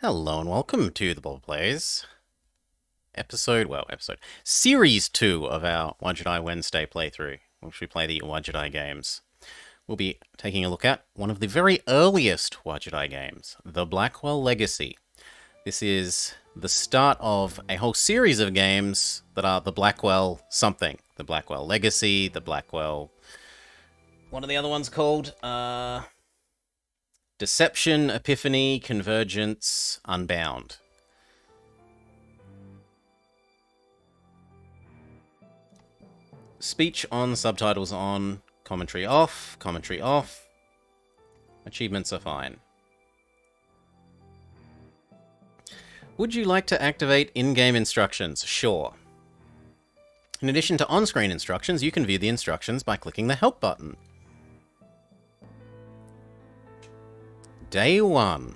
Hello and welcome to the Ball Plays Series 2 of our Wadjet Wednesday playthrough, which we play the Wadjet games. We'll be taking a look at one of the very earliest Wadjet games, the Blackwell Legacy. This is the start of a whole series of games that are the Blackwell something. The Blackwell Legacy, the Blackwell... What are the other ones called? Deception, Epiphany, Convergence, Unbound. Speech on, subtitles on, commentary off, Achievements are fine. Would you like to activate in-game instructions? Sure. In addition to on-screen instructions, you can view the instructions by clicking the Help button. Day 1.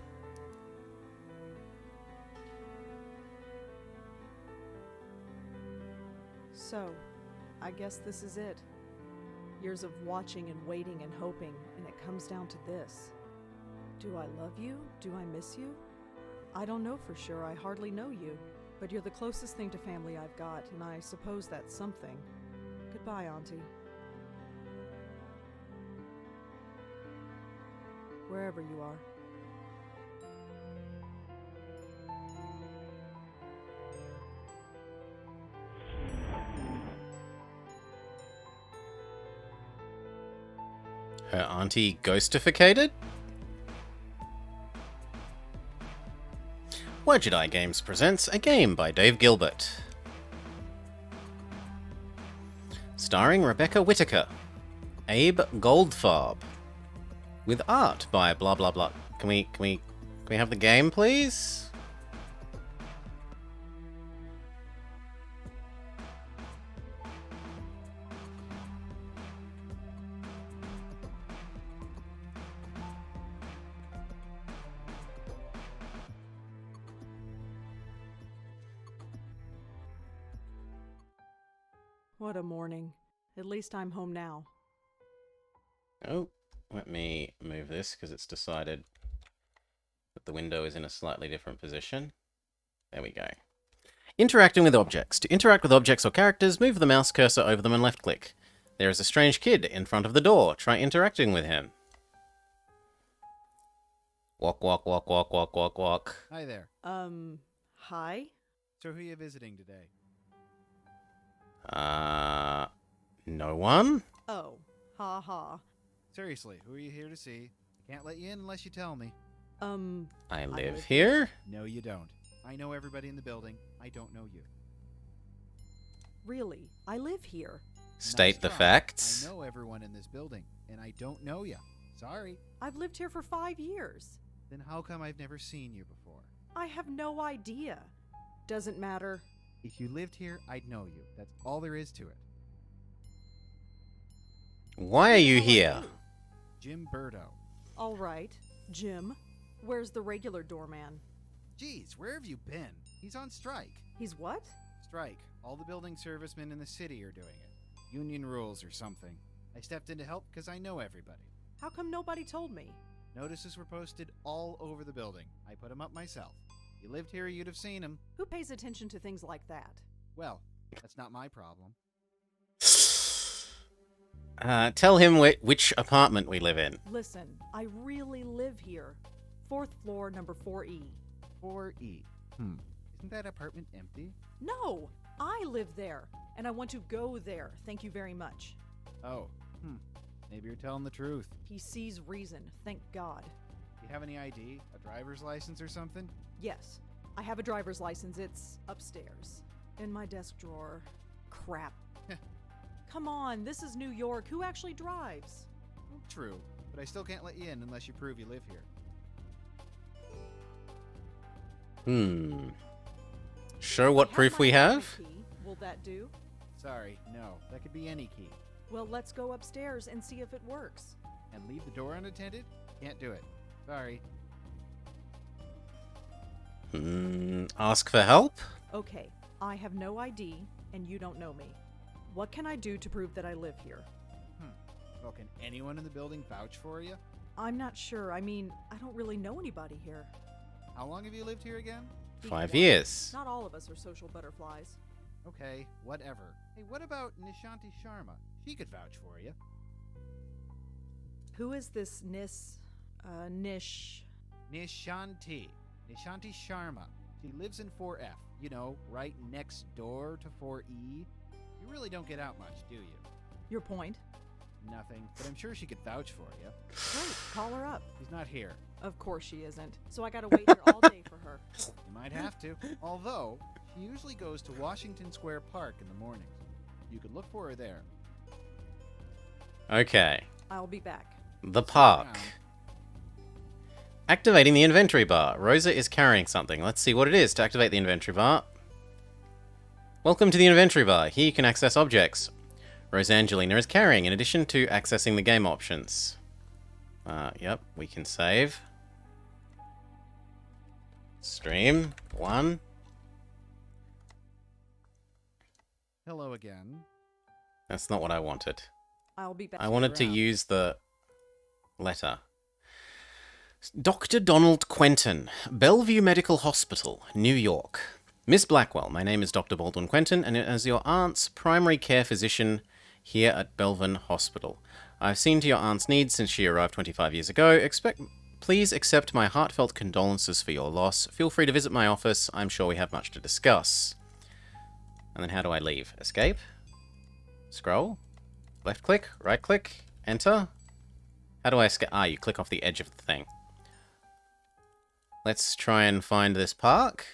So, I guess this is it. Years of watching and waiting and hoping, and it comes down to this. Do I love you? Do I miss you? I don't know for sure, I hardly know you. But you're the closest thing to family I've got, and I suppose that's something. Goodbye, Auntie. Wherever you are. Her auntie ghostificated? Wadjet Games presents a game by Dave Gilbert. Starring Rebecca Whitaker, Abe Goldfarb, with art by blah blah blah. Can we have the game, please? What a morning. At least I'm home now. Oh, let me move this because it's decided that the window is in a slightly different position. There we go. Interacting with objects. To interact with objects or characters, move the mouse cursor over them and left-click. There is a strange kid in front of the door. Try interacting with him. Walk, walk, walk, walk, walk, walk, walk. Hi there. Hi? So who are you visiting today? No one? Oh, ha ha. Seriously, who are you here to see? I can't let you in unless you tell me. I live live here? No, you don't. I know everybody in the building. I don't know you. Really, I live here. State Nice the try. facts. I know everyone in this building, and I don't know you. Sorry. I've lived here for 5 years. Then how come I've never seen you before? I have no idea. Doesn't matter. If you lived here, I'd know you. That's all there is to it. Why are you Who are here? you? Jim Burdo. All right, Jim. Where's the regular doorman? Geez, where have you been? He's on strike. He's what? Strike. All the building servicemen in the city are doing it. Union rules or something. I stepped in to help because I know everybody. How come nobody told me? Notices were posted all over the building. I put them up myself. If you lived here, you'd have seen them. Who pays attention to things like that? Well, that's not my problem. Tell him which apartment we live in. Listen, I really live here. 4th floor, number 4E. 4E. Isn't that apartment empty? No, I live there, and I want to go there. Thank you very much. Oh, maybe you're telling the truth. He sees reason, thank God. Do you have any ID? A driver's license or something? Yes, I have a driver's license. It's upstairs, in my desk drawer. Crap. Come on, this is New York. Who actually drives? Well, true, but I still can't let you in unless you prove you live here. Show what proof we my have? key. Will that do? Sorry, no. That could be any key. Well, let's go upstairs and see if it works. And leave the door unattended? Can't do it. Sorry. Ask for help? Okay, I have no ID, and you don't know me. What can I do to prove that I live here? Well, can anyone in the building vouch for you? I'm not sure. I mean, I don't really know anybody here. How long have you lived here again? Be 5 quiet. years. Not all of us are social butterflies. Okay, whatever. Hey, what about Nishanti Sharma? She could vouch for you. Who is this Nish? Nishanti. Nishanti Sharma. She lives in 4F. You know, right next door to 4E. You really don't get out much, do you? Your point? Nothing, but I'm sure she could vouch for you. Great, call her up. She's not here. Of course she isn't. So I gotta wait here all day for her. You might have to. Although, she usually goes to Washington Square Park in the mornings. You could look for her there. Okay. I'll be back. The See you park. around. Activating the inventory bar. Rosa is carrying something. Let's see what it is to activate the inventory bar. Welcome to the inventory bar. Here you can access objects. Rosangelina is carrying, in addition to accessing the game options. Yep, we can save. Stream. 1. Hello again. That's not what I wanted. I'll be back. I wanted to around. use the letter. Dr. Donald Quentin, Bellevue Medical Hospital, New York. Miss Blackwell, my name is Dr. Baldwin Quentin, and as your aunt's primary care physician here at Bellevue Hospital. I've seen to your aunt's needs since she arrived 25 years ago. Please accept my heartfelt condolences for your loss. Feel free to visit my office. I'm sure we have much to discuss. And then how do I leave? Escape? Scroll? Left click? Right click? Enter? How do I escape? Ah, you click off the edge of the thing. Let's try and find this park.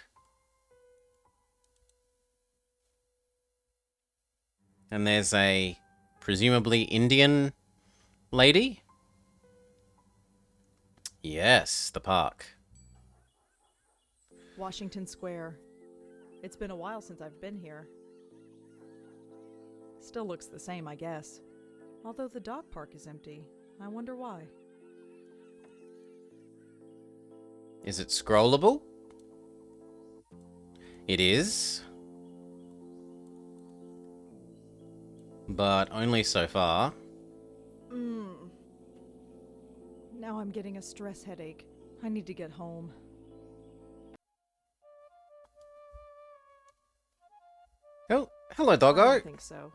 And there's a presumably Indian lady. Yes, the park. Washington Square. It's been a while since I've been here. Still looks the same, I guess. Although the dog park is empty. I wonder why. Is it scrollable? It is. But only so far. Now I'm getting a stress headache. I need to get home. Oh, hello, I doggo. don't think so.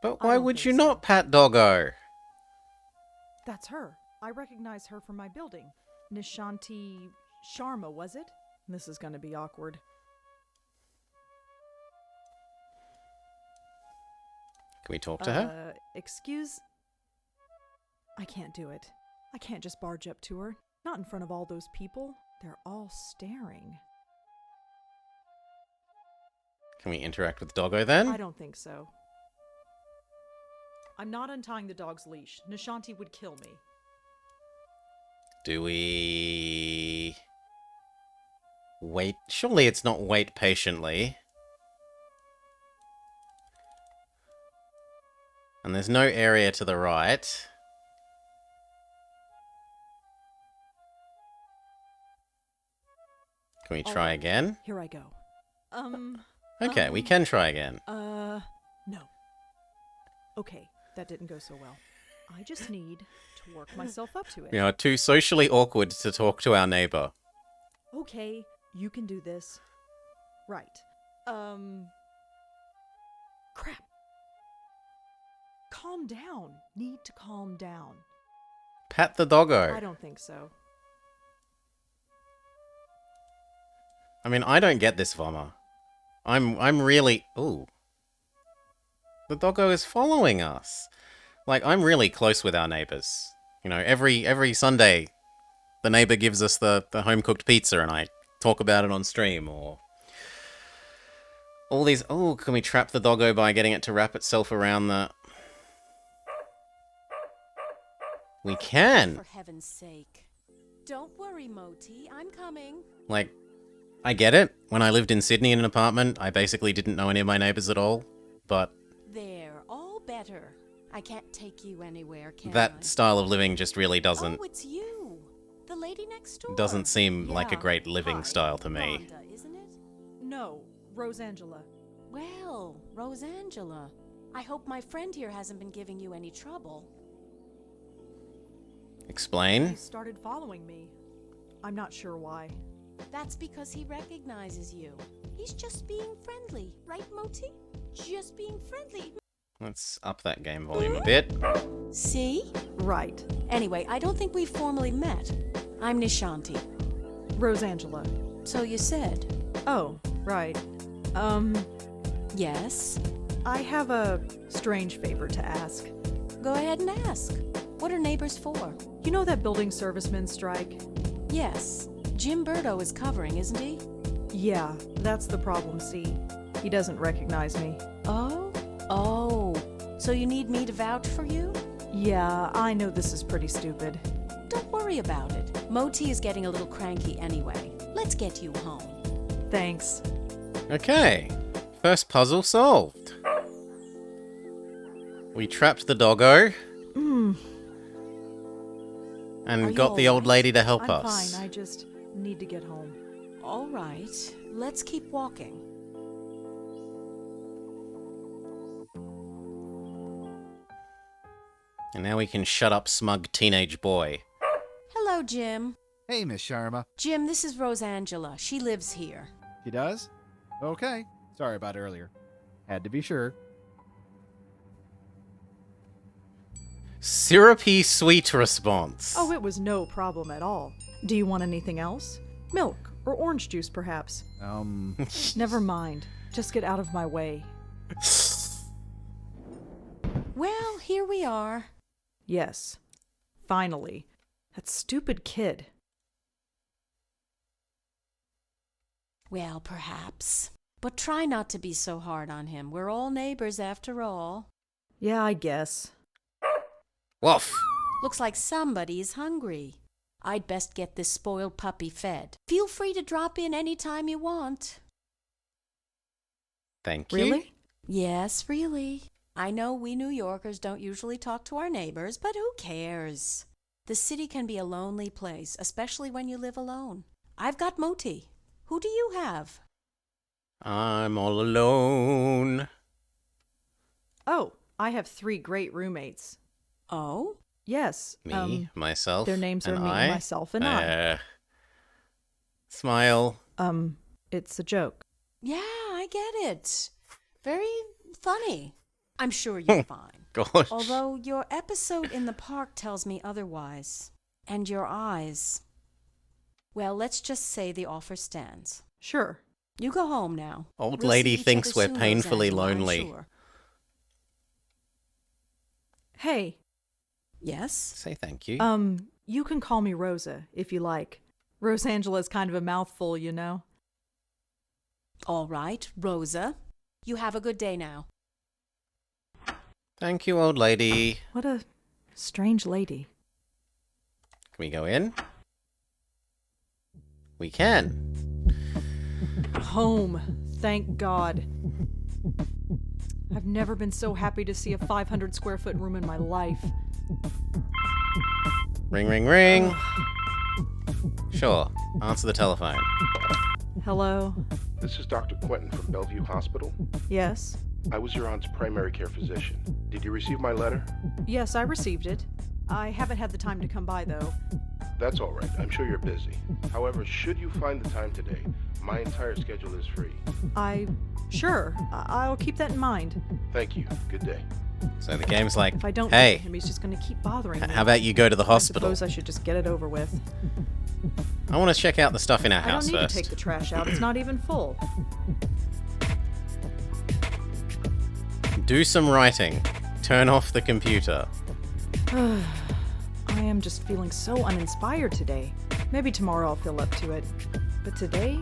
But I why don't would think you so. not pat doggo? That's her. I recognize her from my building. Nishanti Sharma, was it? This is gonna be awkward. Can we talk to her? Excuse? I can't do it. I can't just barge up to her. Not in front of all those people. They're all staring. Can we interact with doggo then? I don't think so. I'm not untying the dog's leash. Nishanti would kill me. Do we... wait? Surely it's not wait patiently. And there's no area to the right. Can we All try right. again? Here I go. Okay, we can try again. No. Okay, that didn't go so well. I just need to work myself up to it. We are too socially awkward to talk to our neighbor. Okay, you can do this. Right. Crap. Calm down. Need to calm down. Pat the doggo. I don't think so. I mean, I don't get this, Vommer. I'm really... Ooh. The doggo is following us. Like, I'm really close with our neighbors. You know, every Sunday, the neighbor gives us the home-cooked pizza and I talk about it on stream, or... all these... Oh, can we trap the doggo by getting it to wrap itself around the... We can! For heaven's sake. Don't worry, Moti. I'm coming. Like, I get it. When I lived in Sydney in an apartment, I basically didn't know any of my neighbors at all. But There, all better. I can't take you anywhere, can I? that style of living just really doesn't Oh, it's you. The lady next door. doesn't seem like a Yeah. great living Hi, style to me. Rhonda, isn't it? No, Rosangela. Well, Rosangela. I hope my friend here hasn't been giving you any trouble. You Explain. started following me. I'm not sure why. That's because he recognizes you. He's just being friendly, right, Moti? Just being friendly. Let's up that game volume a bit. See? Right. Anyway, I don't think we've formally met. I'm Nishanti. Rosangela. So you said. Oh, right. Yes? I have a strange favor to ask. Go ahead and ask. What are neighbors for? You know that building servicemen strike? Yes. Jim Burdo is covering, isn't he? Yeah, that's the problem, see? He doesn't recognize me. Oh? Oh. So you need me to vouch for you? Yeah, I know this is pretty stupid. Don't worry about it. Moti is getting a little cranky anyway. Let's get you home. Thanks. Okay. First puzzle solved. We trapped the doggo Mm, and Are you got the old alright? lady to help I'm us. fine, I just need to get home. All right. Let's keep walking. And now we can shut up smug teenage boy. Hello, Jim. Hey, Miss Sharma. Jim, this is Rosangela. She lives here. She does? Okay. Sorry about earlier. Had to be sure. Syrupy sweet response. Oh, it was no problem at all. Do you want anything else? Milk or orange juice, perhaps? Never mind. Just get out of my way. Well, here we are. Yes. Finally. That stupid kid. Well, perhaps. But try not to be so hard on him. We're all neighbors after all. Yeah, I guess. Woof. Looks like somebody is hungry. I'd best get this spoiled puppy fed. Feel free to drop in any time you want. Thank you. Really? Yes, really. I know we New Yorkers don't usually talk to our neighbors, but who cares? The city can be a lonely place, especially when you live alone. I've got Moti. Who do you have? I'm all alone. Oh, I have 3 great roommates. Oh? Yes. Me, myself, their names are and me, I. myself, and I. Smile. It's a joke. Yeah, I get it. Very funny. I'm sure you're fine. Gosh. Although your episode in the park tells me otherwise. And your eyes. Well, let's just say the offer stands. Sure. You go home now. Old We'll lady see each thinks other we're soon, painfully Rosangela, I'm lonely. sure. Hey, Yes? Say thank you. you can call me Rosa, if you like. Rosangela's kind of a mouthful, you know? All right, Rosa. You have a good day now. Thank you, old lady. What a strange lady. Can we go in? We can. Home. Thank God. I've never been so happy to see a 500 square foot room in my life. Ring, ring, ring. Sure. Answer the telephone. Hello? This is Dr. Quentin from Bellevue Hospital. Yes? I was your aunt's primary care physician. Did you receive my letter? Yes, I received it. I haven't had the time to come by, though. That's all right. I'm sure you're busy. However, should you find the time today, my entire schedule is free. Sure. I'll keep that in mind. Thank you. Good day. So the game's like, If I don't hey, get him, he's just going to keep bothering me. how about you go to the I hospital? suppose I should just get it over with. I want to check out the stuff in our I don't house need first. to take the trash out. It's not even full. Do some writing. Turn off the computer. I am just feeling so uninspired today. Maybe tomorrow I'll feel up to it. But today,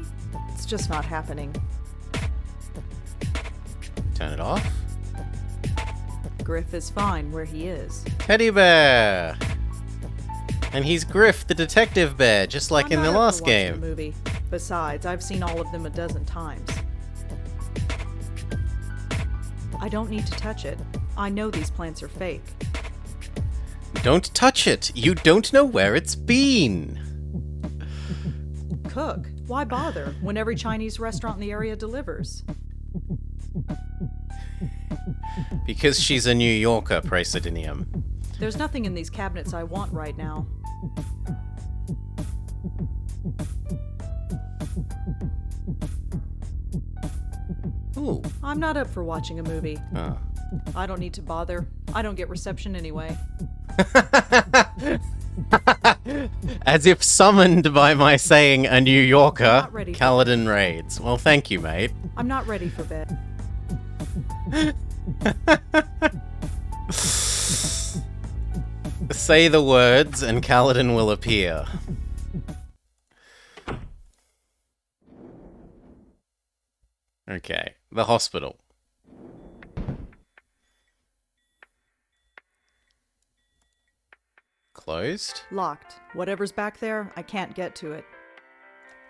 it's just not happening. Turn it off. Griff is fine where he is. Teddy bear! And he's Griff, the detective bear, just like I'm in not the up for last watching game. a movie. Besides, I've seen all of them a dozen times. I don't need to touch it. I know these plants are fake. Don't touch it! You don't know where it's been! Cook. Why bother when every Chinese restaurant in the area delivers? Because she's a New Yorker, Praesidinium. There's nothing in these cabinets I want right now. Ooh. I'm not up for watching a movie. Ah. I don't need to bother. I don't get reception anyway. As if summoned by my saying a New Yorker, Not ready for Kaladin raids. Well, thank you, mate. I'm not ready for bed. Say the words and Kaladin will appear. Okay, the hospital. Closed? Locked. Whatever's back there, I can't get to it.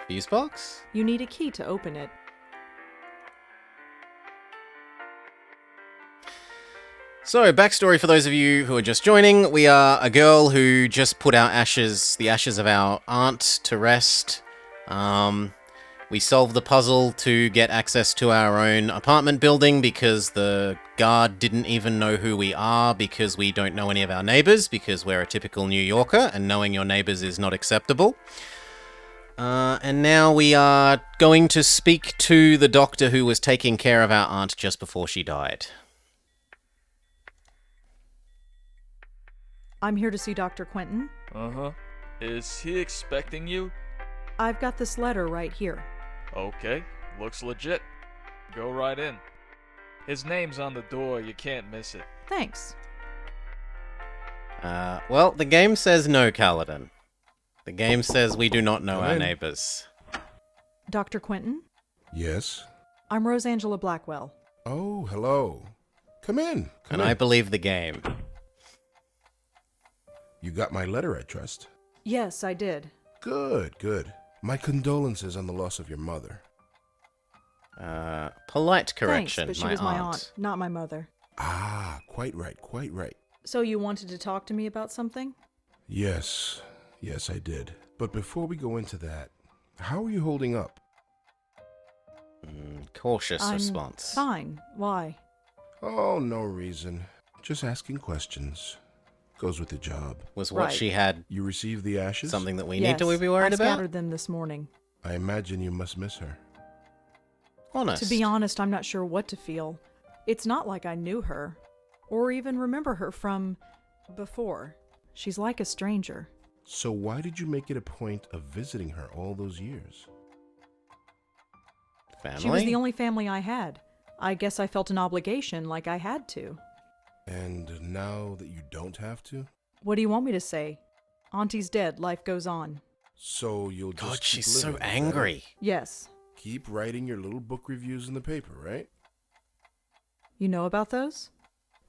Fuse box? You need a key to open it. So, backstory for those of you who are just joining. We are a girl who just put our ashes, the ashes of our aunt, to rest. We solved the puzzle to get access to our own apartment building because the guard didn't even know who we are because we don't know any of our neighbors because we're a typical New Yorker and knowing your neighbors is not acceptable. And now we are going to speak to the doctor who was taking care of our aunt just before she died. I'm here to see Dr. Quentin. Uh-huh. Is he expecting you? I've got this letter right here. Okay, looks legit. Go right in. His name's on the door, you can't miss it. Thanks. Well, the game says no, Kaladin. The game says we do not know Come our in. neighbors. Dr. Quentin? Yes? I'm Rosangela Blackwell. Oh, hello. Come in. Come And in. I believe the game. You got my letter, I trust. Yes, I did. Good, good. My condolences on the loss of your mother. Polite correction, Thanks, but she my was my aunt. aunt, not my mother. Ah, quite right, quite right. So you wanted to talk to me about something? Yes, I did. But before we go into that, how are you holding up? Cautious I'm response. fine. Why? Oh, no reason. Just asking questions. Goes with the job. Was what Right. she had You received the ashes? something that we Yes, need to be worried I about? scattered them this morning. I imagine you must miss her. Honest. To be honest, I'm not sure what to feel. It's not like I knew her, or even remember her from before. She's like a stranger. So why did you make it a point of visiting her all those years? Family? She was the only family I had. I guess I felt an obligation like I had to. And now that you don't have to? What do you want me to say? Auntie's dead, life goes on. So you'll just God, keep she's so living, is that it? angry. Yes. Keep writing your little book reviews in the paper, right? You know about those?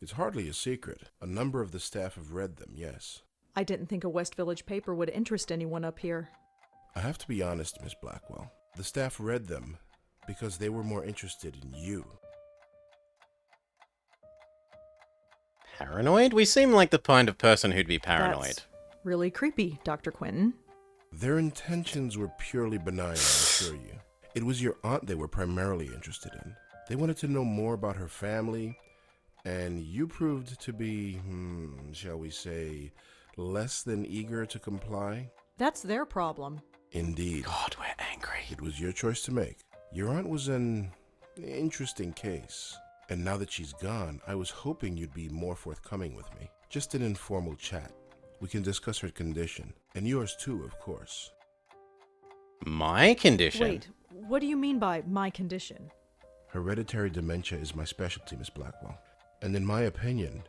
It's hardly a secret. A number of the staff have read them, yes. I didn't think a West Village paper would interest anyone up here. I have to be honest, Miss Blackwell. The staff read them because they were more interested in you. Paranoid? We seem like the kind of person who'd be paranoid. That's really creepy, Dr. Quentin. Their intentions were purely benign, I assure you. It was your aunt they were primarily interested in. They wanted to know more about her family, and you proved to be, shall we say, less than eager to comply? That's their problem. Indeed. God, we're angry. It was your choice to make. Your aunt was an interesting case. And now that she's gone, I was hoping you'd be more forthcoming with me. Just an informal chat. We can discuss her condition. And yours too, of course. My condition? Wait, what do you mean by my condition? Hereditary dementia is my specialty, Miss Blackwell. And in my opinion,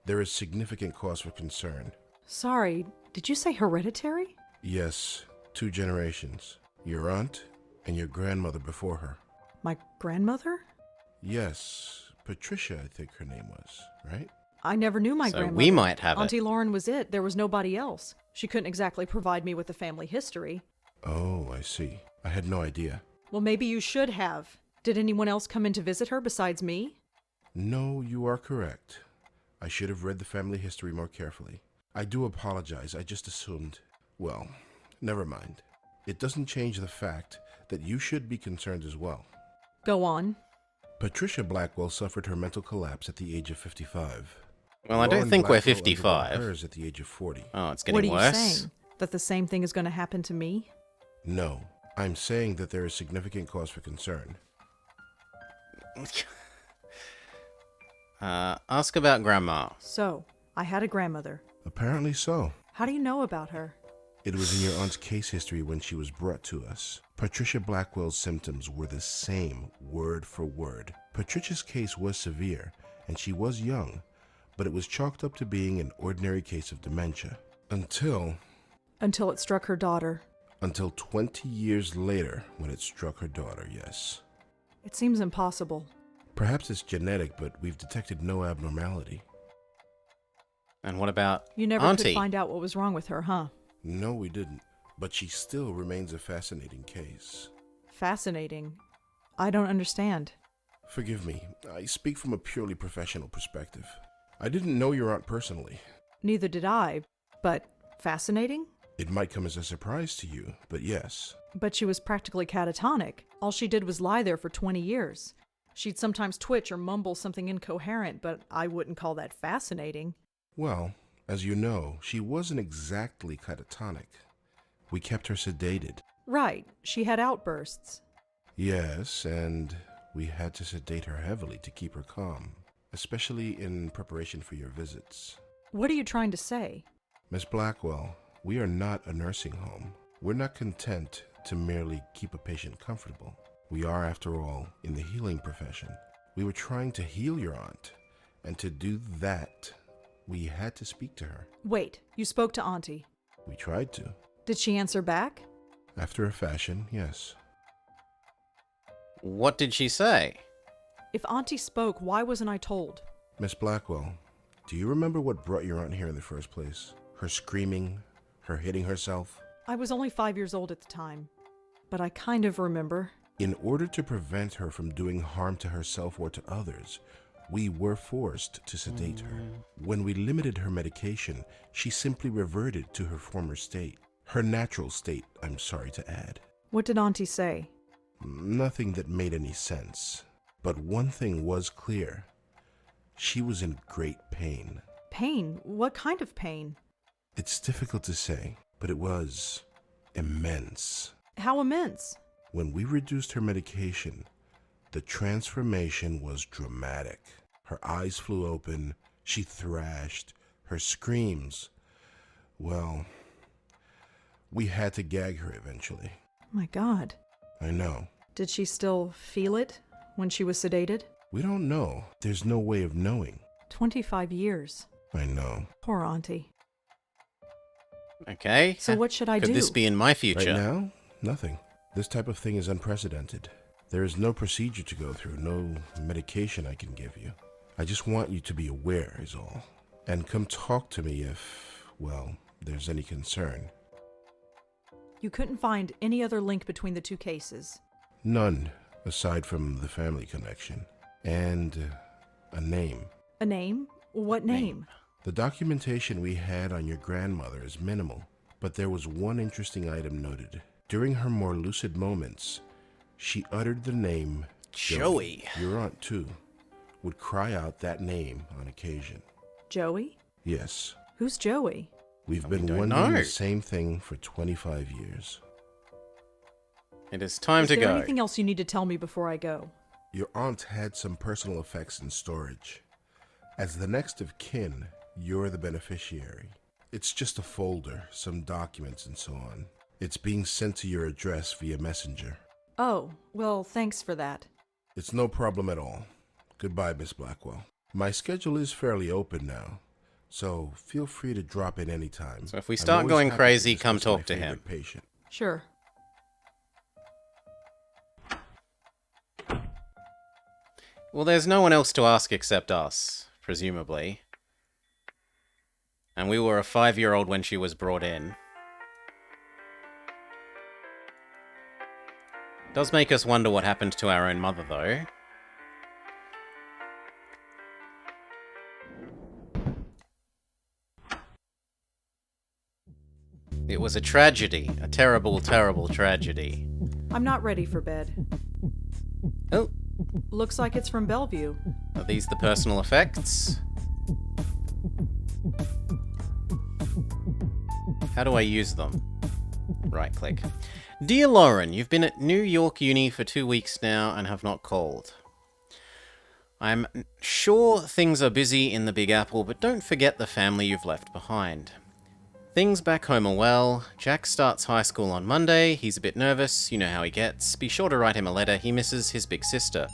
there is significant cause for concern. Sorry, did you say hereditary? Yes, 2 generations. Your aunt and your grandmother before her. My grandmother? Yes, Patricia, I think her name was, right? I never knew my So grandmother. we might have Auntie it. Lauren was it. There was nobody else. She couldn't exactly provide me with a family history. Oh, I see. I had no idea. Well, maybe you should have. Did anyone else come in to visit her besides me? No, you are correct. I should have read the family history more carefully. I do apologize. I just assumed. Well, never mind. It doesn't change the fact that you should be concerned as well. Go on. Patricia Blackwell suffered her mental collapse at the age of 55. Well, I don't Lauren think we're Blackwell underwent 55. hers at the age of 40. Oh, it's What are getting you worse. saying? That the same thing is going to happen to me? No, I'm saying that there is significant cause for concern. Ask about Grandma. So, I had a grandmother. Apparently so. How do you know about her? It was in your aunt's case history when she was brought to us. Patricia Blackwell's symptoms were the same, word for word. Patricia's case was severe, and she was young, but it was chalked up to being an ordinary case of dementia. Until Until it struck her daughter. 20 years later, when it struck her daughter, yes. It seems impossible. Perhaps it's genetic, but we've detected no abnormality. And what about You never Auntie? could find out what was wrong with her, huh? No, we didn't. But she still remains a fascinating case. Fascinating. I don't understand. Forgive me, I speak from a purely professional perspective. I didn't know your aunt personally. Neither did I, but fascinating? It might come as a surprise to you, but yes. But she was practically catatonic. All she did was lie there for 20 years. She'd sometimes twitch or mumble something incoherent, but I wouldn't call that fascinating. Well, as you know, she wasn't exactly catatonic. We kept her sedated. Right, she had outbursts. Yes, and we had to sedate her heavily to keep her calm, especially in preparation for your visits. What are you trying to say? Miss Blackwell, we are not a nursing home. We're not content to merely keep a patient comfortable. We are, after all, in the healing profession. We were trying to heal your aunt, and to do that, we had to speak to her. Wait, you spoke to Auntie. We tried to. Did she answer back? After a fashion, yes. What did she say? If Auntie spoke, why wasn't I told? Miss Blackwell, do you remember what brought your aunt here in the first place? Her screaming, her hitting herself? I was only 5 years old at the time, but I kind of remember. In order to prevent her from doing harm to herself or to others, we were forced to sedate her. When we limited her medication, she simply reverted to her former state. Her natural state, I'm sorry to add. What did Auntie say? Nothing that made any sense. But one thing was clear. She was in great pain. Pain? What kind of pain? It's difficult to say, but it was immense. How immense? When we reduced her medication, the transformation was dramatic. Her eyes flew open, she thrashed, her screams. Well, we had to gag her eventually. My God. I know. Did she still feel it when she was sedated? We don't know. There's no way of knowing. 25 years. I know. Poor Auntie. Okay. So what should I do? Could this be in my future? Right now, nothing. This type of thing is unprecedented. There is no procedure to go through, no medication I can give you. I just want you to be aware is all. And come talk to me if, well, there's any concern. You couldn't find any other link between the two cases. None, aside from the family connection. And a name. A name? What name? The documentation we had on your grandmother is minimal, but there was one interesting item noted. During her more lucid moments, she uttered the name Joey. Your aunt, too, would cry out that name on occasion. Joey? Yes, Who's Joey? we've We been don't wondering know. the same thing for 25 years. It is time Is to there go. anything else you need to tell me before I go? Your aunt had some personal effects in storage. As the next of kin, you're the beneficiary. It's just a folder, some documents and so on. It's being sent to your address via messenger. Oh, well, thanks for that. It's no problem at all. Goodbye, Miss Blackwell. My schedule is fairly open now, so feel free to drop in anytime. So if we I'm start always going happy to crazy, come discuss my talk to him. favorite patient. Sure. Well, there's no one else to ask except us, presumably. And we were a 5-year-old when she was brought in. Does make us wonder what happened to our own mother, though. It was a tragedy. A terrible, terrible tragedy. I'm not ready for bed. Oh, Looks like it's from Bellevue. are these the personal effects? How do I use them? Right click. Dear Lauren, you've been at New York Uni for 2 weeks now and have not called. I'm sure things are busy in the Big Apple, but don't forget the family you've left behind. Things back home are well. Jack starts high school on Monday. He's a bit nervous, you know how he gets. Be sure to write him a letter. He misses his big sister.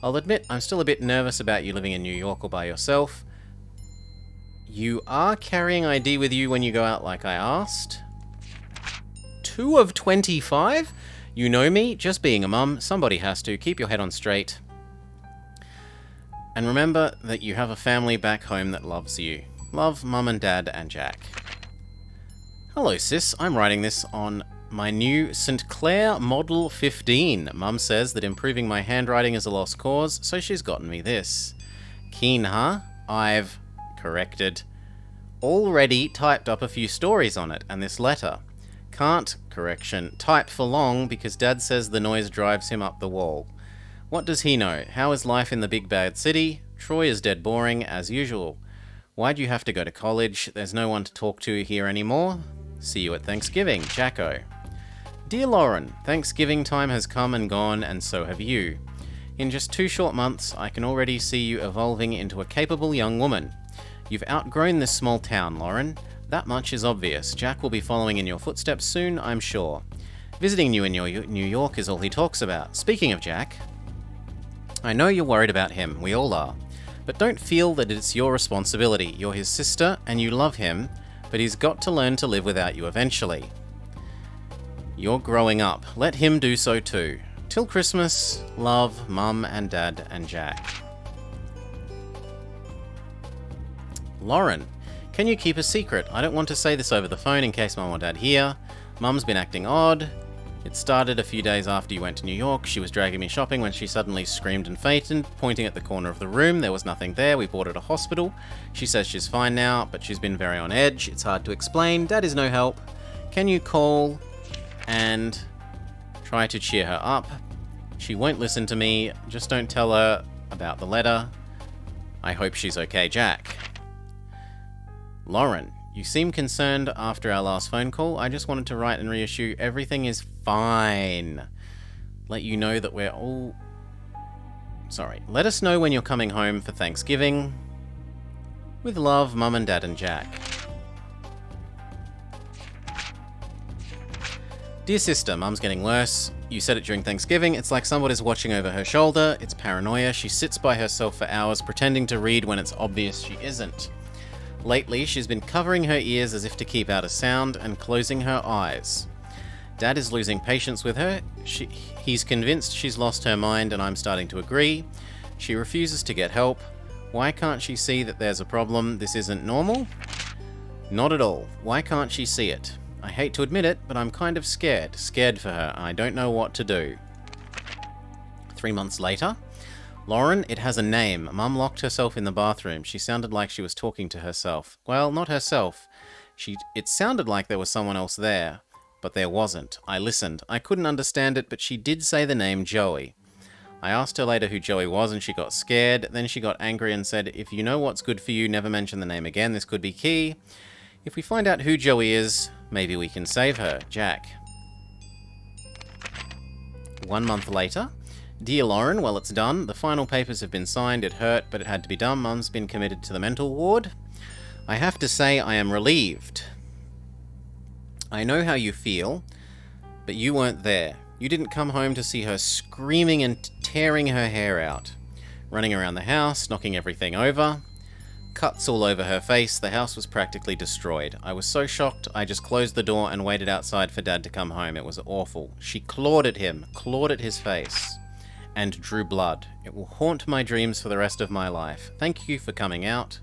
I'll admit I'm still a bit nervous about you living in New York all by yourself. You are carrying ID with you when you go out like I asked. 2 of 25? You know me, just being a mum, somebody has to. Keep your head on straight. And remember that you have a family back home that loves you. Love, Mum and Dad and Jack. Hello sis, I'm writing this on my new St. Clair Model 15. Mum says that improving my handwriting is a lost cause, so she's gotten me this. Keen, huh? I've corrected. Already typed up a few stories on it, and this letter. Can't, correction, type for long because Dad says the noise drives him up the wall. What does he know? How is life in the big bad city? Troy is dead boring, as usual. Why'd you have to go to college? There's no one to talk to here anymore. See you at Thanksgiving, Jacko. Dear Lauren, Thanksgiving time has come and gone, and so have you. In just 2 short months, I can already see you evolving into a capable young woman. You've outgrown this small town, Lauren. That much is obvious. Jack will be following in your footsteps soon, I'm sure. Visiting you in New York is all he talks about. Speaking of Jack, I know you're worried about him, we all are. But don't feel that it's your responsibility. You're his sister, and you love him, but he's got to learn to live without you eventually. You're growing up. Let him do so too. Till Christmas, love, Mum and Dad and Jack. Lauren, can you keep a secret? I don't want to say this over the phone in case Mum or Dad hear. Mum's been acting odd. It started a few days after you went to New York. She was dragging me shopping when she suddenly screamed and fainted, pointing at the corner of the room. There was nothing there. We brought her to hospital. She says she's fine now, but she's been very on edge. It's hard to explain. Dad is no help. Can you call and try to cheer her up? She won't listen to me. Just don't tell her about the letter. I hope she's okay, Jack. Lauren, you seem concerned after our last phone call. I just wanted to write and reassure everything is fine. Let you know that we're all... Sorry. Let us know when you're coming home for Thanksgiving. With love, Mum and Dad and Jack. Dear sister, Mum's getting worse. You said it during Thanksgiving. It's like somebody's watching over her shoulder. It's paranoia. She sits by herself for hours pretending to read when it's obvious she isn't. Lately, she's been covering her ears as if to keep out a sound and closing her eyes. Dad is losing patience with her. He's convinced she's lost her mind, and I'm starting to agree. She refuses to get help. Why can't she see that there's a problem? This isn't normal? Not at all. Why can't she see it? I hate to admit it, but I'm kind of scared. Scared for her, and I don't know what to do. 3 months later. Lauren, it has a name. Mum locked herself in the bathroom. She sounded like she was talking to herself. Well, not herself. It sounded like there was someone else there, but there wasn't. I listened. I couldn't understand it, but she did say the name Joey. I asked her later who Joey was, and she got scared. Then she got angry and said, if you know what's good for you, never mention the name again. This could be key. If we find out who Joey is, maybe we can save her. Jack. 1 month later. Dear Lauren, well, it's done. The final papers have been signed. It hurt, but it had to be done. Mum's been committed to the mental ward. I have to say I am relieved. I know how you feel, but you weren't there. You didn't come home to see her screaming and tearing her hair out, running around the house, knocking everything over. Cuts all over her face. The house was practically destroyed. I was so shocked, I just closed the door and waited outside for Dad to come home. It was awful. She clawed at him, clawed at his face, and drew blood. It will haunt my dreams for the rest of my life. Thank you for coming out.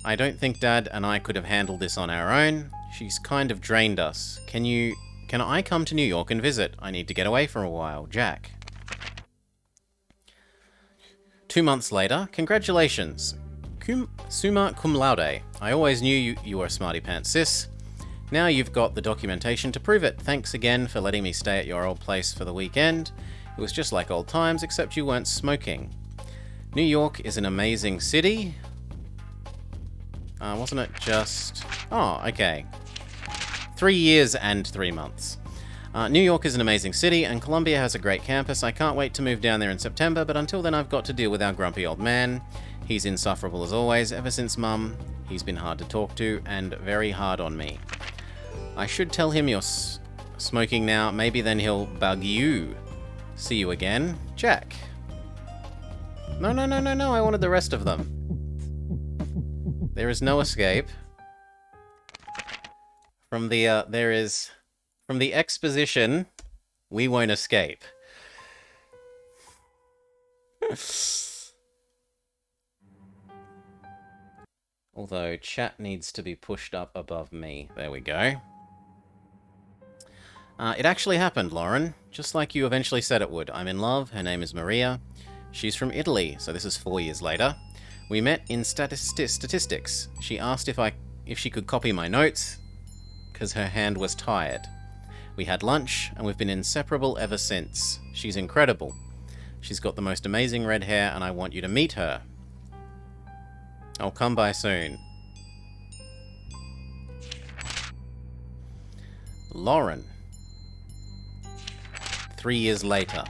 I don't think Dad and I could have handled this on our own. She's kind of drained us. Can I come to New York and visit? I need to get away for a while. Jack. 2 months later. Congratulations. Summa cum laude. I always knew you were a smarty pants, sis. Now you've got the documentation to prove it. Thanks again for letting me stay at your old place for the weekend. It was just like old times, except you weren't smoking. New York is an amazing city. Wasn't it just... Oh, okay. 3 years and 3 months. New York is an amazing city, and Columbia has a great campus. I can't wait to move down there in September, but until then I've got to deal with our grumpy old man. He's insufferable as always. Ever since Mum, he's been hard to talk to, and very hard on me. I should tell him you're smoking now. Maybe then he'll bug you. See you again, Jack. No, I wanted the rest of them. There is no escape. From the exposition, we won't escape. Although, chat needs to be pushed up above me. There we go. It actually happened, Lauren. Just like you eventually said it would. I'm in love. Her name is Maria. She's from Italy, so this is 4 years later. We met in statistics. She asked if she could copy my notes, because her hand was tired. We had lunch, and we've been inseparable ever since. She's incredible. She's got the most amazing red hair, and I want you to meet her. I'll come by soon. Lauren. 3 years later.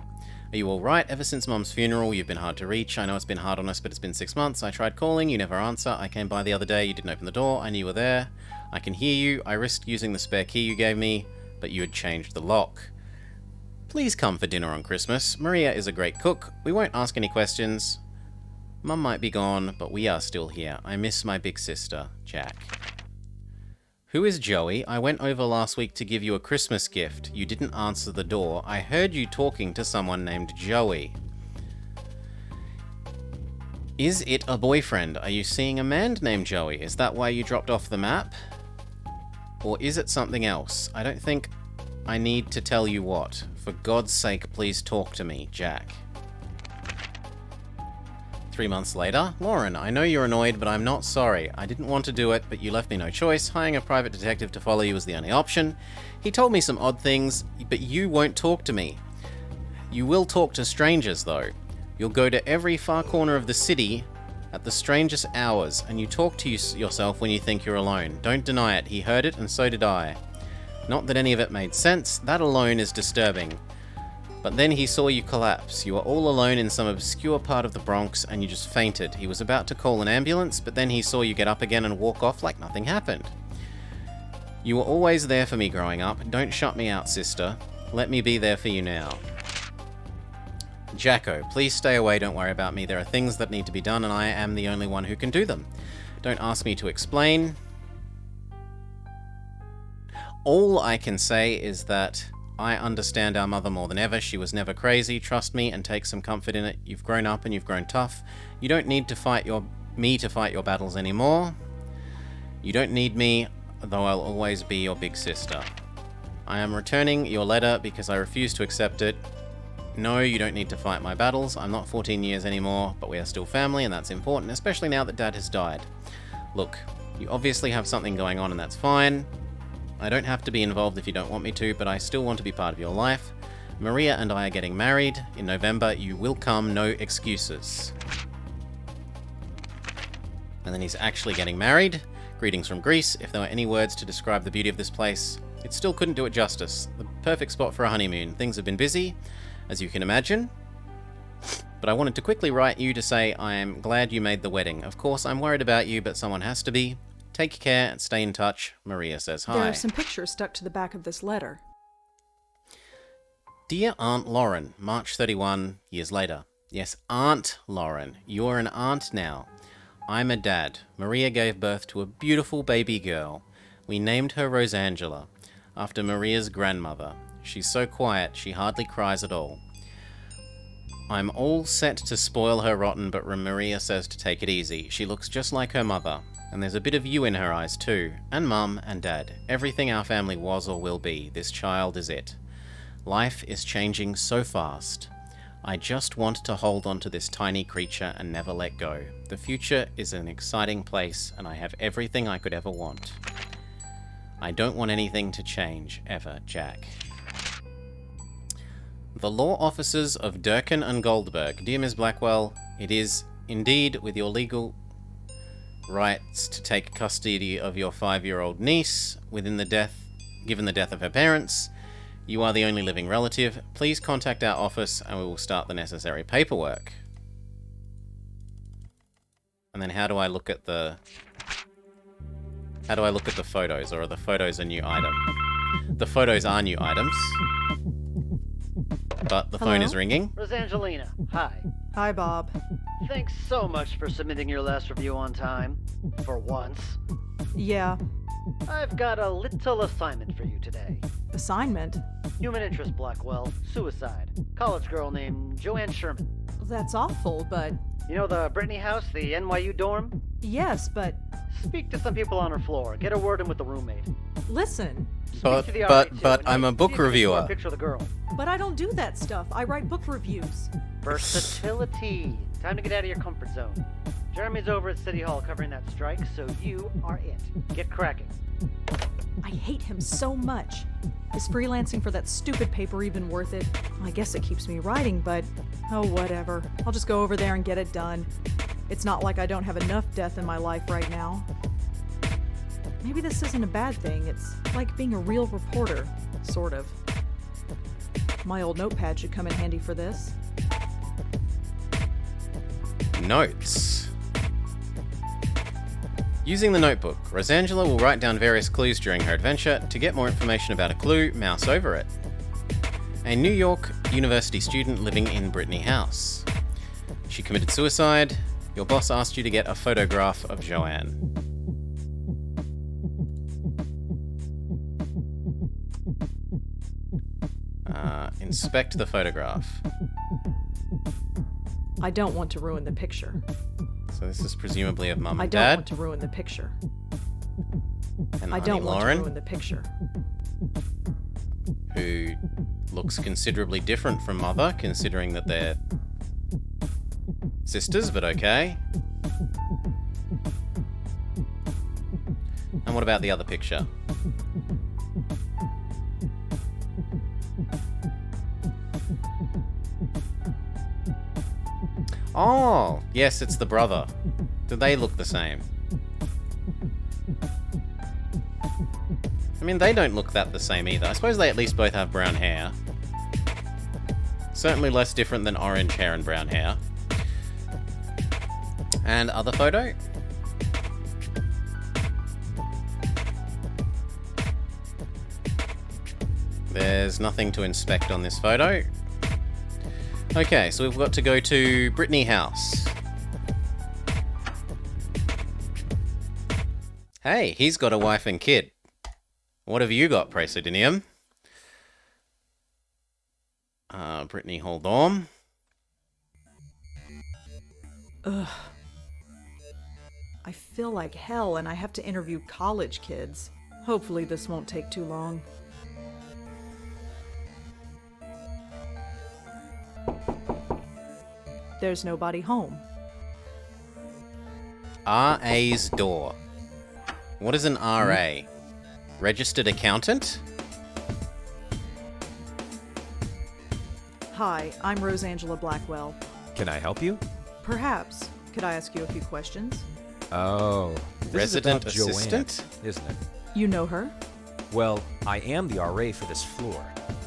Are you alright? Ever since Mum's funeral, you've been hard to reach. I know it's been hard on us, but it's been 6 months. I tried calling, you never answer. I came by the other day, you didn't open the door. I knew you were there. I can hear you. I risked using the spare key you gave me, but you had changed the lock. Please come for dinner on Christmas. Maria is a great cook. We won't ask any questions. Mum might be gone, but we are still here. I miss my big sister, Jack. Who is Joey? I went over last week to give you a Christmas gift. You didn't answer the door. I heard you talking to someone named Joey. Is it a boyfriend? Are you seeing a man named Joey? Is that why you dropped off the map? Or is it something else? I don't think I need to tell you what. For God's sake, please talk to me, Jack. 3 months later, Lauren, I know you're annoyed, but I'm not sorry. I didn't want to do it, but you left me no choice. Hiring a private detective to follow you was the only option. He told me some odd things, but you won't talk to me. You will talk to strangers, though. You'll go to every far corner of the city at the strangest hours, and you talk to yourself when you think you're alone. Don't deny it. He heard it, and so did I. Not that any of it made sense. That alone is disturbing. But then he saw you collapse. You were all alone in some obscure part of the Bronx, and you just fainted. He was about to call an ambulance, but then he saw you get up again and walk off like nothing happened. You were always there for me growing up. Don't shut me out, sister. Let me be there for you now. Jacko, please stay away. Don't worry about me. There are things that need to be done, and I am the only one who can do them. Don't ask me to explain. All I can say is that I understand our mother more than ever. She was never crazy. Trust me and take some comfort in it. You've grown up and you've grown tough. You don't need to fight me to fight your battles anymore. You don't need me, though I'll always be your big sister. I am returning your letter because I refuse to accept it. No, you don't need to fight my battles. I'm not 14 years anymore, but we are still family, and that's important, especially now that Dad has died. Look, you obviously have something going on, and that's fine. I don't have to be involved if you don't want me to, but I still want to be part of your life. Maria and I are getting married. In November, you will come, no excuses. And then he's actually getting married. Greetings from Greece. If there were any words to describe the beauty of this place, it still couldn't do it justice. The perfect spot for a honeymoon. Things have been busy, as you can imagine. But I wanted to quickly write you to say I am glad you made the wedding. Of course, I'm worried about you, but someone has to be. Take care and stay in touch. Maria says hi. There are some pictures stuck to the back of this letter. Dear Aunt Lauren, March 31, years later. Yes, Aunt Lauren. You're an aunt now. I'm a dad. Maria gave birth to a beautiful baby girl. We named her Rosangela, after Maria's grandmother. She's so quiet, she hardly cries at all. I'm all set to spoil her rotten, but Maria says to take it easy. She looks just like her mother. And there's a bit of you in her eyes too, and Mum and Dad. Everything our family was or will be, this child is it. Life is changing so fast. I just want to hold on to this tiny creature and never let go. The future is an exciting place, and I have everything I could ever want. I don't want anything to change, ever, Jack. The law officers of Durkin and Goldberg. Dear Ms. Blackwell, it is indeed with your legal rights to take custody of your 5-year-old niece given the death of her parents. You are the only living relative. Please contact our office and we will start the necessary paperwork. And then how do I look at the photos, or are the photos a new item? The photos are new items. But the phone is Hello? ringing. Rosangelina, hi. Hi, Bob. Thanks so much for submitting your last review on time. For once. Yeah, I've got a little assignment for you today. assignment? Human interest, Blackwell. Suicide. College girl named Joanne Sherman. That's awful, but You know the Brittany house, the NYU dorm? yes, but Speak to some people on her floor. Get a word in with the roommate. listen. Speak But- to the but- RA too, but and I'm a see book if you can draw reviewer. a picture of the girl. But I don't do that stuff. I write book reviews. Versatility. Time to get out of your comfort zone. Jeremy's over at City Hall covering that strike, so you are it. Get cracking. I hate him so much. Is freelancing for that stupid paper even worth it? I guess it keeps me writing, but oh, whatever. I'll just go over there and get it done. It's not like I don't have enough death in my life right now. Maybe this isn't a bad thing. It's like being a real reporter, sort of. My old notepad should come in handy for this. Notes. Using the notebook, Rosangela will write down various clues during her adventure. To get more information about a clue, mouse over it. A New York University student living in Brittany House. She committed suicide. Your boss asked you to get a photograph of Joanne. Inspect the photograph. I don't want to ruin the picture. So this is presumably of Mum I and don't Dad want to ruin the picture. and I Auntie don't want to Lauren, ruin the picture. who looks considerably different from Mother, considering that they're sisters, but okay. And what about the other picture? Oh, yes, it's the brother. Do they look the same? I mean, they don't look that the same either. I suppose they at least both have brown hair. Certainly less different than orange hair and brown hair. And other photo? There's nothing to inspect on this photo. Okay, so we've got to go to Brittany House. Hey, he's got a wife and kid. What have you got, Praesidinium? Brittany Hall dorm. Ugh. I feel like hell and I have to interview college kids. Hopefully this won't take too long. There's nobody home. RA's door. What is an RA? Registered accountant? Hi, I'm Rosangela Blackwell. Can I help you? Perhaps. Could I ask you a few questions? Oh, this is Resident about Joanne, assistant? isn't it? You know her? Well, I am the RA for this floor.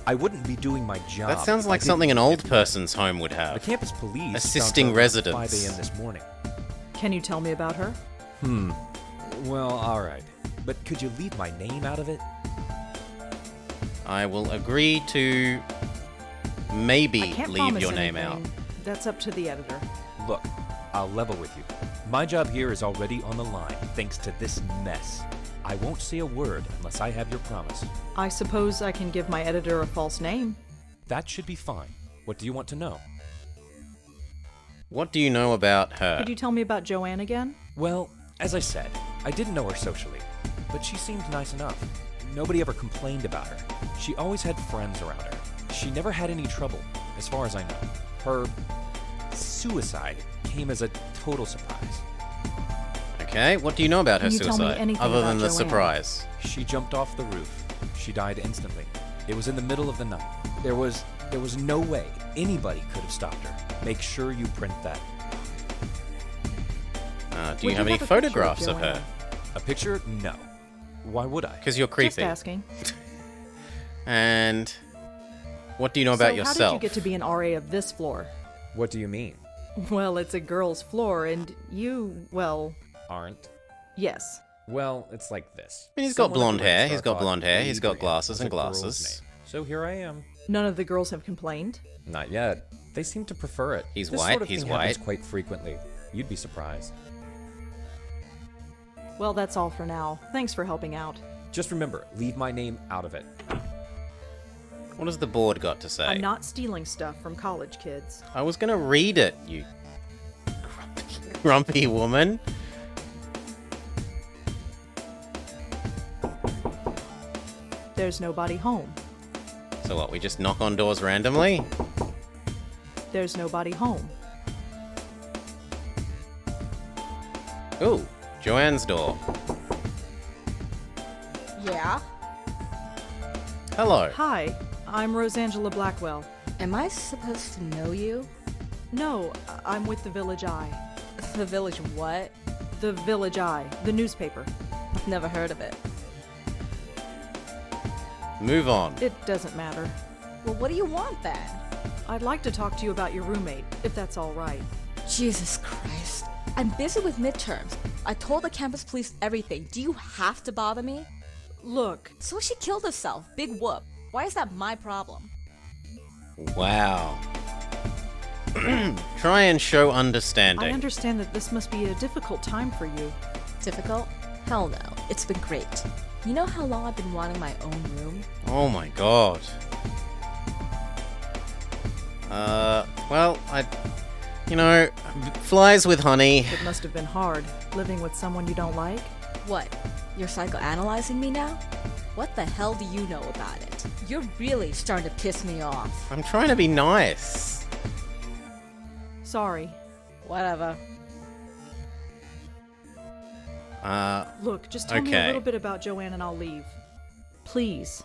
I wouldn't be doing my job. That sounds if I like didn't something an do old it. person's home would The have. campus police Assisting found her around residents. 5 a.m. this morning. Can you tell me about her? Well, all right. But could you leave my name out of it? I will agree to I maybe can't leave promise your name anything. out. That's up to the editor. Look, I'll level with you. My job here is already on the line thanks to this mess. I won't say a word unless I have your promise. I suppose I can give my editor a false name. That should be fine. What do you want to know? What do you know about her? Could you tell me about Joanne again? Well, as I said, I didn't know her socially, but she seemed nice enough. Nobody ever complained about her. She always had friends around her. She never had any trouble, as far as I know. Her suicide came as a total surprise. Okay, what do you know about her Can you tell me suicide? anything Other about than the Joanne? surprise. She jumped off the roof. She died instantly. It was in the middle of the night. There was no way anybody could have stopped her. Make sure you print that. Do you Would have any a picture photographs of her? Joanne? A picture? No. Why would I? Because you're Just creepy. asking. And what do you know about so yourself? How did you get to be an RA of this floor? What do you mean? Well, it's a girl's floor, and you, well, Aren't? yes. Well, it's like this. I mean, he's got Someone at blonde the hair, Red he's Star got thought blonde hair, he's got Adrian glasses was and a girl's glasses. name. So here I am. None of the girls have complained. Not yet. They seem to prefer it. He's this white, sort of he's thing happens white. quite frequently. You'd be surprised. Well, that's all for now. Thanks for helping out. Just remember, leave my name out of it. What has the board got to say? I'm not stealing stuff from college kids. I was gonna read it, you grumpy woman. There's nobody home. So what, we just knock on doors randomly? There's nobody home. Ooh, Joanne's door. Yeah? Hello. Hi, I'm Rosangela Blackwell. Am I supposed to know you? No, I'm with the Village Eye. The village what? The Village Eye, the newspaper. Never heard of it. Move on. It doesn't matter. Well, what do you want then? I'd like to talk to you about your roommate, if that's all right. Jesus Christ. I'm busy with midterms. I told the campus police everything. Do you have to bother me? Look, So she killed herself. Big whoop. Why is that my problem? Wow. Try and show I understanding. understand that this must be a difficult time for you. Difficult? Hell no. It's been great. You know how long I've been wanting my own room? Oh my god. Well, flies with honey. It must have been hard, living with someone you don't like. What? You're psychoanalyzing me now? What the hell do you know about it? You're really starting to piss me off. I'm trying to be nice. Sorry. Whatever. Look, just tell me a Okay. little bit about Joanne and I'll leave. Please.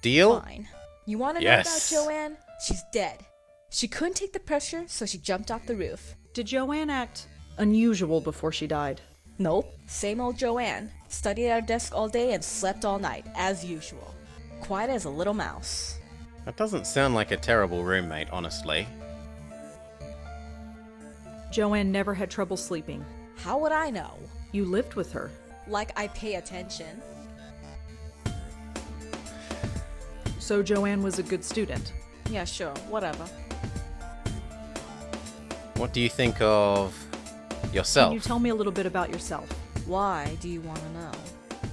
Deal? Fine. You want to Yes. know about Joanne? She's dead. She couldn't take the pressure, so she jumped off the roof. Did Joanne act unusual before she died? Nope. Same old Joanne. Studied at her desk all day and slept all night, as usual. Quiet as a little mouse. That doesn't sound like a terrible roommate, honestly. Joanne never had trouble sleeping. How would I know? You lived with her. Like I pay attention. So Joanne was a good student. Yeah, sure. Whatever. What do you think of yourself? Can you tell me a little bit about yourself? Why do you want to know?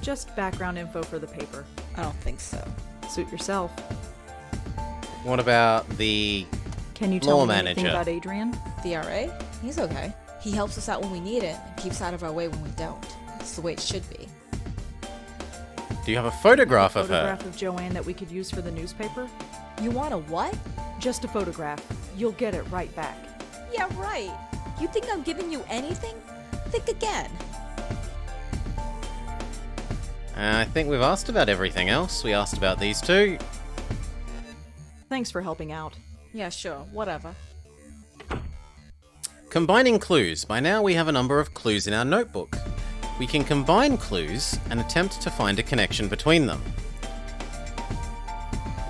Just background info for the paper. I don't think so. Suit yourself. What about the... Can you tell Law me anything manager. about Adrian? The RA? He's okay. He helps us out when we need it and keeps out of our way when we don't. It's the way it should be. Do you have a photograph of her? Photograph of Joanne that we could use for the newspaper? You want a what? Just a photograph. You'll get it right back. Yeah, right. You think I'm giving you anything? Think again. I think we've asked about everything else. We asked about these two. Thanks for helping out. Yeah, sure. Whatever. Combining clues. By now we have a number of clues in our notebook. We can combine clues and attempt to find a connection between them.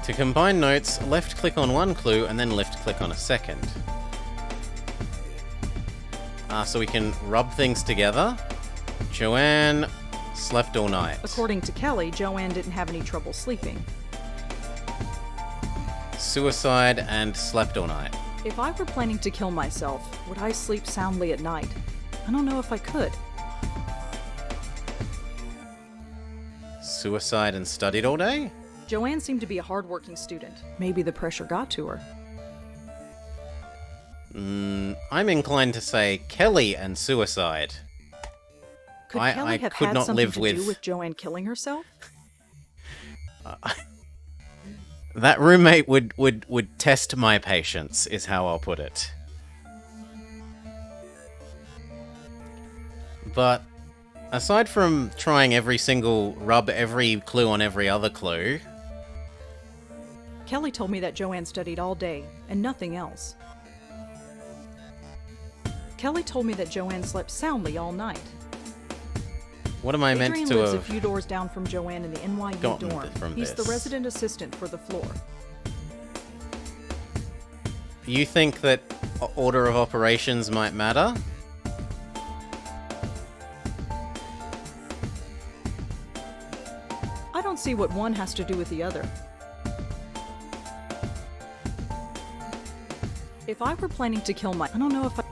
To combine notes, left-click on one clue and then left-click on a second. So we can rub things together. Joanne slept all night. According to Kelly, Joanne didn't have any trouble sleeping. Suicide and slept all night. If I were planning to kill myself, would I sleep soundly at night? I don't know if I could. Suicide and studied all day? Joanne seemed to be a hardworking student. Maybe the pressure got to her. I'm inclined to say Kelly and suicide. Could I Kelly have could had not something live to with- do with Joanne killing herself? That roommate would test my patience, is how I'll put it. But aside from trying rub every clue on every other clue, Kelly told me that Joanne studied all day and nothing else. Kelly told me that Joanne slept soundly all night. What am I meant Adrian to lives a have few doors down from Joanne in the NYU gotten dorm. from He's the this? resident assistant for the floor. You think that order of operations might matter? I don't see what one has to do with the other. If I were planning to kill my... I don't know if I...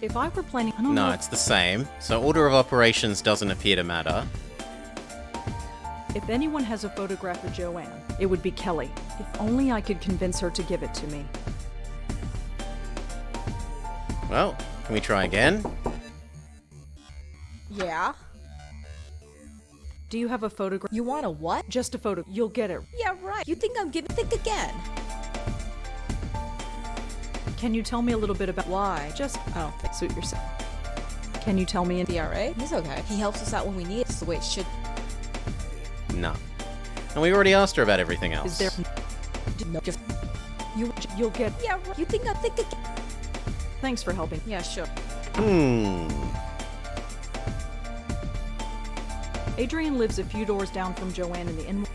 If I were planning... I don't know No, if- it's the same. So order of operations doesn't appear to matter. If anyone has a photograph of Joanne, it would be Kelly. If only I could convince her to give it to me. Well, can we try again? Yeah? Do you have a photograph? You want a what? Just a photo. You'll get it. Yeah, right. You think I'm giving... Think again. Can you tell me a little bit about... Why? Just... I don't think suit yourself. Can you tell me in... the RA? He's okay. He helps us out when we need it. It's the way it should. No. And we already asked her about everything else. Is there... No, just... You'll get... Yeah, right. You think I'm think again. Thanks for helping. Yeah, sure. Adrian lives a few doors down from Joanne in the NYU.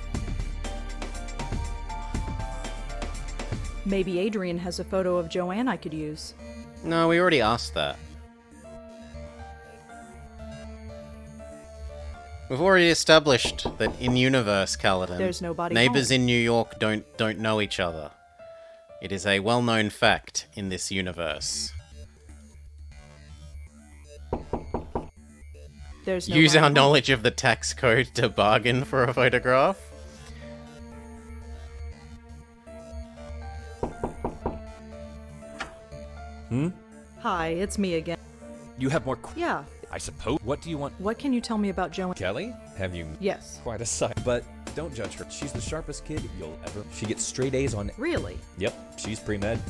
Maybe Adrian has a photo of Joanne I could use. No, we already asked that. We've already established that in universe, Kaladin, There's nobody neighbors home. in New York don't know each other. It is a well-known fact in this universe. There's Use nobody our home. knowledge of the tax code to bargain for a photograph. Hi, it's me again. You have more. Yeah. I suppose. What do you want? What can you tell me about Joanne? Kelly? Have you? Yes. Quite a sight. But don't judge her. She's the sharpest kid you'll ever. She gets straight A's on. Really? Yep, she's pre-med.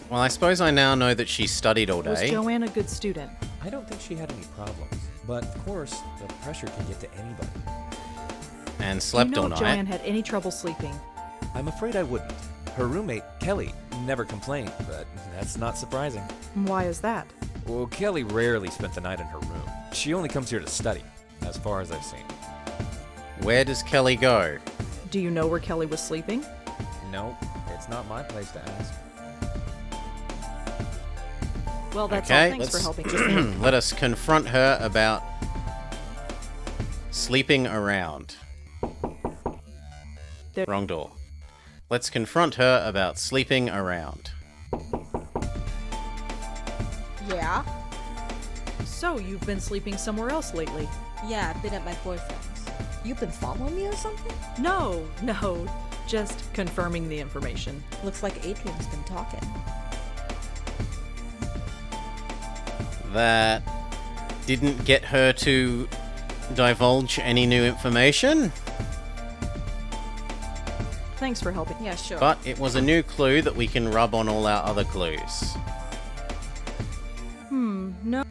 Well, I suppose I now know that she studied all Was day. Joanne a good student? I don't think she had any problems. But of course, the pressure can get to anybody. And Do slept you know all if night. Joanne had any trouble sleeping? I'm afraid I wouldn't. Her roommate, Kelly, never complained, but that's not surprising. Why is that? Well, Kelly rarely spent the night in her room. She only comes here to study, as far as I've seen. Where does Kelly go? Do you know where Kelly was sleeping? No, it's not my place to ask. Well, that's Okay, all. Thanks for let's helping. let us confront her about sleeping around. There- Wrong door. Let's confront her about sleeping around. Yeah? So, you've been sleeping somewhere else lately? Yeah, I've been at my boyfriend's. You've been following me or something? No, just confirming the information. Looks like Adrian's been talking. That didn't get her to divulge any new information, Thanks for helping. Yeah, sure. but it was a new clue that we can rub on all our other clues. No.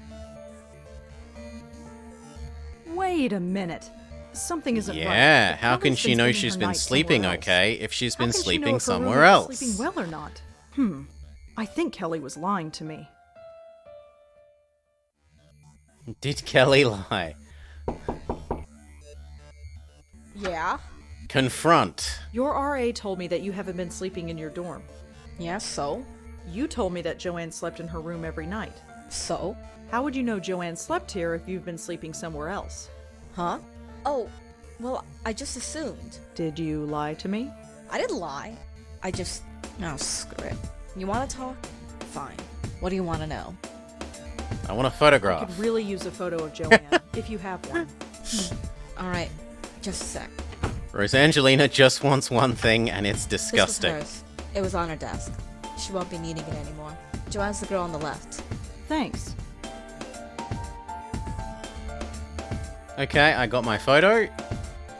Wait a minute. Something isn't right. Yeah, how can Kelly's she been know spending she's her been nights sleeping somewhere else. okay if she's How been can she know sleeping if her somewhere roommate's else? sleeping well or not? I think Kelly was lying to me. Did Kelly lie? Yeah? Confront. Your RA told me that you haven't been sleeping in your dorm. Yeah, so? You told me that Joanne slept in her room every night. So? How would you know Joanne slept here if you've been sleeping somewhere else? Huh? Oh, well, I just assumed. Did you lie to me? I didn't lie. I just... Oh, screw it. You want to talk? Fine. What do you want to know? I want a I photograph. could really use a photo of Joanne, if you have one. Alright, just a sec. Rosangelina just wants one thing, and it's disgusting. This was hers. It was on her desk. She won't be needing it anymore. Joanne's the girl on the left. Thanks. Okay, I got my photo.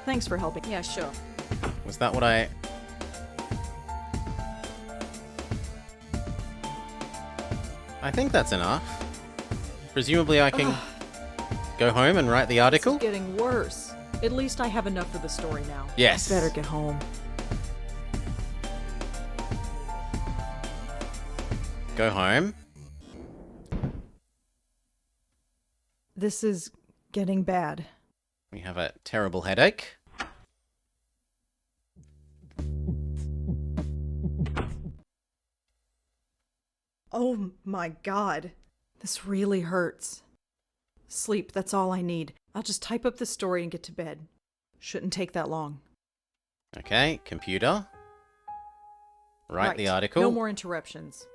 Thanks for helping. Yeah, sure. Was that what I... I think that's enough. Presumably I can go home and write the It's article? getting worse. At least I have enough for the story now. Yes. I better get home. go home. This is getting bad. We have a terrible headache. Oh my god. This really hurts. Sleep, that's all I need. I'll just type up the story and get to bed. Shouldn't take that long. Okay, computer. Write the article. No more interruptions.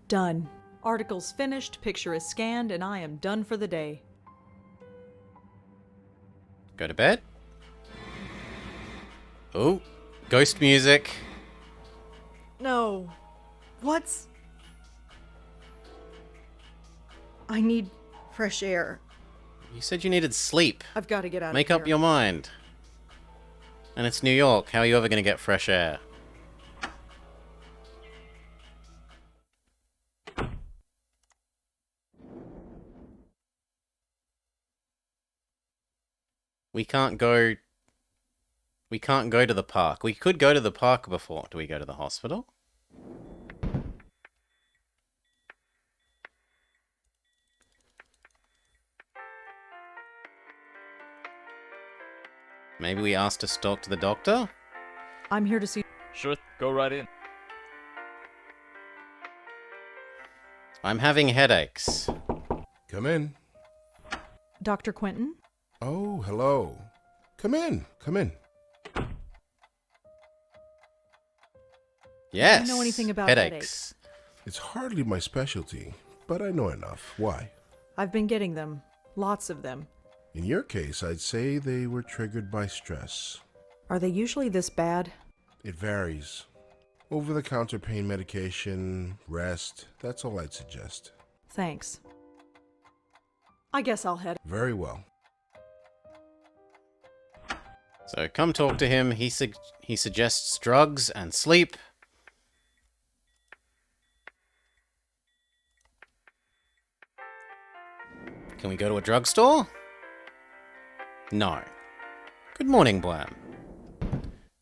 Done. Article's finished, picture is scanned, and I am done for the day. Go to bed. Oh, ghost music. No. What's... I need fresh air. You said you needed sleep. I've got to get out Make of here. up your mind. And it's New York. How are you ever going to get fresh air? We can't go to the park. We could go to the park before. Do we go to the hospital? Maybe we asked to talk to the doctor? I'm here to see... Sure, go right in. I'm having headaches. Come in. Dr. Quentin? Oh, hello. Come in. Come in. Yes. Do you know anything about headaches? It's hardly my specialty, but I know enough. Why? I've been getting them. Lots of them. In your case, I'd say they were triggered by stress. Are they usually this bad? It varies. Over-the-counter pain medication, rest, that's all I'd suggest. Thanks. I guess I'll head... Very well. So come talk to him. He suggests drugs and sleep. Can we go to a drugstore? No. Good morning, Blam.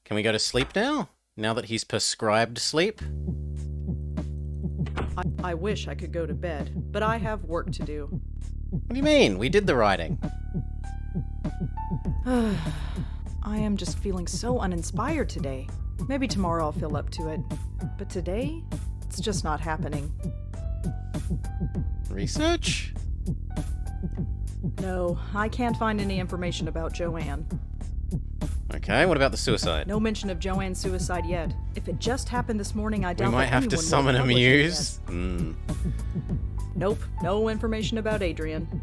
Can we go to sleep now? Now that he's prescribed sleep? I wish I could go to bed, but I have work to do. What do you mean? We did the writing. I am just feeling so uninspired today. Maybe tomorrow I'll feel up to it. But today, it's just not happening. Research? No, I can't find any information about Joanne. Okay, what about the suicide? No mention of Joanne's suicide yet. If it just happened this morning, I doubt We might that have to anyone will summon a publish it muse. yet. Nope, no information about Adrian.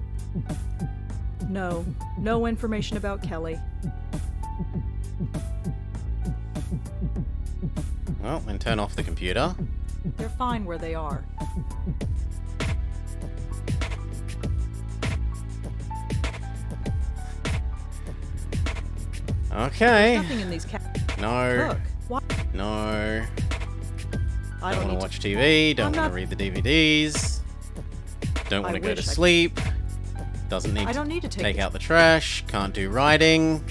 No information about Kelly. Well, then turn off the computer. They're fine where they are. Okay. Nothing in these No. Look, what? No. I Don't want need to watch TV. Don't I'm want not- to read the DVDs. Don't want I to go to wish I- sleep. Doesn't need I don't need to take it. out the trash. Can't do writing.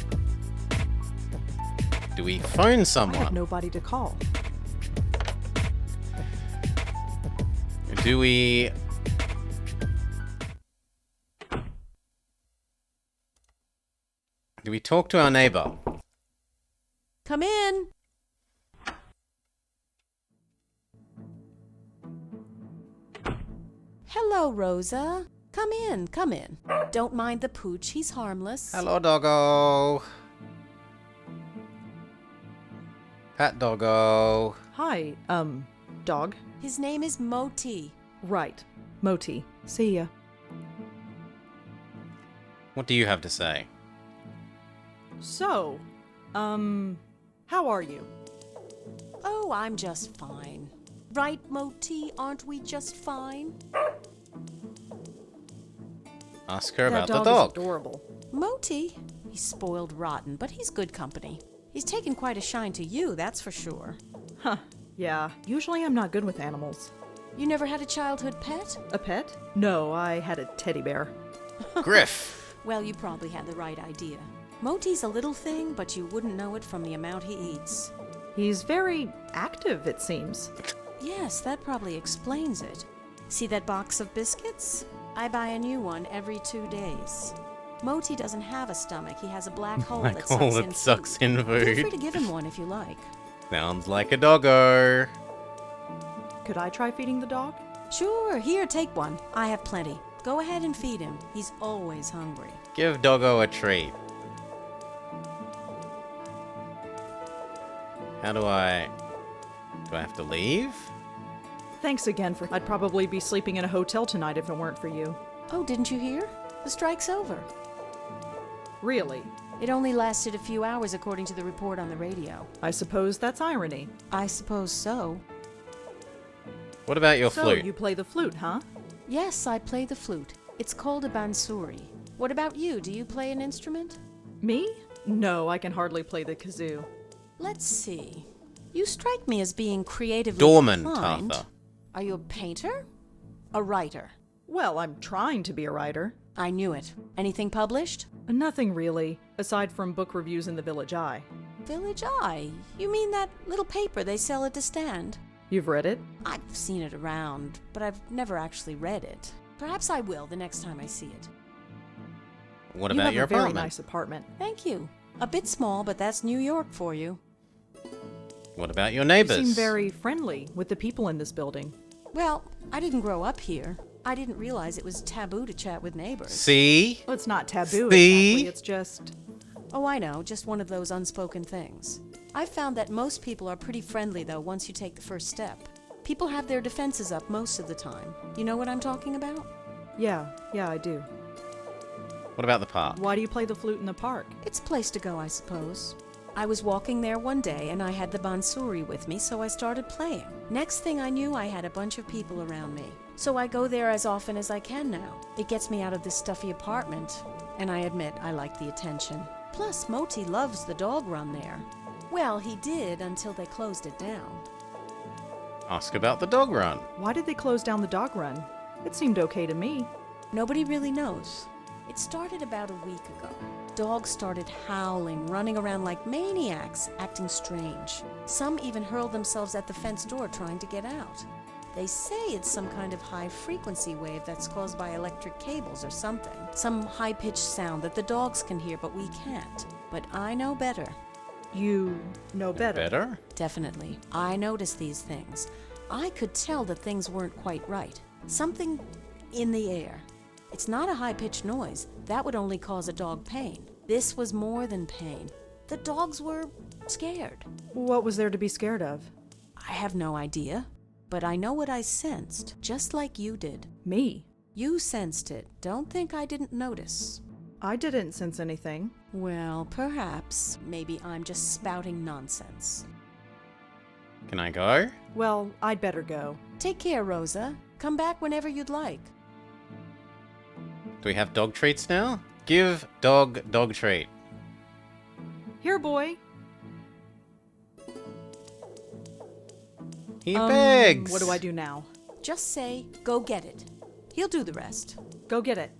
Do we phone I have someone? nobody to call. Do we... Do we talk to our neighbor? Come in. Hello, Rosa. Come in, come in. Don't mind the pooch, he's harmless. Hello, doggo. Pat doggo. Hi, dog. His name is Moti. Right. Moti. See ya. What do you have to say? So, how are you? Oh, I'm just fine. Right, Moti? Aren't we just fine? Ask her That about the dog dog. is adorable. Moti? He's spoiled rotten, but he's good company. He's taken quite a shine to you, that's for sure. Huh. Yeah. Usually I'm not good with animals. You never had a childhood pet? A pet? No, I had a teddy bear. Griff. Well, you probably had the right idea. Moti's a little thing, but you wouldn't know it from the amount he eats. He's very active, it seems. Yes, that probably explains it. See that box of biscuits? I buy a new one every 2 days. Moti doesn't have a stomach. He has a black hole Black that hole sucks that in sucks food. in Feel food. free to give him one if you like. Sounds like a doggo. Could I try feeding the dog? Sure, here, take one. I have plenty. Go ahead and feed him. He's always hungry. Give doggo a treat. How do I have to leave? Thanks again for. I'd probably be sleeping in a hotel tonight if it weren't for you. Oh, didn't you hear? The strike's over. Really? It only lasted a few hours according to the report on the radio. I suppose that's irony. I suppose so. What about your So, flute? you play the flute, huh? Yes, I play the flute. It's called a bansuri. What about you? Do you play an instrument? Me? No, I can hardly play the kazoo. Let's see. You strike me as being creatively Dormant, inclined. Arthur. Are you a painter? A writer? Well, I'm trying to be a writer. I knew it. Anything published? Nothing really, aside from book reviews in the Village Eye. Village Eye? You mean that little paper they sell at the stand? You've read it? I've seen it around, but I've never actually read it. Perhaps I will the next time I see it. What You about have your a very apartment? nice apartment. Thank you. A bit small, but that's New York for you. What about your You neighbors? seem very friendly with the people in this building. Well, I didn't grow up here. I didn't realize it was taboo to chat with neighbors. See? Well, it's not taboo See? exactly, it's just... Oh, I know, just one of those unspoken things. I've found that most people are pretty friendly, though, once you take the first step. People have their defenses up most of the time. You know what I'm talking about? Yeah, I do. What about the park? Why do you play the flute in the park? It's a place to go, I suppose. I was walking there one day and I had the bansuri with me, so I started playing. Next thing I knew, I had a bunch of people around me. So I go there as often as I can now. It gets me out of this stuffy apartment, and I admit I like the attention. Plus, Moti loves the dog run there. Well, he did until they closed it down. Ask about the dog run. Why did they close down the dog run? It seemed okay to me. Nobody really knows. It started about a week ago. Dogs started howling, running around like maniacs, acting strange. Some even hurled themselves at the fence door trying to get out. They say it's some kind of high-frequency wave that's caused by electric cables or something. Some high-pitched sound that the dogs can hear, but we can't. But I know better. You know better. Better? Definitely. I noticed these things. I could tell that things weren't quite right. Something in the air. It's not a high-pitched noise. That would only cause a dog pain. This was more than pain. The dogs were scared. What was there to be scared of? I have no idea. But I know what I sensed, just like you did. Me? You sensed it. Don't think I didn't notice. I didn't sense anything. Well, perhaps. Maybe I'm just spouting nonsense. Can I go? Well, I'd better go. Take care, Rosa. Come back whenever you'd like. Do we have dog treats now? Give dog treat. Here, boy. He begs. What do I do now? Just say, go get it. He'll do the rest. Go get it.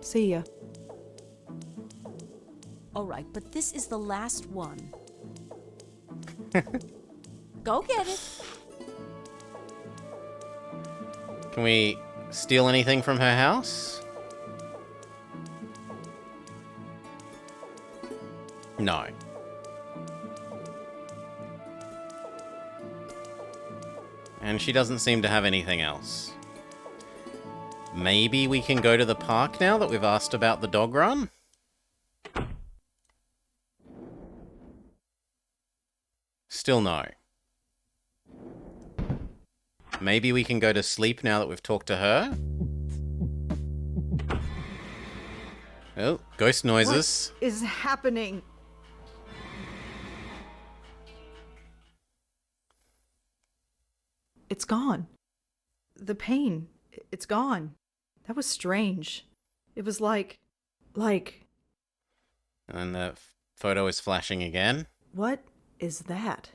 See ya. All right, but this is the last one. Go get it. Can we steal anything from her house? No. And she doesn't seem to have anything else. Maybe we can go to the park now that we've asked about the dog run? Still no. Maybe we can go to sleep now that we've talked to her? Oh, ghost noises. What is happening? It's gone. The pain, it's gone. That was strange. It was like... And the photo is flashing again. What is that?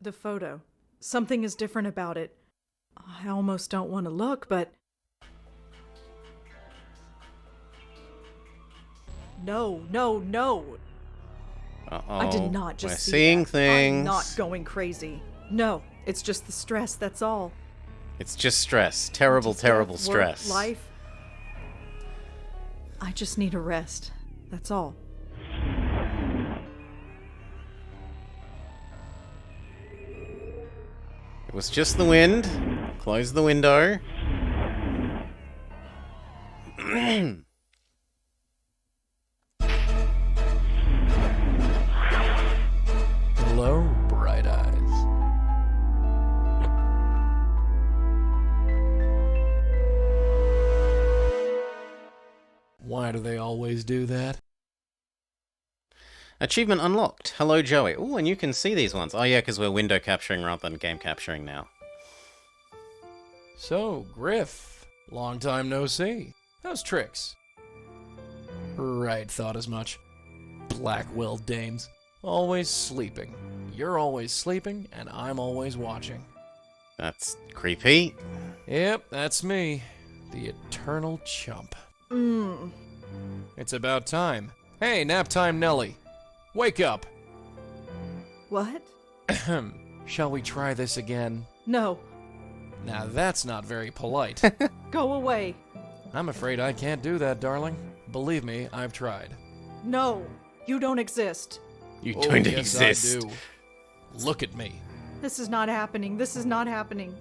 The photo. Something is different about it. I almost don't want to look, but... No. Uh-oh. I did not just We're see seeing that. things. I'm not going crazy. No, it's just the stress, that's all. It's just stress. Terrible, Just terrible death, work, stress. life. I just need a rest. That's all. It was just the wind. Close the window. Hello, bright eyes. Why do they always do that? Achievement unlocked. Hello, Joey. Oh, and you can see these ones. Oh, yeah, because we're window capturing rather than game capturing now. So, Griff, long time no see. How's tricks? Right, thought as much. Blackwell dames. Always sleeping. You're always sleeping, and I'm always watching. That's creepy. Yep, that's me. The eternal chump. It's about time. Hey, nap time Nelly. Wake up. What? Ahem. Shall we try this again? No. Now that's not very polite. Go away. I'm afraid I can't do that, darling. Believe me, I've tried. No. You don't exist. You Oh, don't yes, exist. I do. Look at me. This is not happening. This is not happening.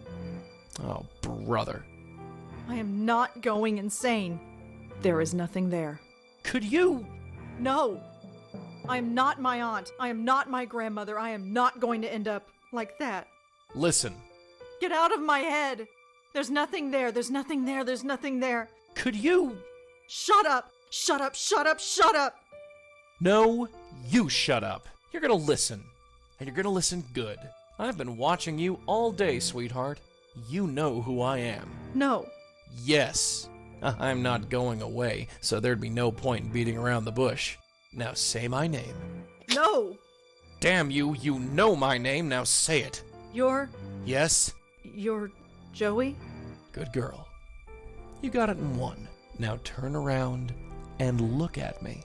Oh, brother. I am not going insane. There is nothing there. Could you? No. I am not my aunt. I am not my grandmother. I am not going to end up like that. Listen. Get out of my head. There's nothing there. There's nothing there. There's nothing there. Could you? Shut up. Shut up. Shut up. Shut up. No, you shut up. You're gonna listen. And you're gonna listen good. I've been watching you all day, sweetheart. You know who I am. No. Yes. I'm not going away, so there'd be no point in beating around the bush. Now say my name. No. Damn you, you know my name, now say it. You're Yes? Joey? Good girl. You got it in one. Now turn around and look at me.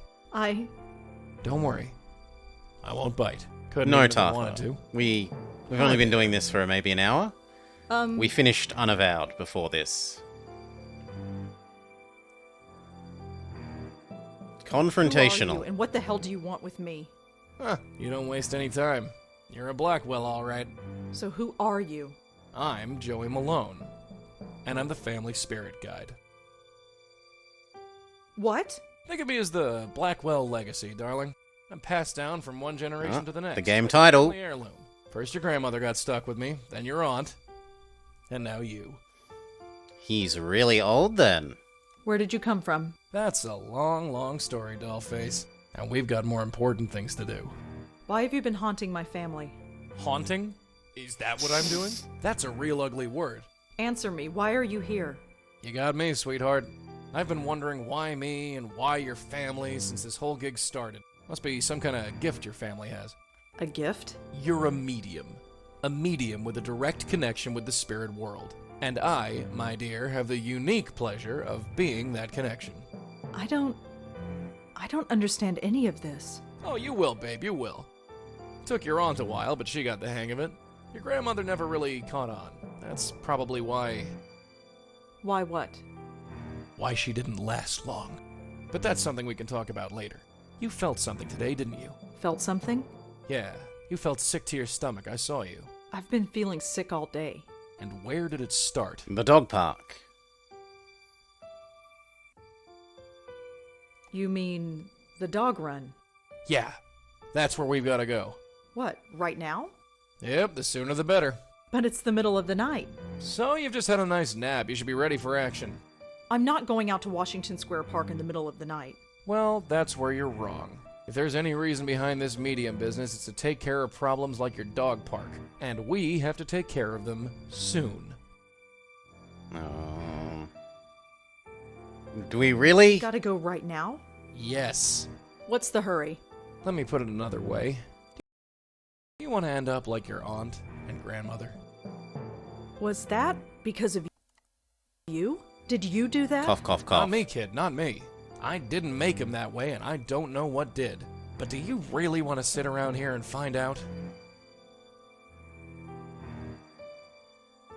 Don't worry. I won't bite. Couldn't No, even if I wanted Tartha. to. We've only been doing this for maybe an hour. We finished Unavowed before this. Who are you, Confrontational. and what the hell do you want with me? Huh, you don't waste any time. You're a Blackwell, all right. So who are you? I'm Joey Malone, and I'm the family spirit guide. What? Think of me as the Blackwell legacy, darling. I'm passed down from one generation to the next. the game like a title. family heirloom. First your grandmother got stuck with me, then your aunt, and now you. He's really old then. Where did you come from? That's a long, long story, dollface. And we've got more important things to do. Why have you been haunting my family? Haunting? Is that what I'm doing? That's a real ugly word. Answer me. Why are you here? You got me, sweetheart. I've been wondering why me and why your family since this whole gig started. Must be some kind of gift your family has. A gift? You're a medium. A medium with a direct connection with the spirit world. And I, my dear, have the unique pleasure of being that connection. I don't understand any of this. Oh, you will, babe, you will. Took your aunt a while, but she got the hang of it. Your grandmother never really caught on. That's probably why Why what? she didn't last long. But that's something we can talk about later. You felt something today, didn't you? Felt something? Yeah, you felt sick to your stomach. I saw you. I've been feeling sick all day. And where did it start? The dog park. You mean the dog run? Yeah, that's where we've got to go. What, right now? Yep, the sooner the better. But it's the middle of the night. So you've just had a nice nap. You should be ready for action. I'm not going out to Washington Square Park in the middle of the night. Well, that's where you're wrong. If there's any reason behind this medium business, it's to take care of problems like your dog park. And we have to take care of them soon. Do we really? Gotta go right now? Yes. What's the hurry? Let me put it another way. Do you want to end up like your aunt and grandmother? Was that because of you? Did you do that? Cough, cough, cough. Not me, kid, not me. I didn't make him that way, and I don't know what did. But do you really want to sit around here and find out?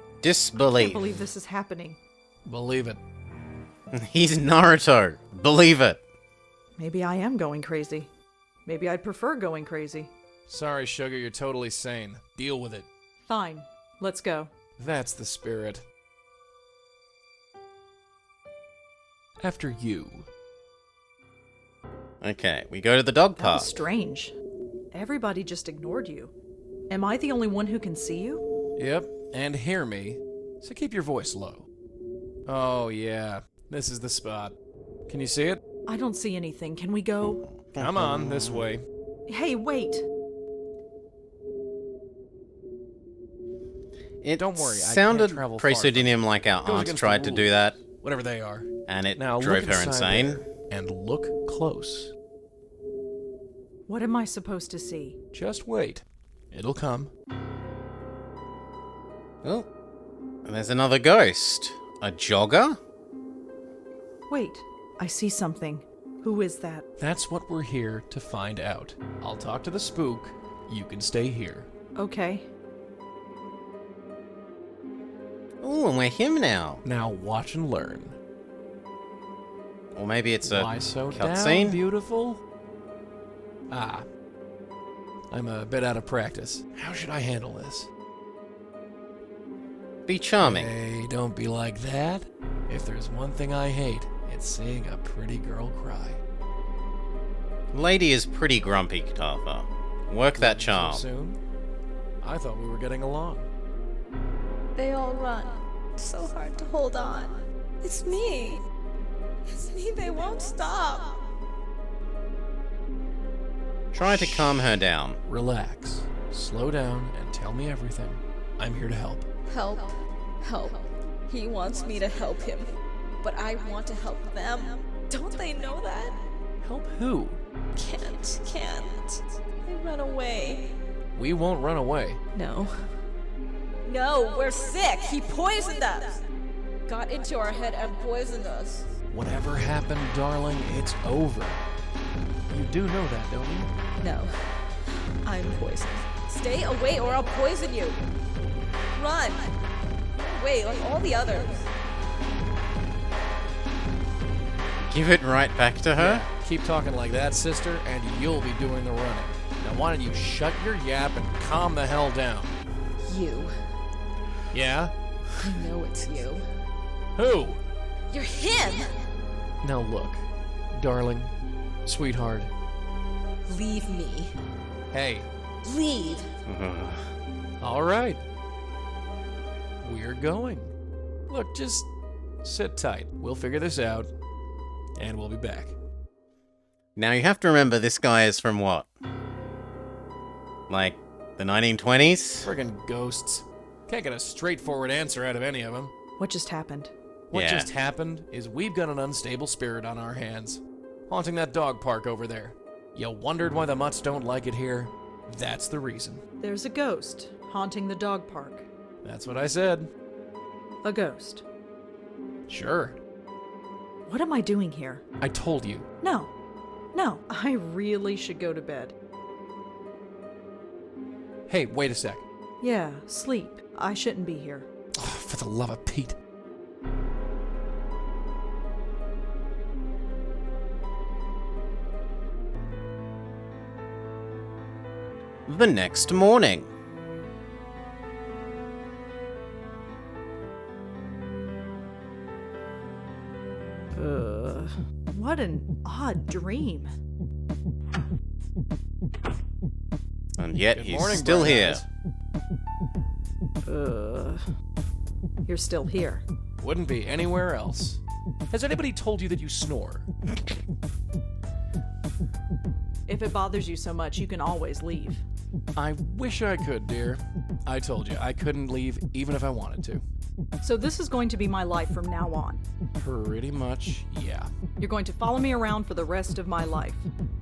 I Disbelief. can't believe this is happening. Believe it. He's Naruto. Believe it. Maybe I am going crazy. Maybe I'd prefer going crazy. Sorry, Sugar, you're totally sane. Deal with it. Fine, let's go. That's the spirit. After you. Okay, we go to the dog That park. was strange. Everybody just ignored you. Am I the only one who can see you? Yep, and hear me. So keep your voice low. Oh, yeah. This is the spot. Can you see it? I don't see anything. Can we go? Come on, this way. Hey, wait! It Don't worry, I can't sounded travel pretty far from pseudonym like our Goes aunt against tried the to do rules. that, Whatever they are. and it Now drove look her inside insane. there and look close. What am I supposed to see? Just wait. It'll come. Oh, and there's another ghost. A jogger? Wait, I see something. Who is that? That's what we're here to find out. I'll talk to the spook. You can stay here. Okay. Ooh, and we're him now. Now watch and learn. Or maybe it's a Why so down, cutscene? beautiful? Ah. I'm a bit out of practice. How should I handle this? Be charming. Hey, don't be like that. If there's one thing I hate, it's seeing a pretty girl cry. Lady is pretty grumpy, Kathartha. Work that charm. So soon? I thought we were getting along. They all run. It's so hard to hold on. It's me. It's me. They won't stop. Try to calm her down. Relax. Slow down and tell me everything. I'm here to help. Help. Help. He wants me to help him. But I want to help them. Don't they know that? Help who? Can't. They run away. We won't run away. No. No, we're sick. He poisoned us. Got into our head and poisoned us. Whatever happened, darling, it's over. You do know that, don't you? No. I'm poisoned. Stay away or I'll poison you. Run. Wait, like all the others. Give it right back to her? Keep talking like that, sister, and you'll be doing the running. Now why don't you shut your yap and calm the hell down? You. Yeah? I know it's you. Who? You're him! Now look, darling, sweetheart. Leave me. Hey, Leave. all right. We're going. Look, just sit tight. We'll figure this out, and we'll be back. Now you have to remember this guy is from what? Like the 1920s? Friggin' ghosts. Can't get a straightforward answer out of any of them. What just happened? What Yeah. just happened is we've got an unstable spirit on our hands, haunting that dog park over there. You wondered why the mutts don't like it here? That's the reason. There's a ghost haunting the dog park. That's what I said. A ghost. Sure. What am I doing here? I told you. No. No, I really should go to bed. Hey, wait a sec. Yeah, sleep. I shouldn't be here. Oh, for the love of Pete. The next morning. What an odd dream. And yet Good he's morning, still Bright here. Eyes. You're still here. Wouldn't be anywhere else. Has anybody told you that you snore? If it bothers you so much, you can always leave. I wish I could, dear. I told you, I couldn't leave even if I wanted to. So this is going to be my life from now on. Pretty much, yeah. You're going to follow me around for the rest of my life.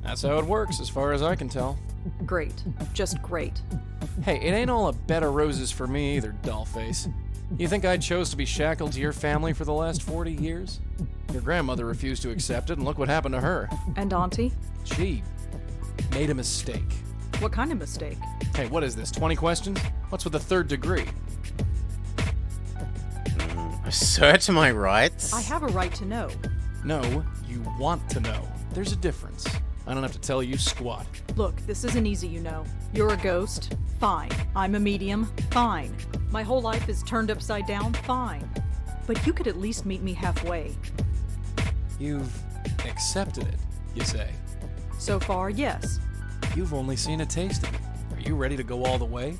That's how it works, as far as I can tell. Great. Just great. Hey, it ain't all a bed of roses for me either, dollface. You think I chose to be shackled to your family for the last 40 years? Your grandmother refused to accept it, and look what happened to her. And Auntie? She Made a mistake. What kind of mistake? Hey, what is this, 20 questions? What's with the third degree? Assert my rights? I have a right to know. No, you want to know. There's a difference. I don't have to tell you squat. Look, this isn't easy, you know. You're a ghost? Fine. I'm a medium? Fine. My whole life is turned upside down? Fine. But you could at least meet me halfway. You've accepted it, you say. So far, yes. You've only seen a taste of it. Are you ready to go all the way?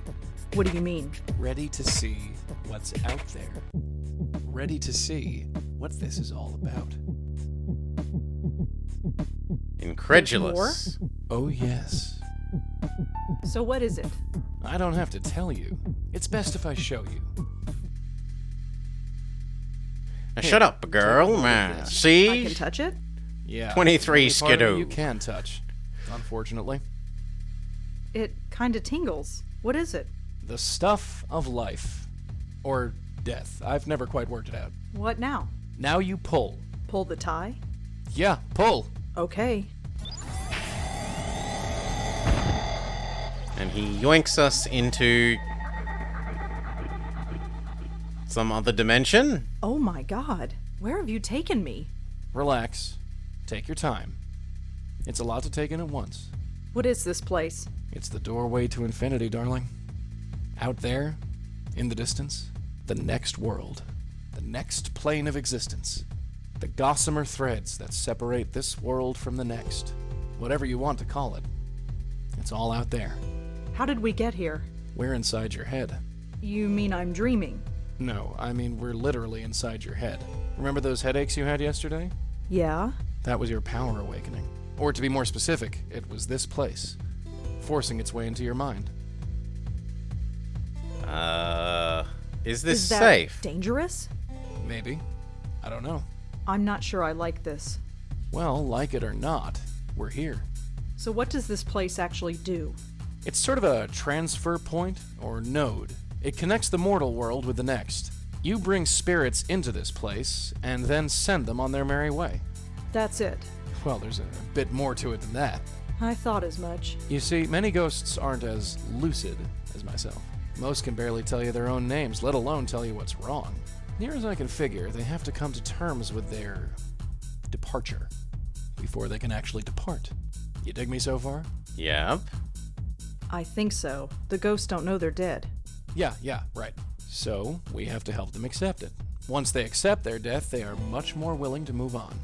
What do you mean? Ready to see what's out there. Ready to see what this is all about. Incredulous. Oh, yes. So what is it? I don't have to tell you. It's best if I show you. Now shut up, girl. I See? can touch it? Yeah. 23 it's the only part of it skidoo. You can touch, unfortunately. It kinda tingles. What is it? The stuff of life. Or death. I've never quite worked it out. What now? Now you pull. Pull the tie? Yeah, pull. Okay. And he yoinks us into some other dimension. Oh my god. Where have you taken me? Relax. Take your time. It's a lot to take in at once. What is this place? It's the doorway to infinity, darling. Out there, in the distance, the next world, the next plane of existence, the gossamer threads that separate this world from the next, whatever you want to call it. It's all out there. How did we get here? We're inside your head. You mean I'm dreaming? No, I mean we're literally inside your head. Remember those headaches you had yesterday? Yeah? That was your power awakening. Or to be more specific, it was this place, forcing its way into your mind. Is this Is that safe? dangerous? Maybe. I don't know. I'm not sure I like this. Well, like it or not, we're here. So what does this place actually do? It's sort of a transfer point, or node. It connects the mortal world with the next. You bring spirits into this place, and then send them on their merry way. That's it. Well, there's a bit more to it than that. I thought as much. You see, many ghosts aren't as lucid as myself. Most can barely tell you their own names, let alone tell you what's wrong. Near as I can figure, they have to come to terms with their departure before they can actually depart. You dig me so far? Yep. I think so. The ghosts don't know they're dead. Yeah, right. So, we have to help them accept it. Once they accept their death, they are much more willing to move on.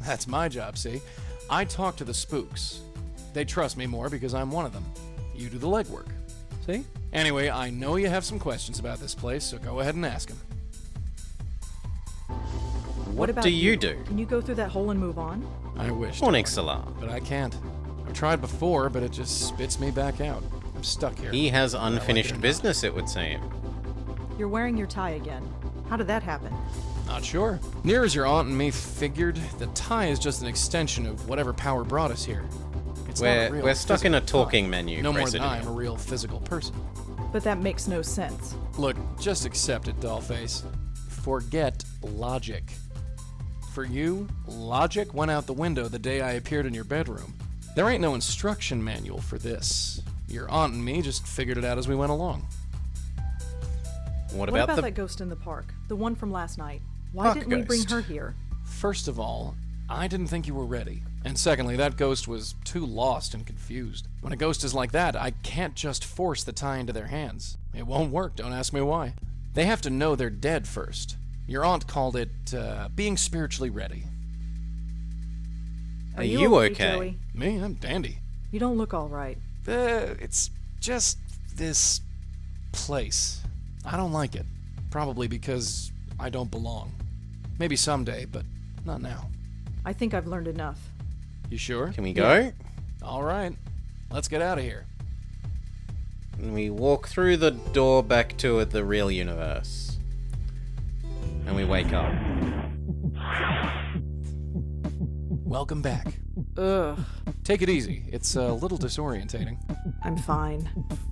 That's my job, see? I talk to the spooks. They trust me more because I'm one of them. You do the legwork. See? Anyway, I know you have some questions about this place, so go ahead and ask them. What about do you do? Can you go through that hole and move on? I wish. Morning, darling, Salah. but I can't. I've tried before, but it just spits me back out. I'm stuck here. He has whether I like it or unfinished not. business, it would seem. You're wearing your tie again. How did that happen? Not sure. Near as your aunt and me figured, the tie is just an extension of whatever power brought us here. It's not a real We're stuck in a physical talking tie. menu, No more than Presidio. I am a real physical person. But that makes no sense. Look, just accept it, dollface. Forget logic. For you, logic went out the window the day I appeared in your bedroom. There ain't no instruction manual for this. Your aunt and me just figured it out as we went along. What What about about the... that ghost in the park? The one from last night? Why Park didn't we bring ghost. her here? First of all, I didn't think you were ready. And secondly, that ghost was too lost and confused. When a ghost is like that, I can't just force the tie into their hands. It won't work, don't ask me why. They have to know they're dead first. Your aunt called it, being spiritually ready. Are you okay? Joey? Me? I'm dandy. You don't look all right. It's just this place. I don't like it. Probably because I don't belong. Maybe someday, but not now. I think I've learned enough. You sure? Can we go? All right. Let's get out of here. And we walk through the door back to the real universe. And we wake up. Welcome back. Ugh. Take it easy. It's a little disorientating. I'm fine.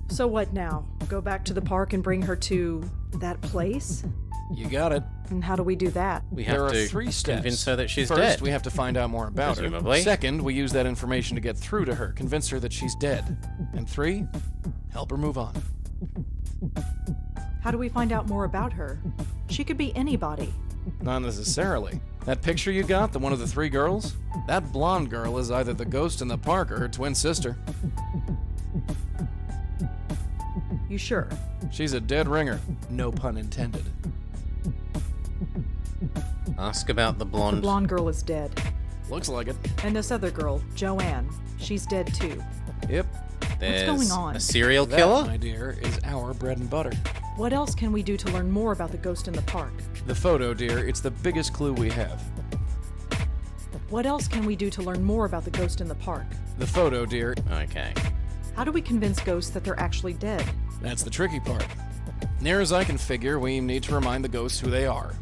So what now? Go back to the park and bring her to that place? You got it. And how do we do that? We There have are to 3 steps. convince her that she's First, dead. we have to find out more about Presumably. her. Second, we use that information to get through to her, convince her that she's dead. And 3, help her move on. How do we find out more about her? She could be anybody. Not necessarily. That picture you got, the one of the 3 girls? That blonde girl is either the ghost in the park or her twin sister. You sure? She's a dead ringer. No pun intended. Ask about the The blonde. blonde girl is dead. Looks like it. And this other girl, Joanne, she's dead too. Yep. There's going on? a serial That, killer? my dear, is our bread and butter. What else can we do to learn more about the ghost in the park? The photo, dear, it's the biggest clue we have. What else can we do to learn more about the ghost in the park? The photo, dear, Okay. How do we convince ghosts that they're actually dead? that's the tricky part. Near as I can figure, we need to remind the ghosts who they are.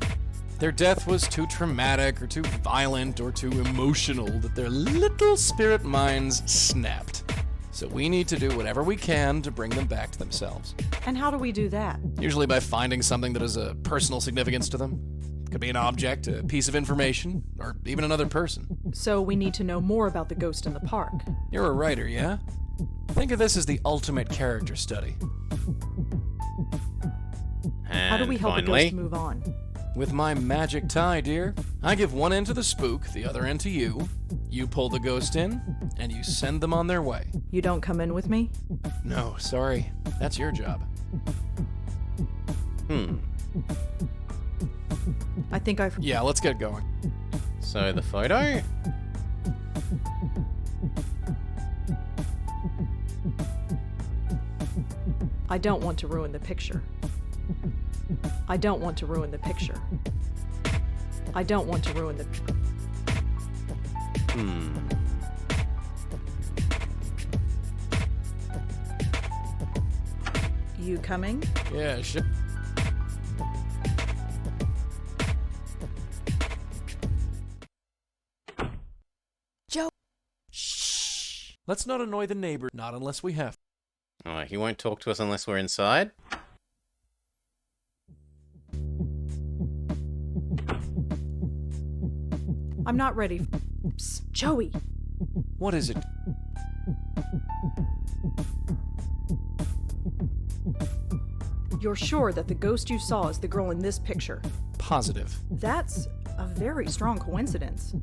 Their death was too traumatic or too violent or too emotional that their little spirit minds snapped. So we need to do whatever we can to bring them back to themselves. And how do we do that? Usually by finding something that has a personal significance to them. Could be an object, a piece of information, or even another person. So we need to know more about the ghost in the park. You're a writer, yeah? Think of this as the ultimate character study. And How do we help finally, a ghost move on? With my magic tie, dear, I give one end to the spook, the other end to you. You pull the ghost in, and you send them on their way. You don't come in with me? No, sorry. That's your job. I think I've... Yeah, let's get going. So the photo? I don't want to ruin the picture. I don't want to ruin the picture. I don't want to ruin the... You coming? Yeah, sure. Joe. Shh. Let's not annoy the neighbor, not unless we have. Oh, he won't talk to us unless we're inside? I'm not ready. Psst, Joey. What is it? You're sure that the ghost you saw is the girl in this picture? Positive. That's a very strong coincidence.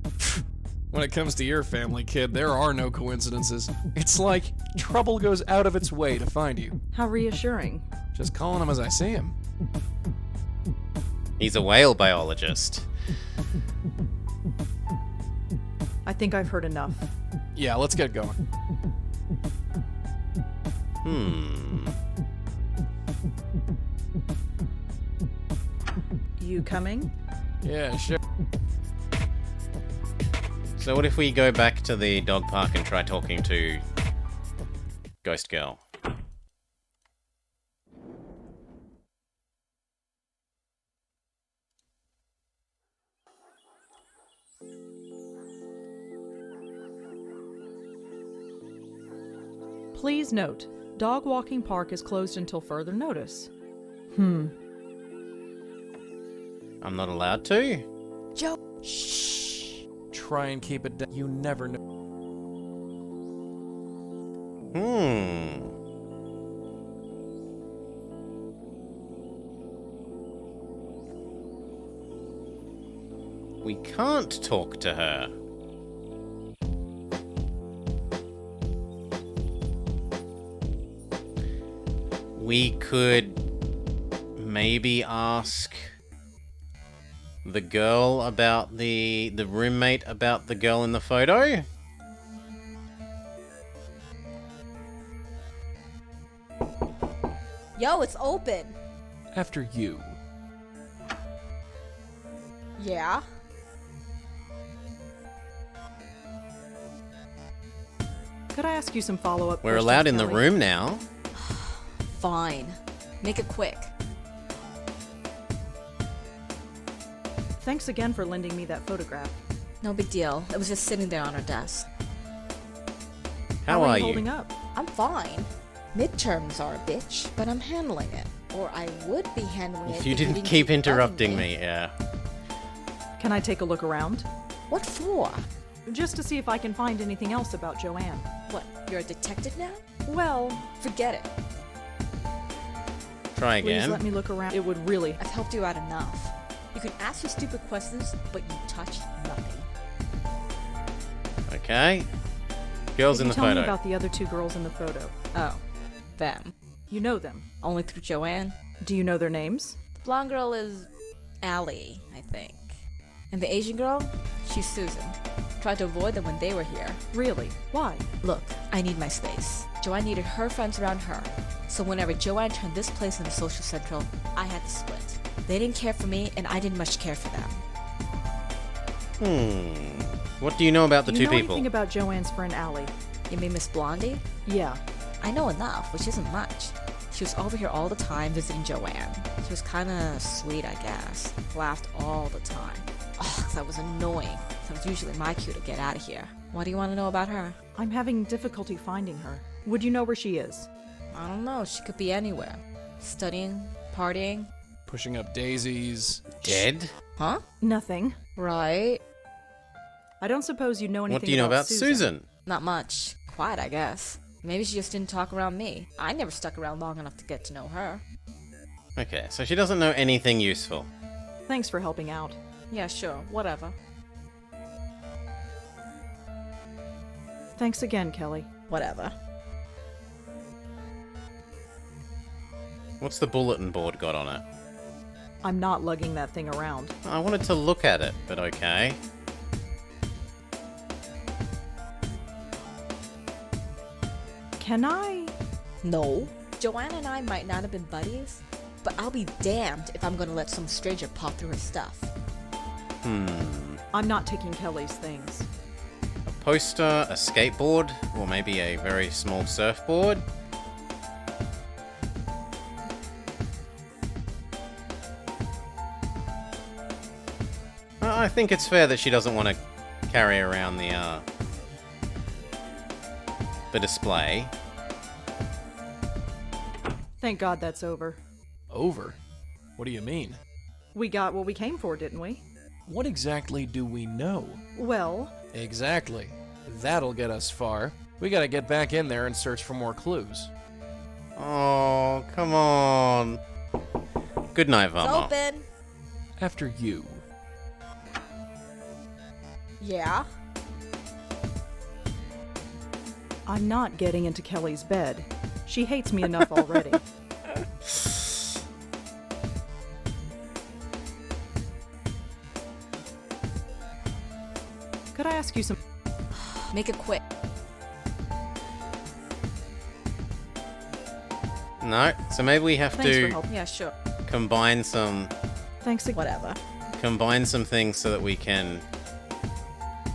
When it comes to your family, kid, there are no coincidences. It's like trouble goes out of its way to find you. How reassuring. Just calling him as I see him. He's a whale biologist. I think I've heard enough. Yeah, let's get going. You coming? Yeah, sure. So what if we go back to the dog park and try talking to Ghost Girl? Please note, dog walking park is closed until further notice. I'm not allowed to? Joe. Shh. Try and keep it down. You never know. We can't talk to her. We could maybe ask the girl about the roommate about the girl in the photo? Yo, it's open. After you. Yeah? Could I ask you some follow-up We're questions, allowed in the Kelly? room now. Fine. Make it quick. Thanks again for lending me that photograph. No big deal. It was just sitting there on her desk. How are you you? holding up? I'm fine. Midterms are a bitch, but I'm handling it. Or I would be handling it If you didn't keep keep bugging interrupting me, yeah. Can I take a look around? What for? Just to see if I can find anything else about Joanne. What, you're a detective now? Well, Forget it. Try please again. let me look around. It would really. I've helped you out enough. You can ask your stupid questions, but you touch nothing. Okay. Girls Could in you the tell photo. me about the other two girls in the photo? Oh, them. You know them. Only through Joanne. Do you know their names? The blonde girl is Allie, I think. And the Asian girl? She's Susan. Tried to avoid them when they were here. Really? Why? Look, I need my space. Joanne needed her friends around her. So whenever Joanne turned this place into social central, I had to split. They didn't care for me, and I didn't much care for them. What do you know about the Do you two know people? anything about Joanne's friend Allie? You mean Miss Blondie? Yeah. I know enough, which isn't much. She was over here all the time visiting Joanne. She was kinda sweet, I guess. Laughed all the time. Oh, that was annoying. So it was usually my cue to get out of here. What do you want to know about her? I'm having difficulty finding her. Would you know where she is? I don't know. She could be anywhere. Studying, partying. Pushing up daisies. Dead? Huh? Nothing. Right. I don't suppose you know anything What do you know about Susan? Not much. Quiet, I guess. Maybe she just didn't talk around me. I never stuck around long enough to get to know her. Okay, so she doesn't know anything useful. Thanks for helping out. Yeah, sure. Whatever. Thanks again, Kelly. Whatever. What's the bulletin board got on it? I'm not lugging that thing around. I wanted to look at it, but okay. Can I? No. Joanne and I might not have been buddies, but I'll be damned if I'm gonna let some stranger pop through her stuff. I'm not taking Kelly's things. A poster, a skateboard, or maybe a very small surfboard? I think it's fair that she doesn't want to carry around the display. Thank God that's over. Over? What do you mean? We got what we came for, didn't we? What exactly do we know? Well, Exactly. That'll get us far. We gotta get back in there and search for more clues. Oh, come on. Good night, It's Vama. open! After you. Yeah? I'm not getting into Kelly's bed. She hates me enough already. Could I ask you some? Make it quick. No, so maybe we have Thanks for to helping. Yeah, sure. combine some Whatever. things so that we can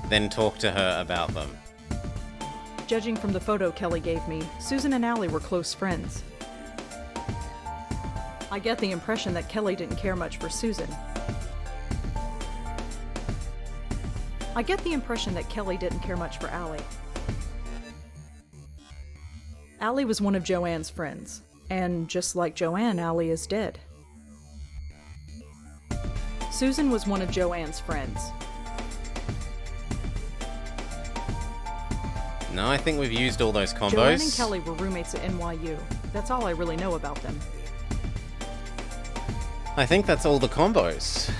then talk to her about them. Judging from the photo Kelly gave me, Susan and Allie were close friends. I get the impression that Kelly didn't care much for Susan. I get the impression that Kelly didn't care much for Allie. Allie was one of Joanne's friends, and just like Joanne, Allie is dead. Susan was one of Joanne's friends. No, I think we've used all those combos. Joanne and Kelly were roommates at NYU. That's all I really know about them. I think that's all the combos.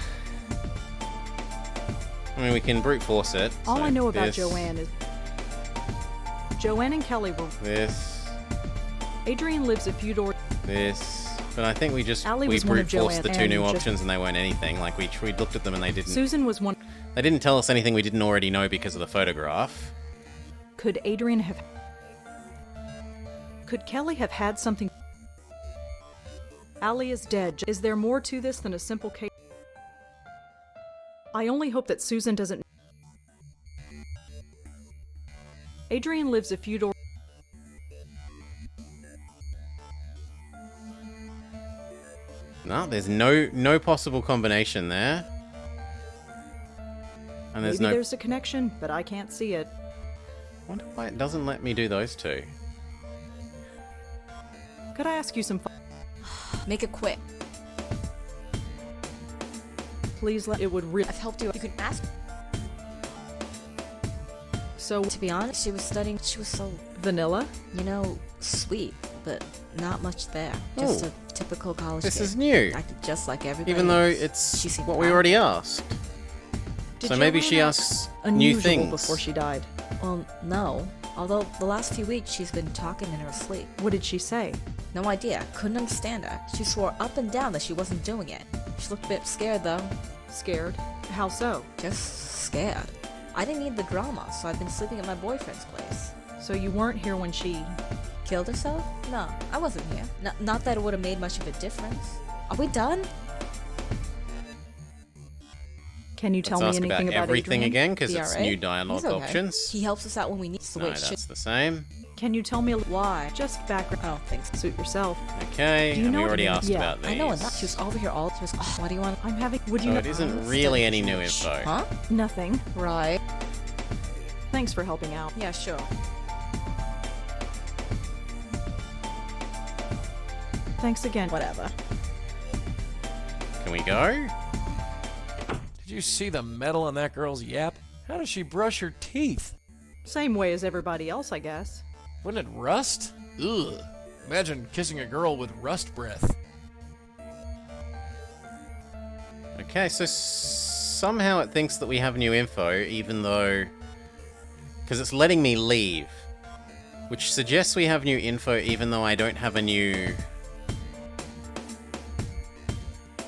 I mean, we can brute force it. All so I know about this, Joanne is Joanne and Kelly were. This, Adrian lives a few doors. this. But I think we just Allie we was one brute of forced the Joanne two new and just- options and they weren't anything. Like we looked at them and they didn't. Susan was one. They didn't tell us anything we didn't already know because of the photograph. Could Adrian have. Could Kelly have had something? Allie is dead. Is there more to this than a simple case? I only hope that Susan doesn't. Adrian lives a few doors. No, there's no possible combination there. And there's Maybe no. there's a connection, but I can't see it. I wonder why it doesn't let me do those two. Could I ask you some? Make it quick. Please let it would really. I've helped you. You can ask. So, To be honest, she was studying. She was so, vanilla? sweet, but not much there. Just Oh. a typical college This kid. is new. Acted just like everybody Even though else. She it's seemed what we proud. already asked. Did So maybe she Joanna asks new unusual things. before she died? Well, no. Although the last few weeks she's been talking in her sleep. What did she say? No idea. Couldn't understand her. She swore up and down that she wasn't doing it. She looked a bit scared though. Scared? How so? Just scared. I didn't need the drama, so I've been sleeping at my boyfriend's place. So you weren't here when she... Killed herself? No, I wasn't here. Not that it would have made much of a difference. Are we done? Can you tell Let's me ask anything about about everything Adrian? again, because He it's alright? new dialogue He's okay. options. He helps us out when we need No, switch. that's the same. Can you tell me Why? just background? I don't think so. Suit yourself. Okay, Do you and we know already any- asked yeah, about these. I know enough. She was over here all. She was. Oh, what do you want? I'm having... Would you So know... it isn't really any new info. Huh? Nothing. Right. Thanks for helping out. Yeah, sure. Thanks again. Whatever. Can we go? Did you see the metal in that girl's yap? How does she brush her teeth? Same way as everybody else, I guess. Wouldn't it rust? Ugh. Imagine kissing a girl with rust breath. Okay, so somehow it thinks that we have new info, even though... Because it's letting me leave. Which suggests we have new info, even though I don't have a new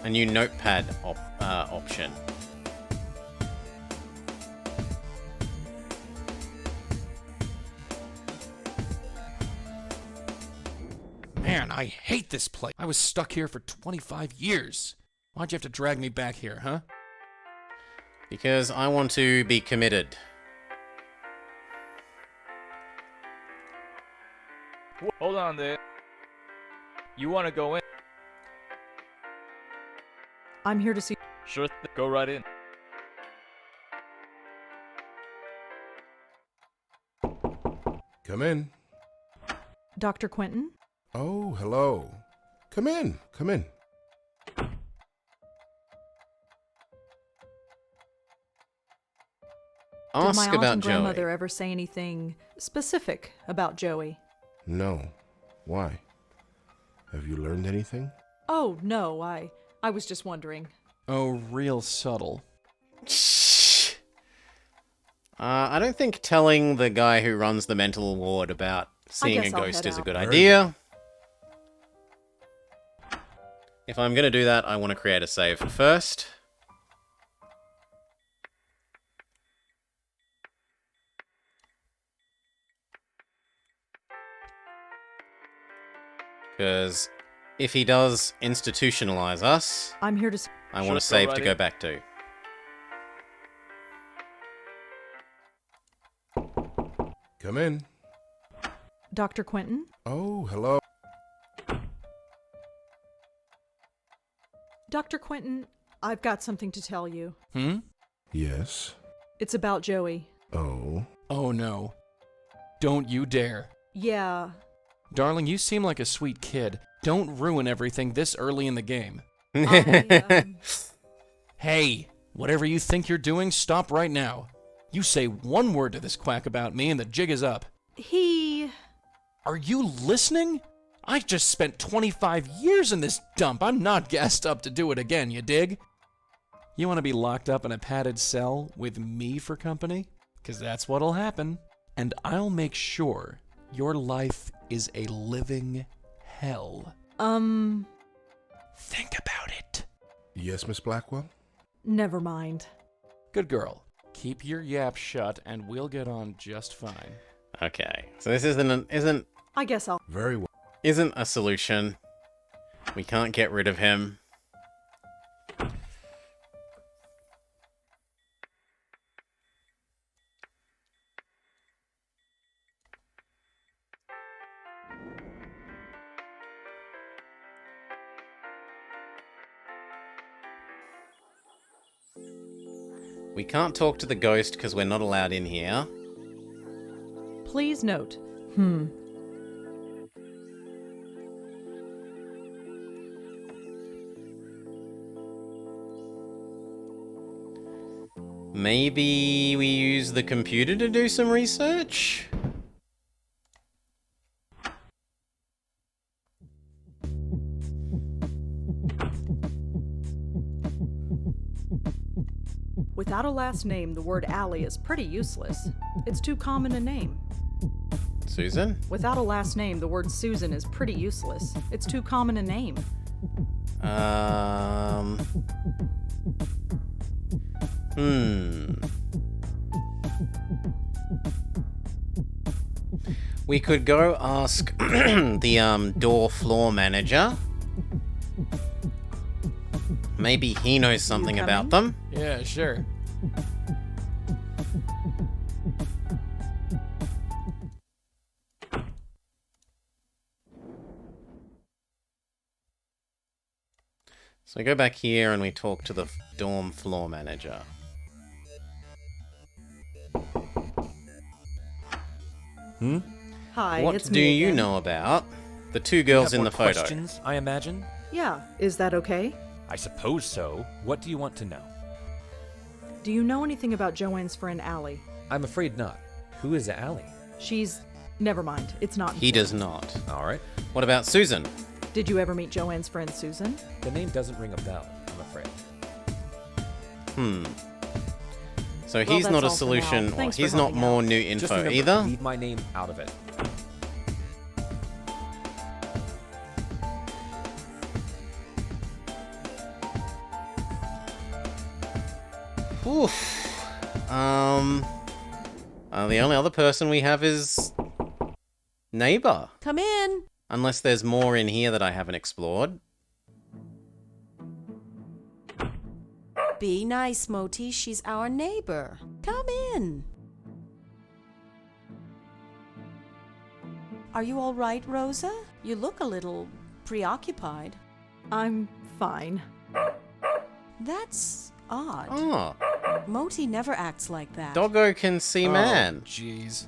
notepad option. Man, I hate this place. I was stuck here for 25 years. Why'd you have to drag me back here, huh? Because I want to be committed. Hold on there. You want to go in? I'm here to see... Sure, go right in. Come in. Dr. Quentin? Oh, hello. Come in. Come in. Did my Ask aunt about and grandmother Joey. ever say anything specific about Joey? No. Why? Have you learned anything? Oh, no, I was just wondering. Oh, real subtle. I don't think telling the guy who runs the mental ward about seeing a guess I'll ghost head is a out. good Very idea. If I'm going to do that, I want to create a save first. Because if he does institutionalize us, I'm here to... I Sure, want go a save right to go in. back to. Come in. Dr. Quentin? Oh, hello. Dr. Quentin, I've got something to tell you. Hmm? Yes. It's about Joey. Oh. Oh no. Don't you dare. Yeah, Darling, you seem like a sweet kid. Don't ruin everything this early in the game. Hey, whatever you think you're doing, stop right now. You say one word to this quack about me and the jig is up. he... Are you listening? I just spent 25 years in this dump. I'm not gassed up to do it again, you dig? You want to be locked up in a padded cell with me for company? 'Cause that's what'll happen. And I'll make sure your life is a living hell. Think about it. Yes, Miss Blackwell? Never mind. Good girl. Keep your yap shut and we'll get on just fine. Okay, so this isn't I guess I'll... Very well. a solution. We can't get rid of him. We can't talk to the ghost because we're not allowed in here. Please note. Maybe we use the computer to do some research? Without a last name, the word alley is pretty useless. It's too common a name. Susan? Without a last name, the word Susan is pretty useless. It's too common a name. We could go ask the door floor manager. Maybe he knows something about them. Yeah, sure. So we go back here and we talk to the dorm floor manager. Hi, What it's do me you again. know about the two You girls have in more the photo? questions, I imagine? Yeah, is that okay? I suppose so. What do you want to know? Do you know anything about Joanne's friend Allie? I'm afraid not. Who is Allie? She's... Never mind, it's not He important. does not. All right. What about Susan? Did you ever meet Joanne's friend Susan? The name doesn't ring a bell, I'm afraid. So Well, he's that's not a all for now. solution, or Thanks for he's not helping more out. new Just info remember, either. leave my name out of it. Oof. The only other person we have is neighbor. Come in. Unless there's more in here that I haven't explored. Be nice, Moti. She's our neighbor. Come in. Are you all right, Rosa? You look a little preoccupied. I'm fine. That's odd. Oh, Moti never acts like that. Doggo can see man. Oh, jeez.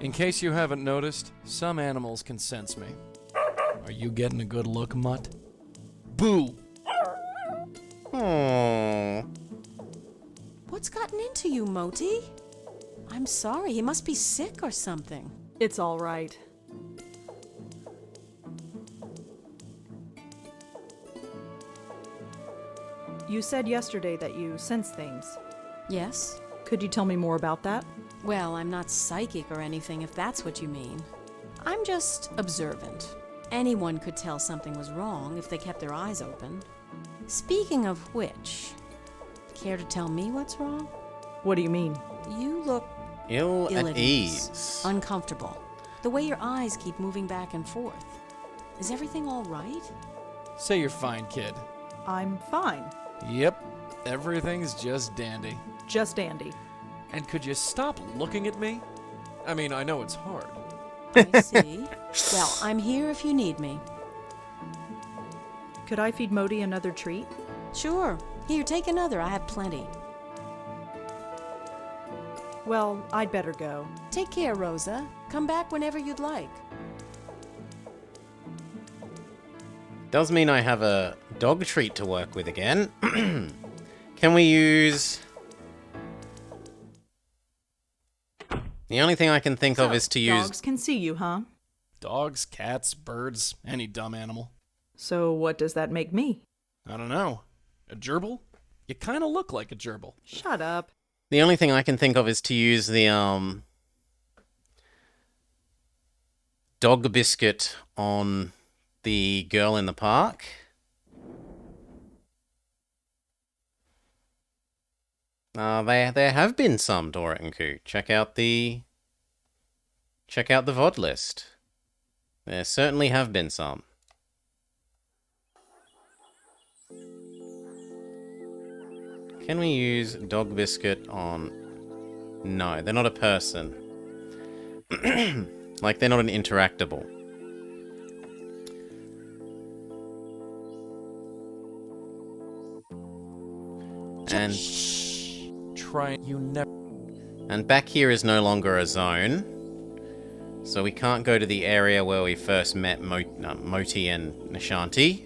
In case you haven't noticed, some animals can sense me. Are you getting a good look, Mutt? Boo! Oh. What's gotten into you, Moti? I'm sorry. He must be sick or something. It's all right. You said yesterday that you sense things. Yes? Could you tell me more about that? Well, I'm not psychic or anything, if that's what you mean. I'm just observant. Anyone could tell something was wrong if they kept their eyes open. Speaking of which, care to tell me what's wrong? What do you mean? You look Ill ill at ease. uncomfortable. The way your eyes keep moving back and forth. Is everything all right? Say you're fine, kid. I'm fine. Yep, everything's just dandy. Just Andy. And could you stop looking at me? I mean, I know it's hard. I see. Well, I'm here if you need me. Could I feed Modi another treat? Sure. Here, take another. I have plenty. Well, I'd better go. Take care, Rosa. Come back whenever you'd like. Does mean I have a dog treat to work with again. Can we use... The only thing I can think of is to use... Dogs can see you, huh? Dogs, cats, birds, any dumb animal. So what does that make me? I don't know. A gerbil? You kind of look like a gerbil. Shut up. The only thing I can think of is to use the, dog biscuit on the girl in the park. There have been some, Dora and Koo. Check out the VOD list. There certainly have been some. Can we use dog biscuit on... No, they're not a person. Like, they're not an interactable. And... Try you never. And back here is no longer a zone. So we can't go to the area where we first met Moti and Nishanti.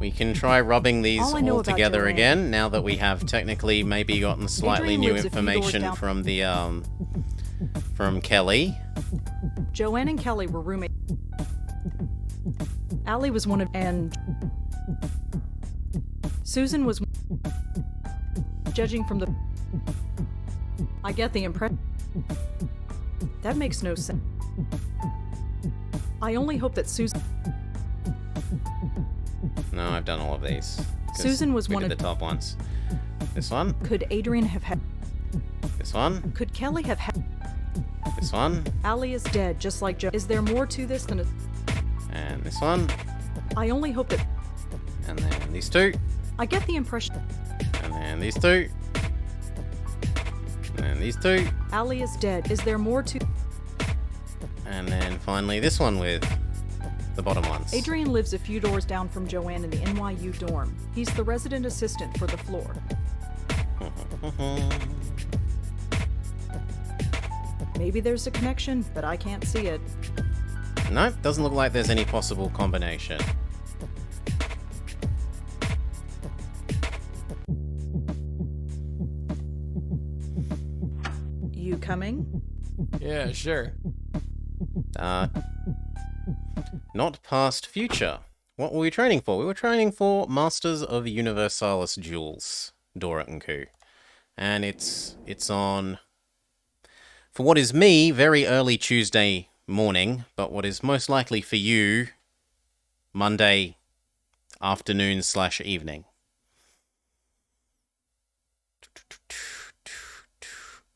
We can try rubbing these All I know all about together Joanne- again, now that we have technically maybe gotten slightly Adrian new lives a few doors information down- from the, from Kelly. Joanne and Kelly were roommates. Allie was one of, and Susan was. Judging from the, I get the impression. That makes no sense. I only hope that Susan. No, I've done all of these. 'Cause Susan was we one did of- the top ones. This one, Could Adrian have had? this one, Could Kelly have had? this one, Allie is dead, just like Joe. Is there more to this than a? and this one, I only hope that. and then these two, I get the impression. and then these two, and then these two, Allie is dead. Is there more to? and then finally this one with the bottom ones. Adrian lives a few doors down from Joanne in the NYU dorm. He's the resident assistant for the floor. Maybe there's a connection, but I can't see it. Nope, doesn't look like there's any possible combination. You coming? Yeah, sure. Not past future. What were we training for? We were training for Masters of Universalis Duels, Dora and Ku. And it's on, for what is me, very early Tuesday morning, but what is most likely for you, Monday afternoon/evening.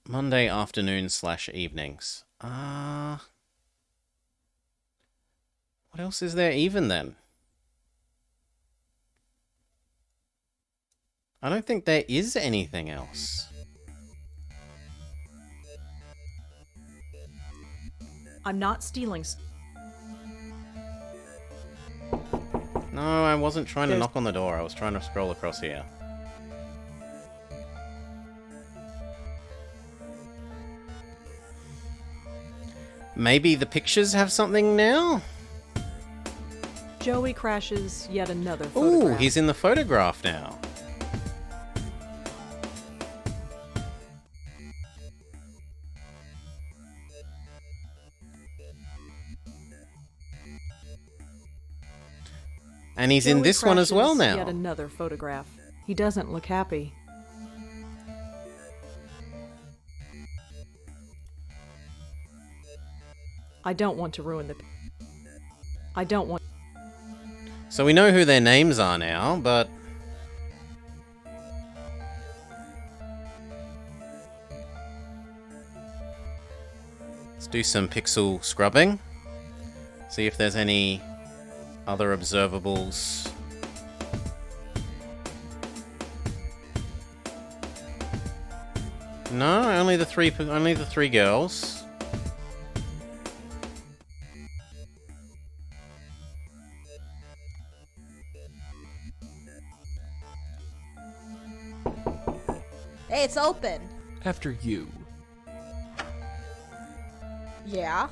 Monday afternoon/evenings. What else is there even then? I don't think there is anything else. I'm not stealing. No, I wasn't trying to There's- knock on the door. I was trying to scroll across here. Maybe the pictures have something now? Joey crashes yet another Ooh, photograph. he's in the photograph now. And he's in Joey this one as well crashes now. Yet another photograph. He doesn't look happy. I don't want to ruin the. I don't want. So we know who their names are now, but... let's do some pixel scrubbing. See if there's any other observables. No, only the three girls. Hey, it's open. After you. Yeah?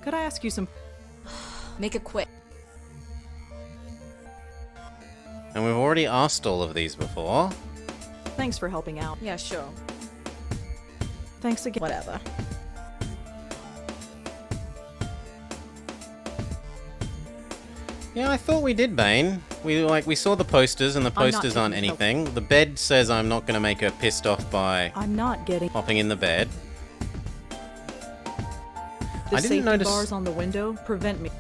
Could I ask you some? Make it quick. And we've already asked all of these before. Thanks for helping out. Yeah, sure. Thanks again. Whatever. Yeah, I thought we did, Bane. We saw the posters, and the I'm not posters aren't taking help. anything. The bed says I'm not going to make her pissed off by I'm not getting. hopping in the bed. The I safety didn't notice. bars on the window prevent me.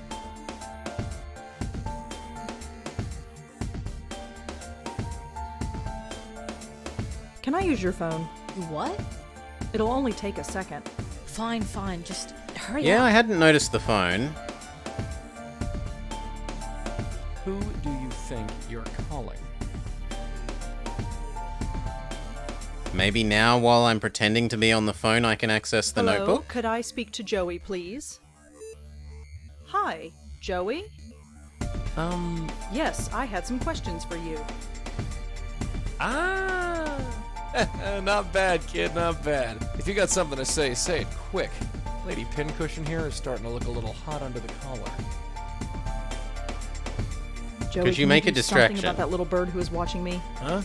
Can I use your phone? What? It'll only take a second. Fine, fine. Just hurry Yeah, up. I hadn't noticed the phone. Who do you think you're calling? Maybe now, while I'm pretending to be on the phone, I can access the Hello, notebook. could I speak to Joey, please? Hi, Joey? Yes, I had some questions for you. Ah! Not bad, kid, not bad. If you got something to say it quick. Lady Pincushion here is starting to look a little hot under the collar. Joey, Could you can make a do something distraction? about that little bird who is watching me? Huh?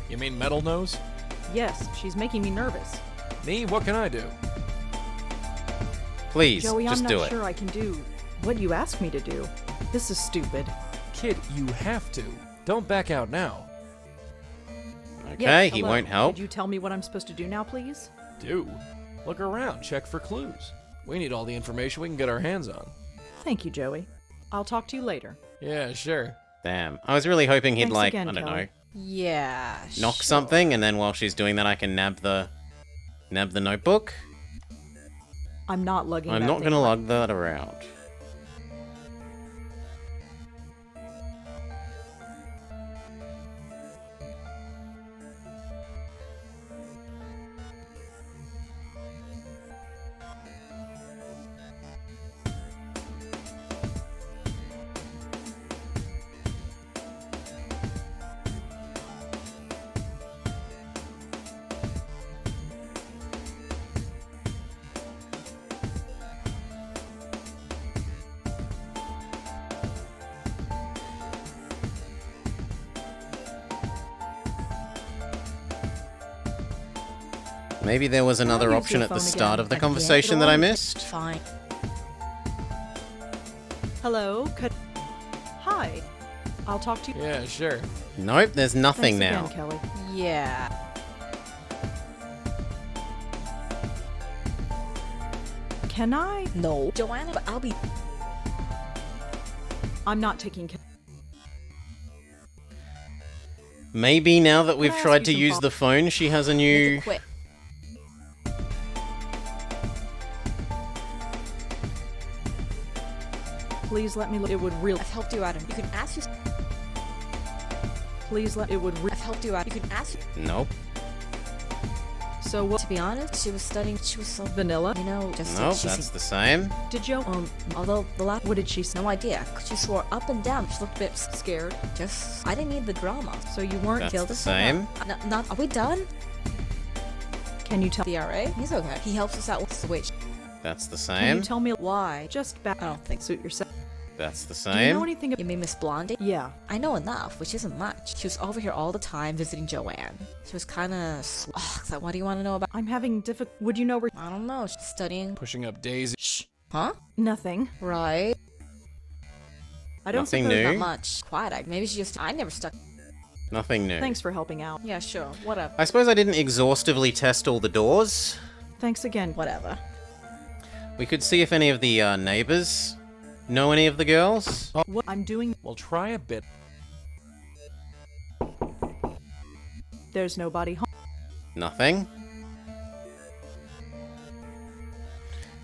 You mean Metal Nose? Yes, she's making me nervous. Me? What can I do? Please, Joey, just I'm do not it. sure I can do what you asked me to do. This is stupid. Kid, you have to. Don't back out now. Okay, Yes, he hello. won't help. Could you tell me what I'm supposed to do now, please? Do. Look around, check for clues. We need all the information we can get our hands on. Thank you, Joey. I'll talk to you later. Yeah, sure. Damn. I was really hoping he'd, Thanks like, again, I don't Kelly. know, Yeah. knock sure. something, and then while she's doing that, I can nab the notebook. I'm not lugging I'm that not thing gonna around. lug that around. Maybe there was another use option your at the phone start again? of the Again? conversation It'll that I only take- missed. Fine. Hello? Hi. I'll talk to you. Yeah, sure. Nope, there's nothing Thanks now. again, Kelly. Yeah. Can I? No. Joanna, but I'll be. I'm not taking. Maybe now that we've I ask tried you to some use fo- the phone, she has a Make new... it quick. Please let me. It would really. I've helped you out. You can ask you. Please let. It would. I've helped you out. You can ask. Nope. So what? To be honest, she was studying. She was so. Vanilla? You know, just Nope, she that's the same. Did Joe? Although the last. What did she say? No idea. She swore up and down. She looked a bit Scared. just. I didn't need the drama. So you weren't That's killed. the same. Not. Are we done? Can you tell? The RA? He's okay. He helps us out with the witch. That's the Can you same. tell me Why? just back? I don't think so. Suit yourself. That's the Do you know same. anything? You mean Miss Blondie? Yeah. I know enough, which isn't much. She was over here all the time visiting Joanne. She was kind of. So what do you want to know about? I'm having difficult. Would you know where? I don't know. She's studying. Pushing up Daisy. Shh. Huh? Nothing. Right. I don't Nothing suppose. new. Not much. Quiet. Maybe she just. I never stuck. Nothing new. Thanks for helping out. Yeah, sure. Whatever. I suppose I didn't exhaustively test all the doors. Thanks again. Whatever. We could see if any of the neighbors know any of the girls. What I'm doing? Well, try a bit. There's nobody home. Nothing.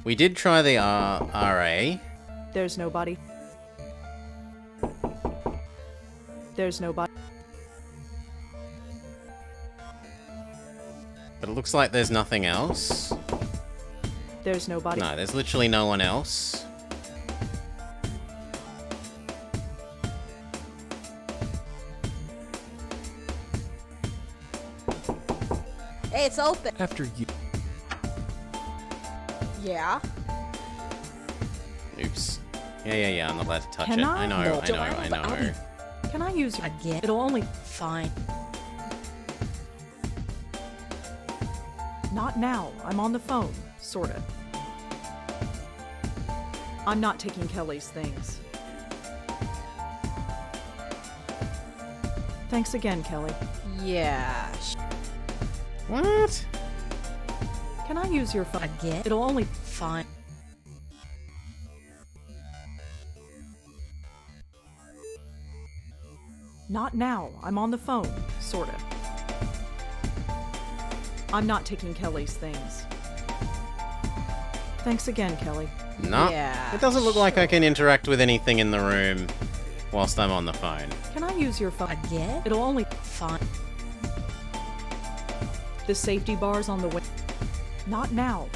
We did try the RA. There's nobody. There's nobody. But it looks like there's nothing else. There's nobody. No, there's literally no one else. Hey, it's open. After you. Yeah. Oops. Yeah, I'm not allowed to touch Can it. I? I know, No, I Joanna, but I'll know. be- Can I use? Again. It'll only. Fine. Not now. I'm on the phone. Sorta. I'm not taking Kelly's things. Thanks again, Kelly. Yeah. What? Can I use your phone? Again. It'll only. Fine. Not now. I'm on the phone. Sorta. I'm not taking Kelly's things. Thanks again, Kelly. No. Yeah, It doesn't look like I can interact with anything in the room whilst I'm on the phone. Can I use your phone? Again. It'll only. Fine. The safety bars on the way. Not now.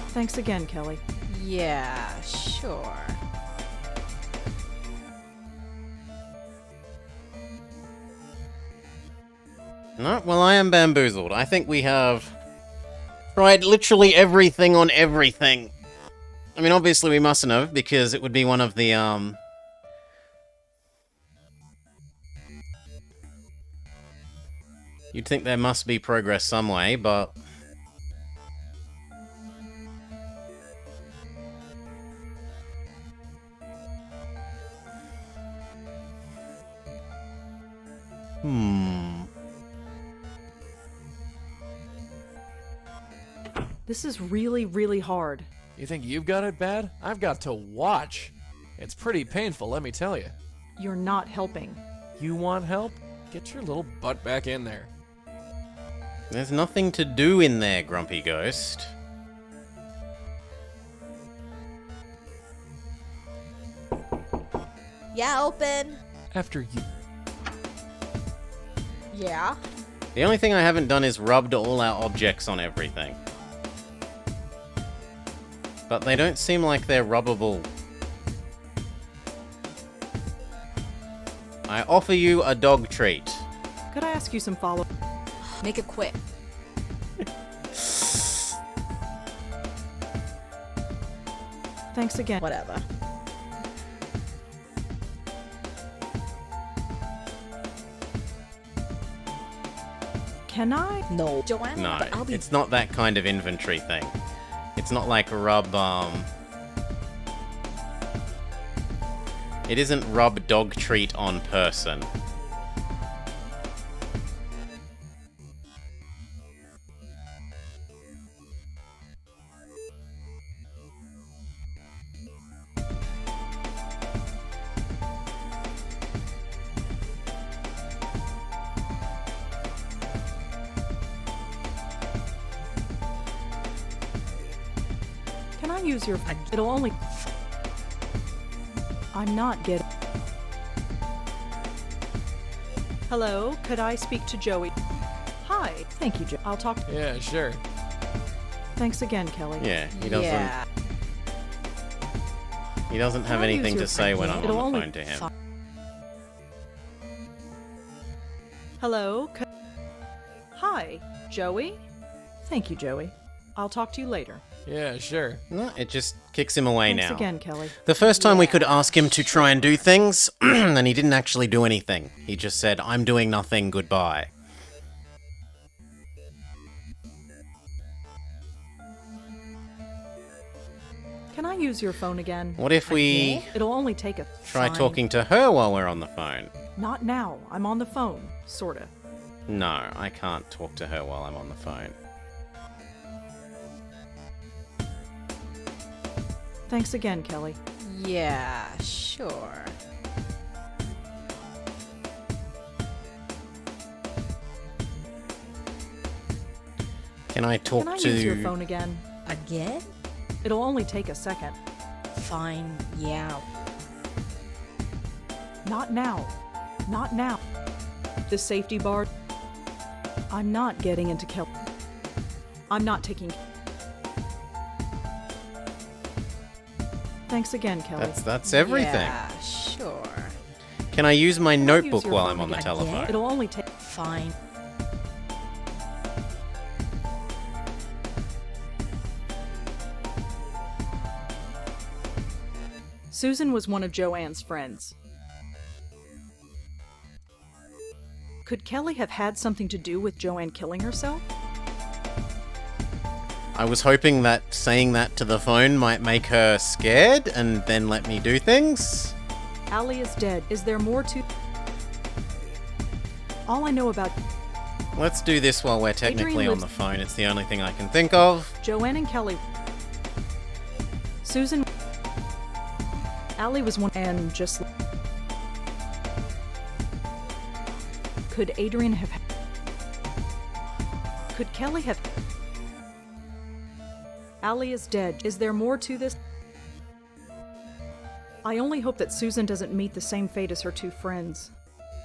Thanks again, Kelly. Yeah, sure. No, well, I am bamboozled. I think we have tried literally everything on everything. I mean, obviously we mustn't have, because it would be one of the, You'd think there must be progress some way, but... This is really, really hard. You think you've got it bad? I've got to watch. It's pretty painful, let me tell you. You're not helping. You want help? Get your little butt back in there. There's nothing to do in there, Grumpy Ghost. Yeah, open. After you. Yeah. The only thing I haven't done is rubbed all our objects on everything. But they don't seem like they're rubbable. I offer you a dog treat. Could I ask you some follow? Make it quick. Thanks again. Whatever. Can I? No. Joanna, No, but I'll be... it's not that kind of inventory thing. It's not like rub, It isn't rub dog treat on person. Can I use your... It'll only... I'm not getting... Hello, could I speak to Joey? Hi, thank you, Joe. I'll talk... Yeah, sure. Thanks again, Kelly. Yeah, he doesn't. Yeah. He doesn't have Can I use anything your to say when I'm It'll on the only- phone to him. Hello, Hi, Joey? Thank you, Joey. I'll talk to you later. Yeah, sure. No, it just kicks him away Thanks now. again, Kelly. The first time we could ask him to try and do things, and he didn't actually do anything. He just said, I'm doing nothing, goodbye. Can I use your phone again? What if we It'll only take a... try Fine. talking to her while we're on the phone? Not now. I'm on the phone. Sorta. No, I can't talk to her while I'm on the phone. Thanks again, Kelly. Yeah, sure. Can I talk Can I to... use your phone again? Again? It'll only take a second. Fine, yeah. Not now. Not now. The safety bar... I'm not getting into Kelly. I'm not taking... Thanks again, Kelly. That's everything. Yeah, sure. Can I use my Can I use notebook your while phone I'm on the again? telephone? It'll only take... Fine. Susan was one of Joanne's friends. Could Kelly have had something to do with Joanne killing herself? I was hoping that saying that to the phone might make her scared and then let me do things. Allie is dead. Is there more to... All I know about Let's do this while we're technically Adrian on the phone. It's the only thing I can think of. Joanne and Kelly... Susan... Allie was one... And just... Could Adrian have... Could Kelly have... Allie is dead. Is there more to this? I only hope that Susan doesn't meet the same fate as her two friends.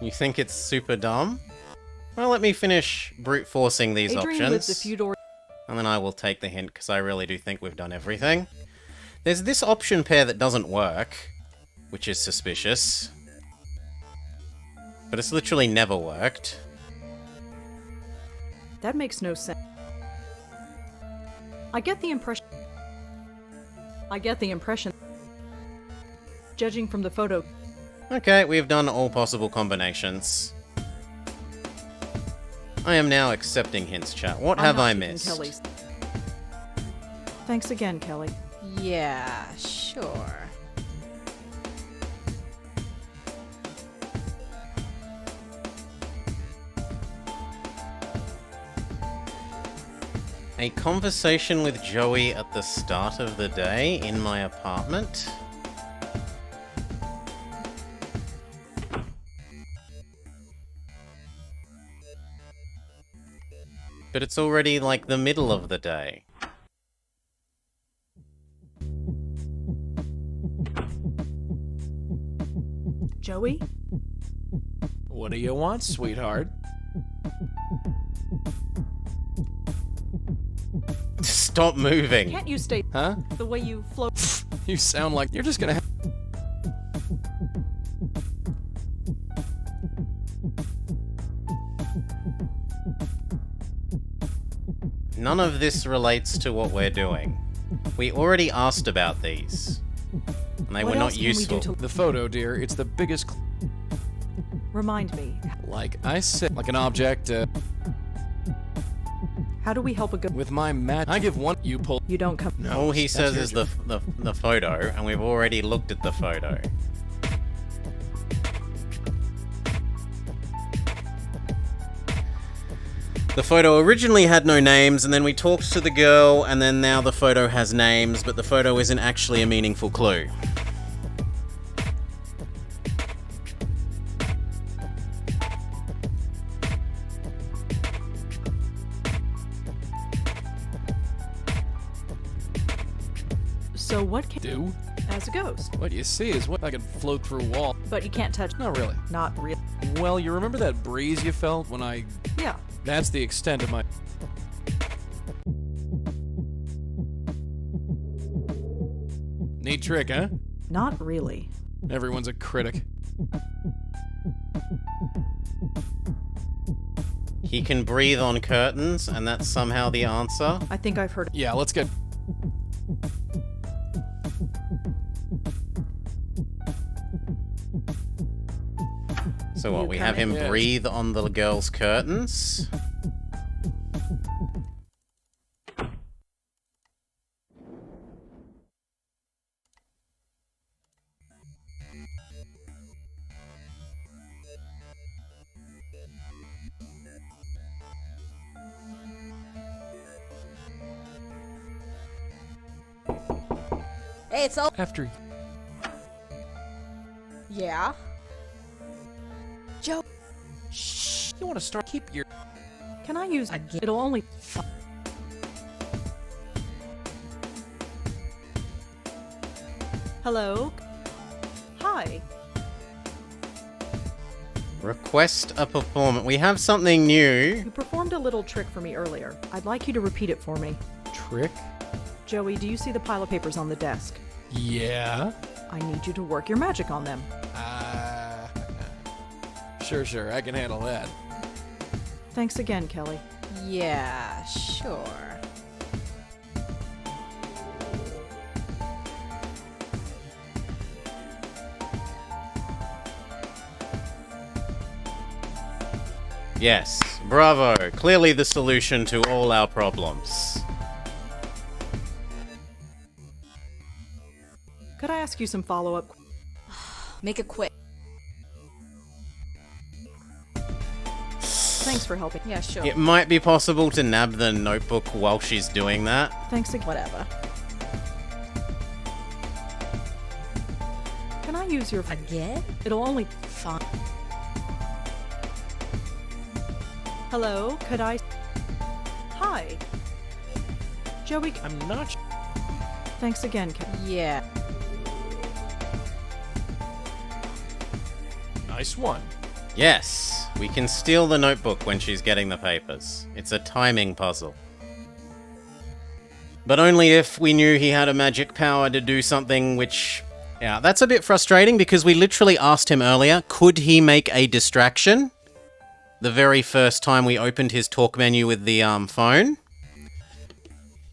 You think it's super dumb? Well, let me finish brute forcing these Adrian lives a options. few doors... And then I will take the hint because I really do think we've done everything. There's this option pair that doesn't work, which is suspicious. But it's literally never worked. That makes no sense. I get the impression... I get the impression, judging from the photo. Okay, we've done all possible combinations. I am now accepting hints, chat. What I'm have not I taking missed? Kelly's. Thanks again, Kelly. Yeah, sure. A conversation with Joey at the start of the day in my apartment? But it's already like the middle of the day. Joey? What do you want, sweetheart? Stop moving. Can't you stay Huh? the way you float? You sound like you're just gonna have. None of this relates to what we're doing. We already asked about these. And they What were else not can we do useful. to- The photo, dear, it's the biggest. Remind me, Like I said, like an object, how do we help a good... with my mat. I give one, you pull. You don't come... No. All he that's says your is job. the photo, and we've already looked at the photo. The photo originally had no names, and then we talked to the girl, and then now the photo has names, but the photo isn't actually a meaningful clue. So what can... Do? As a ghost. What you see is what I can float through a wall. But you can't touch... Not really. Not real. Well, you remember that breeze you felt when I... Yeah. That's the extent of my... Neat trick, huh? Not really. Everyone's a critic. He can breathe on curtains, and that's somehow the answer. I think I've heard... Yeah, let's get... So what, You we come have him in. Yes. breathe on the girl's curtains? Hey, it's all. After... Yeah. Joe... Shh. You want to start... Keep your... Can I use... Again. It'll only... Hello? Hi. Request a performance. We have something new. You performed a little trick for me earlier. I'd like you to repeat it for me. Trick? Joey, do you see the pile of papers on the desk? Yeah? I need you to work your magic on them. Sure, I can handle that. Thanks again, Kelly. Yeah, sure. Yes, bravo. Clearly the solution to all our problems. Could I ask you some follow-up? Make it quick. Thanks for helping. Yeah, sure. It might be possible to nab the notebook while she's doing that. Thanks again. Whatever. Can I use your... Again? It'll only... Fine. Hello? Could I... Hi. Joey... I'm not... Thanks again, Kelly. Yeah. Nice one. Yes, we can steal the notebook when she's getting the papers. It's a timing puzzle. But only if we knew he had a magic power to do something which... Yeah, that's a bit frustrating because we literally asked him earlier, could he make a distraction? The very first time we opened his talk menu with the phone.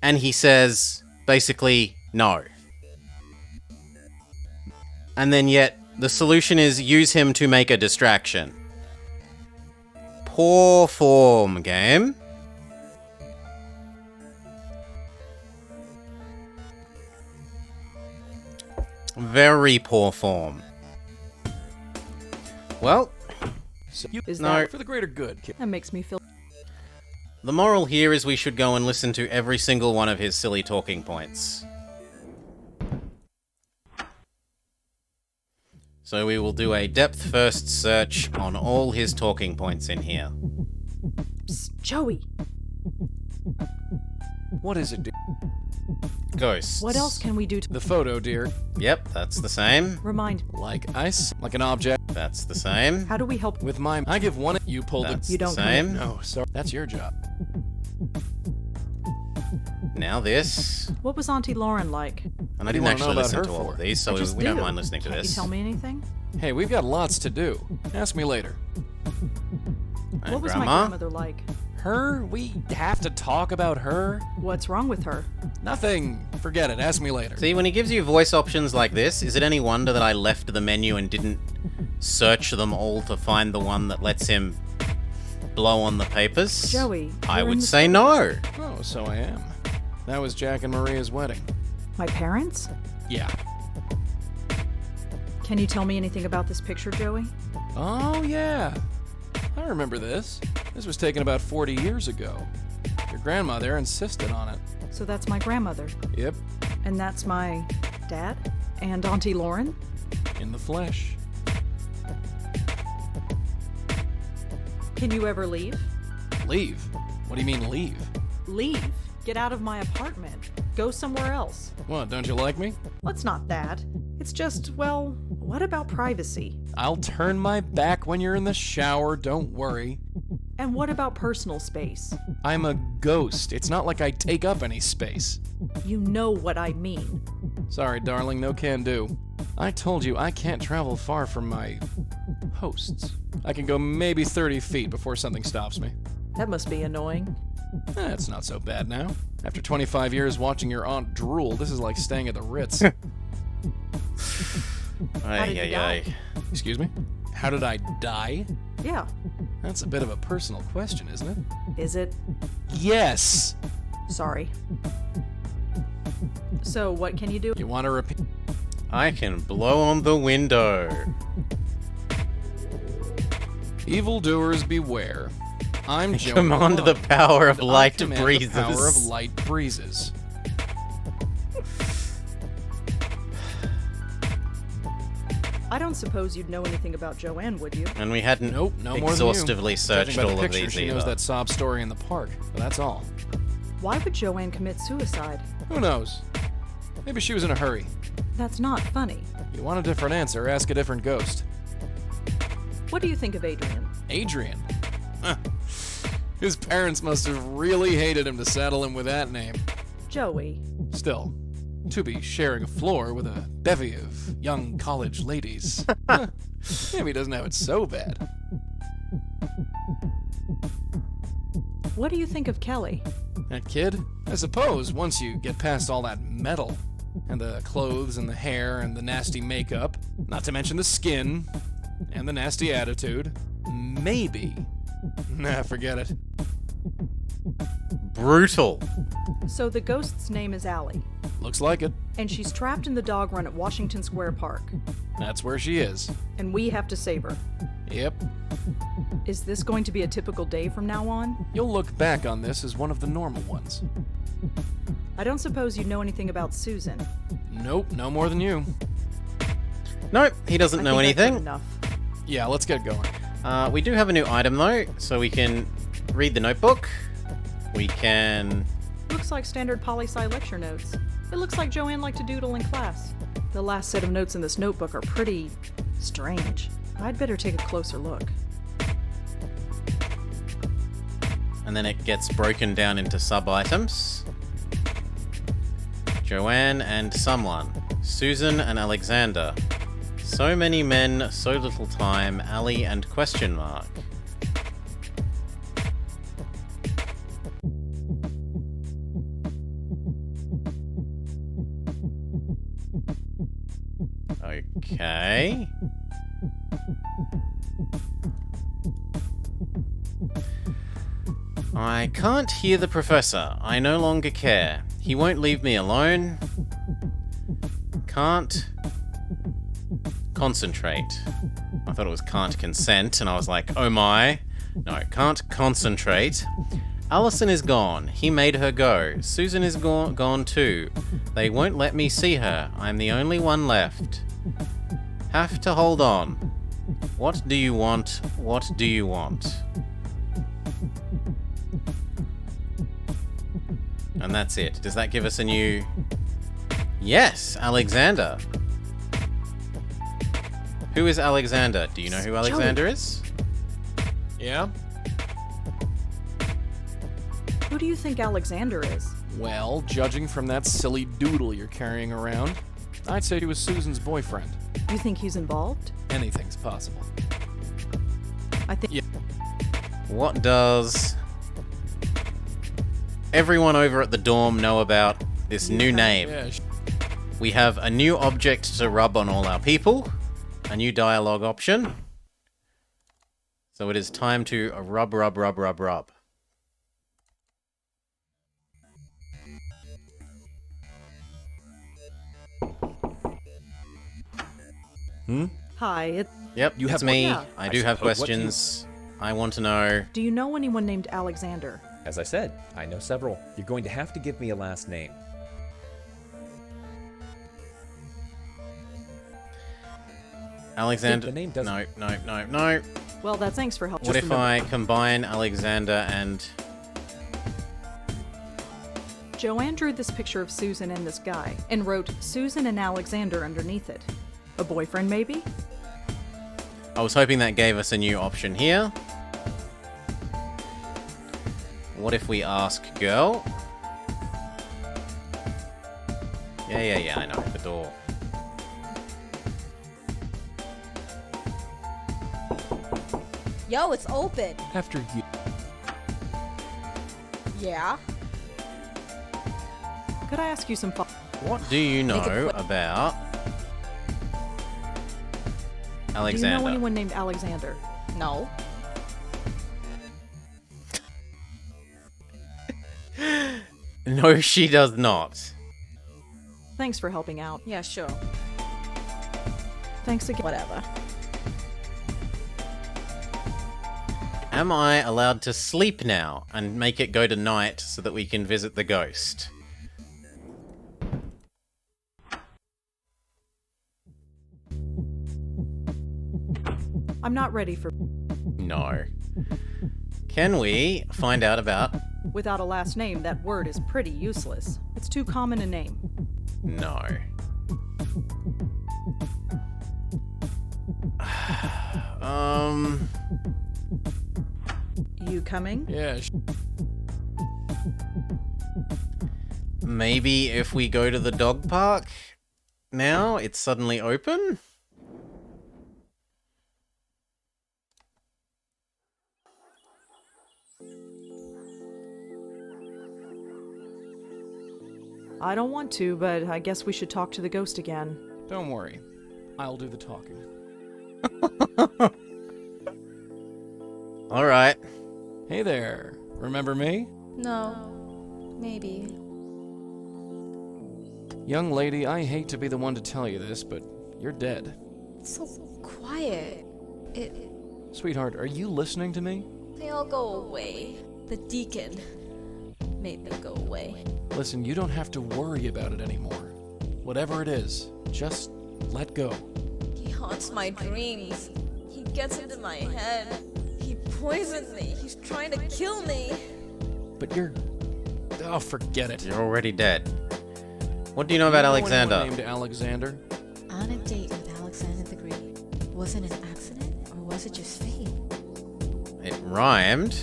And he says, basically, no. And then yet, the solution is use him to make a distraction. Poor form, game. Very poor form. Well, Is no. that For the greater good. that makes me feel The moral here is we should go and listen to every single one of his silly talking points. So we will do a depth-first search on all his talking points in here. Psst, Joey. What is it, dear? Ghosts. What else can we do to The photo, dear. Yep, that's the same. remind? Like ice? Like an object? That's the same. How do we help? With mine, I give one. You pull That's the. You the don't same. No, sorry. That's your job. Now this. What was Auntie Lauren like? And I do you didn't wanna know actually about listen her to all for? of these, so I just we don't do. mind listening to Can't this. you tell me anything? Hey, we've got lots to do. Ask me later. And What was my Grandma? grandmother like? Her? We have to talk about her? What's wrong with her? Nothing. Forget it. Ask me later. See, when he gives you voice options like this, is it any wonder that I left the menu and didn't search them all to find the one that lets him blow on the papers? Joey, I you're in would the say no. Oh, so I am. That was Jack and Maria's wedding. My parents? Yeah. Can you tell me anything about this picture, Joey? Oh, yeah. I remember this. This was taken about 40 years ago. Your grandma there insisted on it. So that's my grandmother. Yep, And that's my dad? And Auntie Lauren? in the flesh. Can you ever leave? Leave? What do you mean, leave? Leave. Get out of my apartment. Go somewhere else. What, don't you like me? Well, it's not that. It's just, well, what about privacy? I'll turn my back when you're in the shower, don't worry. And what about personal space? I'm a ghost. It's not like I take up any space. You know what I mean. Sorry, darling, no can do. I told you I can't travel far from my hosts. I can go maybe 30 feet before something stops me. That must be annoying. It's not so bad now. After 25 years watching your aunt drool, this is like staying at the Ritz. did Ay, you ay, die? ay. Excuse me? How did I die? Yeah. That's a bit of a personal question, isn't it? Is it? Yes! Sorry. So, what can you do? You want to repeat? I can blow on the window. Evildoers beware. I'm Joe. Command the power of I light command breezes. The power of light breezes. I don't suppose you'd know anything about Joanne, would you? And we hadn't Nope, no more than you. exhaustively searched Judging by the all of picture, these she either. knows that sob story in the park, but that's all. Why would Joanne commit suicide? Who knows? Maybe she was in a hurry. That's not funny. You want a different answer, ask a different ghost. What do you think of Adrian? Adrian. Huh. His parents must have really hated him to saddle him with that name. Joey. Still, to be sharing a floor with a bevy of young college ladies. Huh. Maybe he doesn't have it so bad. What do you think of Kelly? That kid? I suppose once you get past all that metal, and the clothes and the hair and the nasty makeup, not to mention the skin, and the nasty attitude, maybe. Nah, forget it. Brutal. So the ghost's name is Allie, Looks like it. and she's trapped in the dog run at Washington Square Park, That's where she is. and we have to save her. Yep. Is this going to be a typical day from now on? You'll look back on this as one of the normal ones. I don't suppose you know anything about Susan. Nope, no more than you. Nope, he doesn't I know think I've heard anything. enough. Yeah, let's get going. We do have a new item though, so we can read the notebook. We can... Looks like standard poli-sci lecture notes. It looks like Joanne liked to doodle in class. The last set of notes in this notebook are pretty strange. I'd better take a closer look. And then it gets broken down into sub-items. Joanne and someone. Susan and Alexander. So many men, so little time. Ali and question mark. Okay. I can't hear the professor. I no longer care. He won't leave me alone. Can't concentrate. I thought it was can't consent, and I was like, oh my. No, can't concentrate. Allison is gone. He made her go. Susan is gone too. They won't let me see her. I'm the only one left. Have to hold on. What do you want? What do you want? And that's it. Does that give us a new... Yes, Alexander. Who is Alexander? Do you know who Alexander is? Yeah? Who do you think Alexander is? Well, judging from that silly doodle you're carrying around, I'd say he was Susan's boyfriend. You think he's involved? Anything's possible. I think. Yeah. What does everyone over at the dorm know about this new name? Yeah, We have a new object to rub on all our people, a new dialogue option. So it is time to rub. Hi, Yep, You it's have- me. yeah. I do have suppose- what do you- questions. I want to know. do you know anyone named Alexander? As I said, I know several. You're going to have to give me a last name. Alexander. The name doesn't- No. Well, thanks for helping. What if I combine Alexander and... Joanne drew this picture of Susan and this guy, and wrote Susan and Alexander underneath it. A boyfriend, maybe? I was hoping that gave us a new option here. What if we ask girl? Yeah, I know, the door. Yo, it's open. after you... Yeah. Could I ask you some? What do you Make it know quick. about Do you Alexander? know anyone named Alexander? No. No, she does not. Thanks for helping out. Yeah, sure. Thanks again. Whatever. Am I allowed to sleep now and make it go to night so that we can visit the ghost? I'm not ready for. No. Can we find out about... Without a last name, that word is pretty useless. It's too common a name. No. You coming? Yeah, Maybe if we go to the dog park now, it's suddenly open? I don't want to, but I guess we should talk to the ghost again. don't worry. I'll do the talking. Alright. Hey there. Remember me? No. Maybe. Young lady, I hate to be the one to tell you this, but you're dead. It's so quiet. Sweetheart, are you listening to me? They all go away. The deacon made them go away. Listen, you don't have to worry about it anymore. Whatever it is, just let go. He haunts my dreams. He gets into my head. He poisoned me. He's trying to kill me. But you're... Oh, forget it. You're already dead. What do you know about You know anyone Alexander? named Alexander? On a date with Alexander the Great. Was it an accident or was it just fate? It rhymed.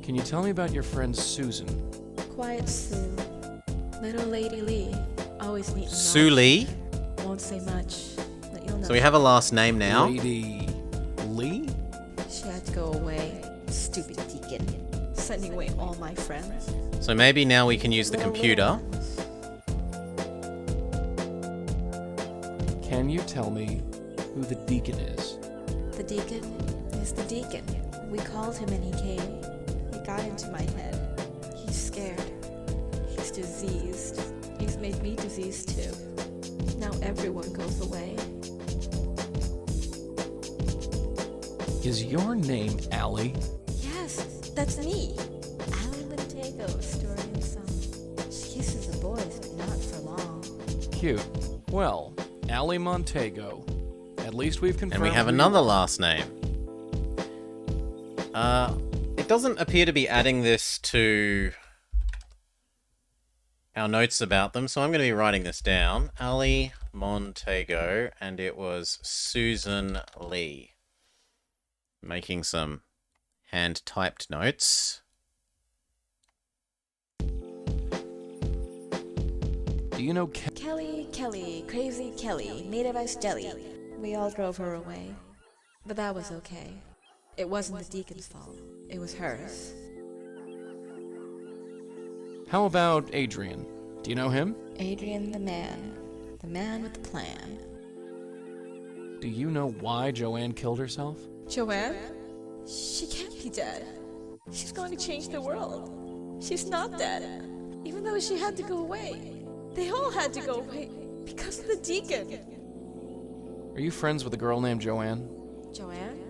Can you tell me about your friend Susan? Quiet Sue. Little Lady Lee. Always neat and Sue Lee. Won't say much, but you'll know. So we have a last name now. Lady... Lee? She had to go away. Stupid deacon. Sending away all my friends. So maybe now we can use the Little computer. ones. can you tell me who the deacon is? The deacon is the deacon. We called him and he came. He got into my head. He's scared. He's diseased. He's made me diseased too. Now everyone goes away. Is your name Allie? Yes, that's me. Allie Montego, story and song. She kisses the boys, but not for long. Cute. Well, Allie Montego. At least we've confirmed. And we have who you another are. last name. It doesn't appear to be adding this to our notes about them, so I'm going to be writing this down. Ali Montego, and it was Susan Lee. Making some hand-typed notes. Do you know Kelly, crazy Kelly, made of ice jelly. We all drove her away. But that was okay. It wasn't the deacon's fault. It was hers. How about Adrian? Do you know him? Adrian the man. The man with the plan. Do you know why Joanne killed herself? Joanne? She can't be dead. She's going to change the world. She's not dead. Even though she had to go away. They all had to go away because of the deacon. Are you friends with a girl named Joanne? Joanne?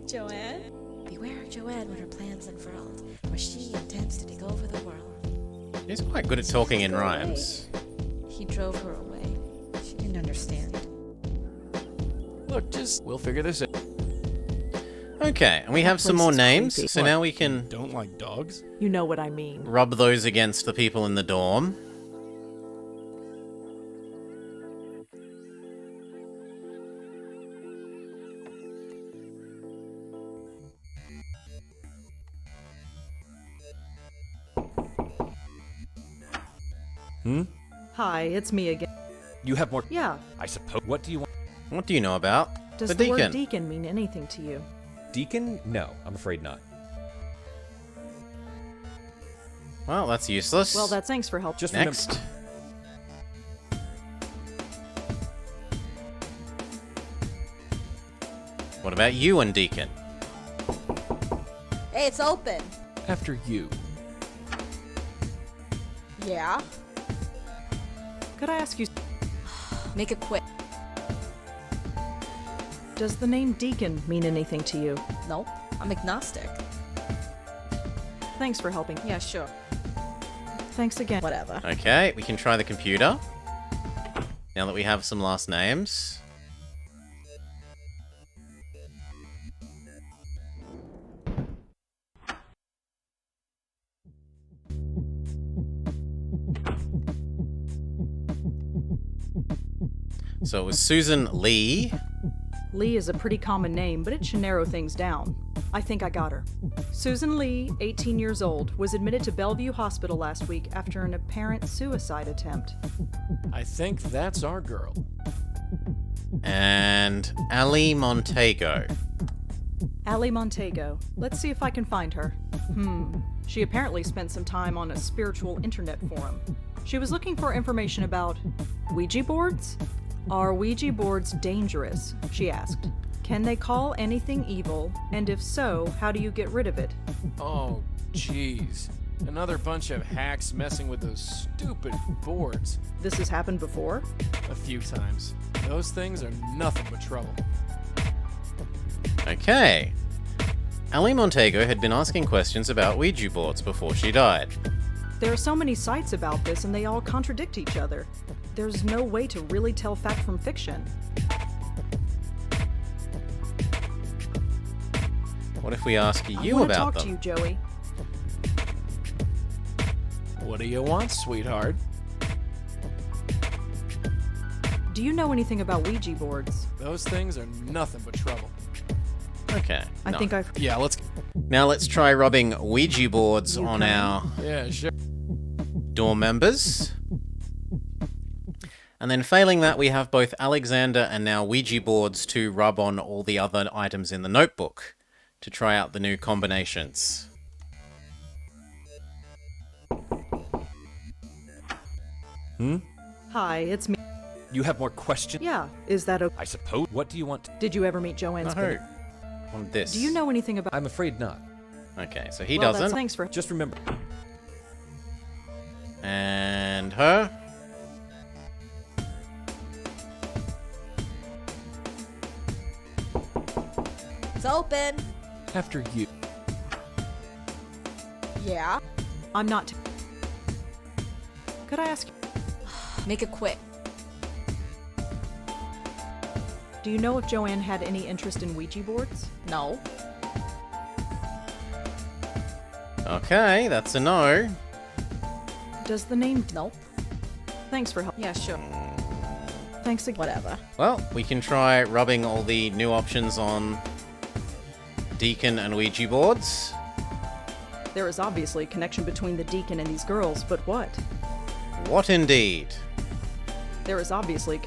Joanne? Beware of Joanne when her plans unfurled, for she intends to take over the world. He's quite good at talking in Go away. rhymes. He drove her away. She didn't understand. Look, we'll figure this out. Okay, and we have some place more is names, creepy. so now we can Don't like dogs? You know what I mean. rub those against the people in the dorm. Hi, it's me again. You have more. Yeah, I suppose. What do you want? What do you know about does the the deacon? word deacon mean anything to you? Deacon? No, I'm afraid not. Well, that's useless. Well, thanks for helping. Just Next. What about you and Deacon? Hey, it's open. After you. Yeah? Could I ask you, Make it quick. does the name Deacon mean anything to you? Nope, I'm agnostic. Thanks for helping. Yeah, sure. Thanks again. Whatever. Okay, we can try the computer. Now that we have some last names. So it was Susan Lee. Lee is a pretty common name, but it should narrow things down. I think I got her. Susan Lee, 18 years old, was admitted to Bellevue Hospital last week after an apparent suicide attempt. I think that's our girl. And Ali Montego. Ali Montego. Let's see if I can find her. She apparently spent some time on a spiritual internet forum. She was looking for information about Ouija boards? Are Ouija boards dangerous? She asked. Can they call anything evil? And if so, how do you get rid of it? Oh, jeez. Another bunch of hacks messing with those stupid boards. This has happened before? A few times. Those things are nothing but trouble. Okay. Ali Montego had been asking questions about Ouija boards before she died. There are so many sites about this and they all contradict each other. There's no way to really tell fact from fiction. What if we ask I you want to about talk them? to you, Joey. What do you want, sweetheart? Do you know anything about Ouija boards? Those things are nothing but trouble. Okay. I no. think I've... Yeah, let's... Now let's try rubbing Ouija boards You on coming? our Yeah, sure. dorm members. And then failing that, we have both Alexander and now Ouija boards to rub on all the other items in the notebook to try out the new combinations. Hi, it's me. You have more questions? Yeah, is that okay? I suppose. What do you want? Did you ever meet Joanne's No. kid? On this. Do you know anything about? I'm afraid not. Okay, so he Well, doesn't. Thanks for. Just remember. And her? It's open. After you. Yeah. I'm not. Could I ask? Make it quick. Do you know if Joanne had any interest in Ouija boards? No. Okay, that's a no. Does the name? Nope. Thanks for help. Yeah, sure. Thanks again. Whatever. Well, we can try rubbing all the new options on Deacon and Ouija boards. There is obviously a connection between the deacon and these girls, but what? What indeed? There is obviously.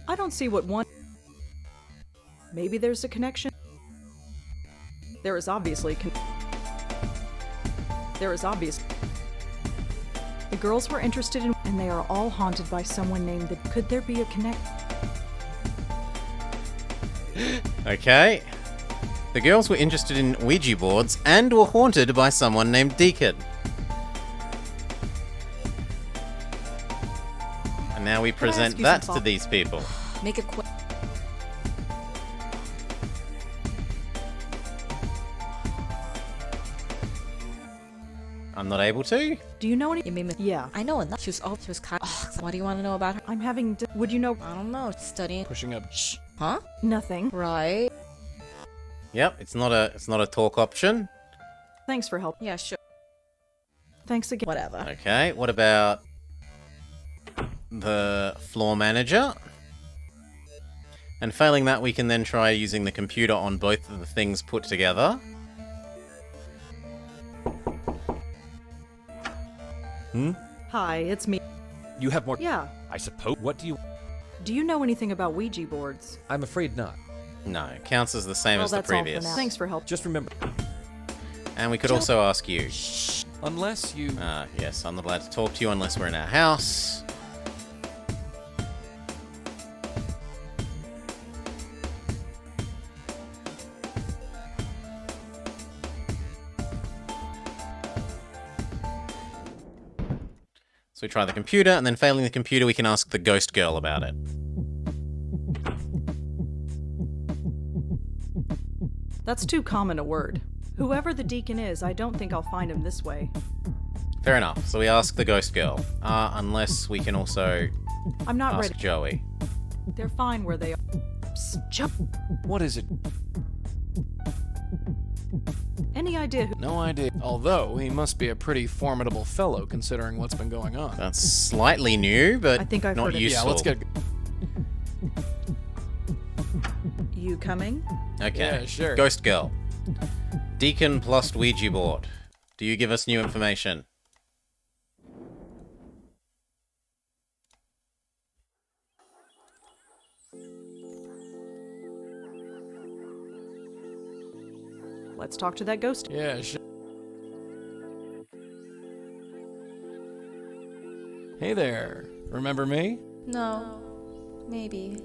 I don't see what one. Maybe there's a connection. There is obviously. There is obvious. The girls were interested in, and they are all haunted by someone named the. Could there be a connect? Okay. The girls were interested in Ouija boards and were haunted by someone named Deacon. And now we present ask you that some to these people. Make it quick. I'm not able to? Do you know any? You mean me? Yeah. I know enough. She was kind of. What do you want to know about her? I'm having. Would you know? I don't know. Studying. Pushing up. Shh. Huh? Nothing. Right. Yep, it's not a talk option. Thanks for help. Yeah, sure. Thanks again. Whatever. Okay, what about the floor manager? And failing that, we can then try using the computer on both of the things put together. Hi, it's me. You have more. Yeah. I suppose. What do you. Do you know anything about Ouija boards? I'm afraid not. No, it counts as the same Well, as the that's all for previous. now. Thanks for help. Just remember. And we could also ask you. Unless you. Yes, I'm not allowed to talk to you unless we're in our house. So we try the computer, and then failing the computer, we can ask the ghost girl about it. That's too common a word. Whoever the deacon is, I don't think I'll find him this way. Fair enough. So we ask the ghost girl. Unless we can also I'm not ask ready. Joey. They're fine where they are. Psst, Joe. What is it? Any idea who? No idea. Although, he must be a pretty formidable fellow considering what's been going on. That's slightly new, but I think I've not heard of it. useful. Yeah, let's get. You coming? Okay. Yeah, sure. Ghost girl. Deacon plus Ouija board. Do you give us new information? Let's talk to that ghost. Yeah, sure. Hey there. Remember me? No. Maybe.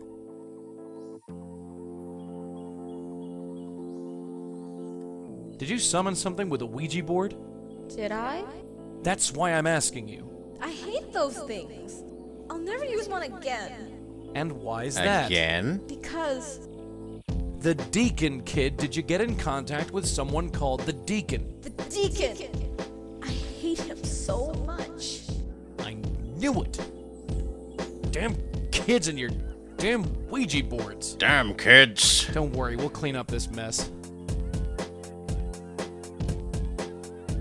Did you summon something with a Ouija board? Did I? That's why I'm asking you. I hate those things. I'll never use one again. And why is that? Again? Because The Deacon kid, did you get in contact with someone called the Deacon? the deacon. I hate him so much. I knew it. Damn kids and your damn Ouija boards. Damn kids. Don't worry, we'll clean up this mess.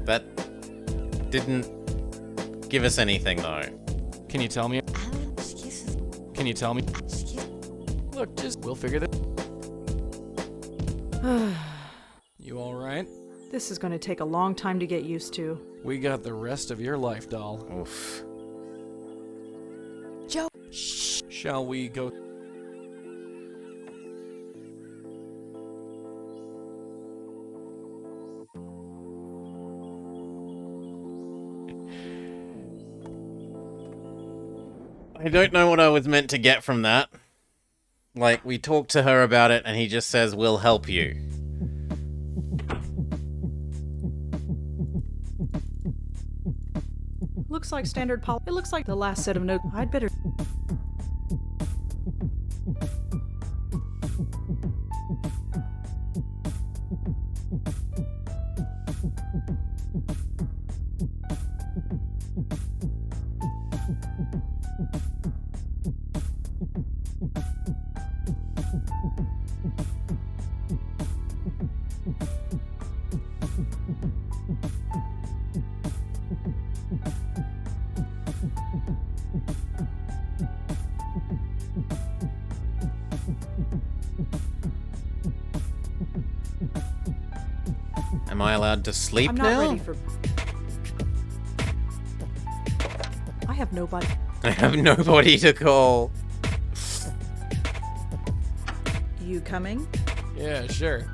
That didn't give us anything, though. Can you tell me? Alan, excuses. Can you tell me? Excuse. Look, we'll figure this. You all right? This is going to take a long time to get used to. We got the rest of your life, doll. Oof. Joe. Shall we go? I don't know what I was meant to get from that. Like, we talked to her about it, and he just says, we'll help you. Looks like standard It looks like the last set of notes. I'd better. Am I allowed to sleep I'm not now? ready for. I have nobody. I have nobody to call. You coming? Yeah, sure.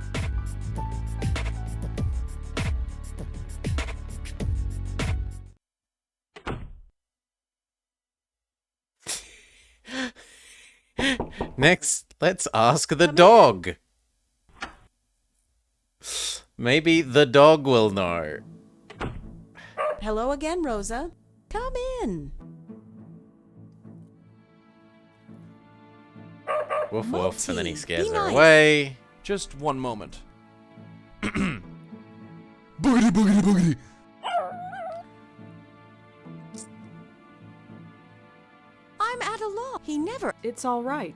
Next, let's ask the dog. Maybe the dog will know. Hello again, Rosa. Come in. Woof woof, and then he Multi, scares be her nice. away. Just one moment. Boogity, boogity, boogity. I'm at a loss. He never. It's all right.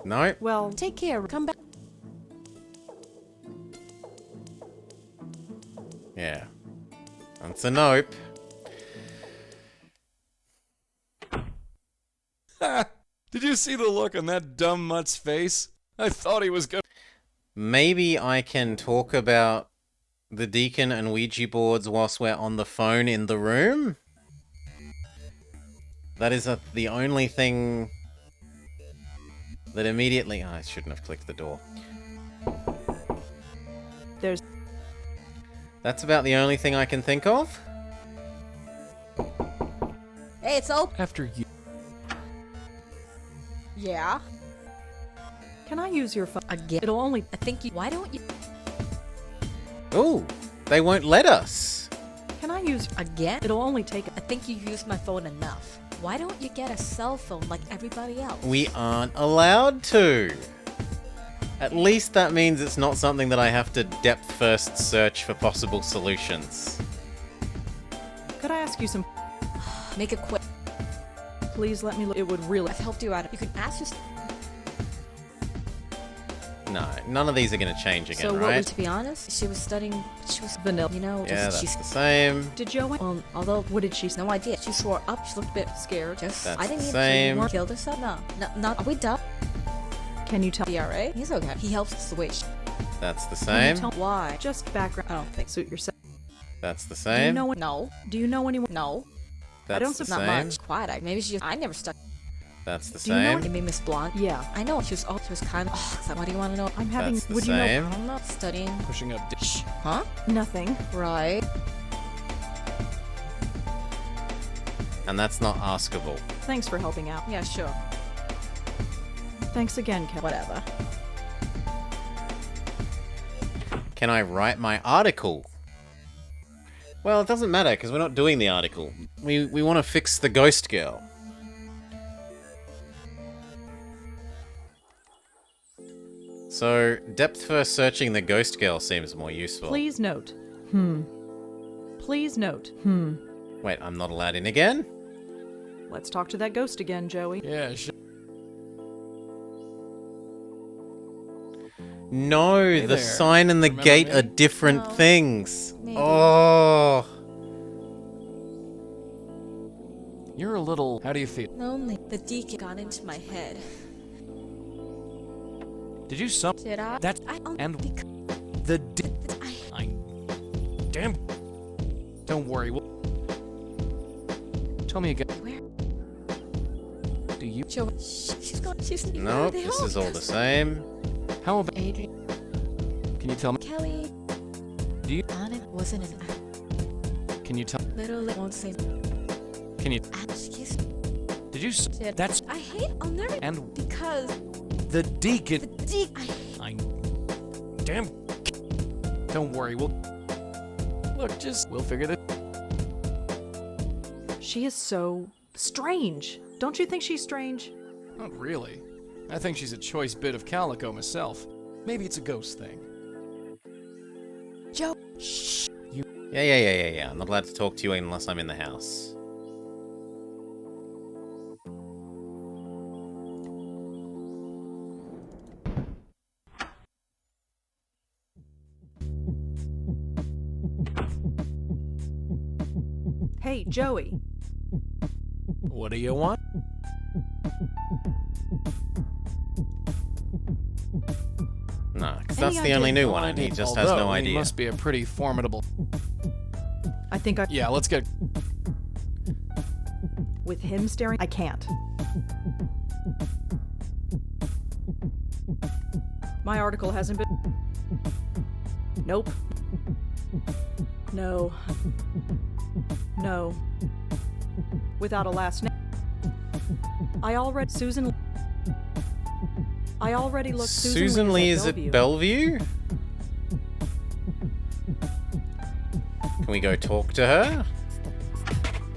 No? Well, Take care. Come back. Yeah. That's a nope. Did you see the look on that dumb mutt's face? I thought he was gonna. Maybe I can talk about the deacon and Ouija boards whilst we're on the phone in the room? That is the only thing that immediately... I shouldn't have clicked the door. there's. That's about the only thing I can think of. Hey, it's open. After you. Yeah. Can I use your phone? Again. It'll only. I think you. Why don't you? Ooh, they won't let us. Can I use? Again? It'll only take. I think you used my phone enough. Why don't you get a cell phone like everybody else? We aren't allowed to. At least that means it's not something that I have to depth first search for possible solutions. Could I ask you some? Make it quick. Please let me. It would really. I've helped you out. You can ask your. No, none of these are going to change again, So what right? To be honest, she was studying. She was Vanilla. You know, Yeah, just, that's she's the same. Did Joanne? although What did she? no idea. She swore up. She looked a bit scared. Just That's I didn't the even same. She killed herself. No, not. Are we done? Can you tell? DRA. He's okay. He helps switch. That's the Can you same. tell- Why? Just background. I don't think. Suit yourself. That's the Do you same. know? No. Do you know anyone? No. That's don't the sup- Not same. much. Quiet. Maybe she. I never stuck. That's the Do you know same. You mean Miss Blonde? Yeah. I know. She was kind of. So what do you want to know? I'm having. That's the would you same. I'm not studying. Pushing up. Shh. Huh? know? Nothing. Right. And that's not askable. Thanks for helping out. Yeah. Sure. Thanks again, Kevin. Whatever. Can I write my article? Well, it doesn't matter because we're not doing the article. We want to fix the ghost girl. So, depth first searching the ghost girl seems more useful. Please note. Please note. Wait, I'm not allowed in again? Let's talk to that ghost again, Joey. Yeah, sure. No, Hey the there. sign and the Remember gate me? are different No. things. Maybe. Oh. You're a little. How do you feel? Lonely. The deacon got into my head. Did you sum? Did I? That I. and bec- the. I. Damn. Don't worry. Tell me again. Where? Do you? Joe. She's gone. She's. Nope, this is all the same. How about? Adrian. Can you tell me? Kelly. Do you? Anna wasn't an. Can you tell? Literally won't say. Can you... Excuse Did you... me. That's... I hate. I'll never. And Because the deacon... I. Damn... Don't worry, we'll... Look, we'll figure this... She is so strange. Don't you think she's strange? Not really. I think she's a choice bit of calico myself. Maybe it's a ghost thing. Joe. Yeah. I'm not allowed to talk to you unless I'm in the house. Hey, Joey. What do you want? No, because Any that's the only idea? new one, and he just has Although, no he idea. must be a pretty formidable... I think I. Yeah, let's get... With him staring, I can't. My article hasn't been. Nope. No. No. Without a last name. I already looked. Susan Lee is at Bellevue? Can we go talk to her?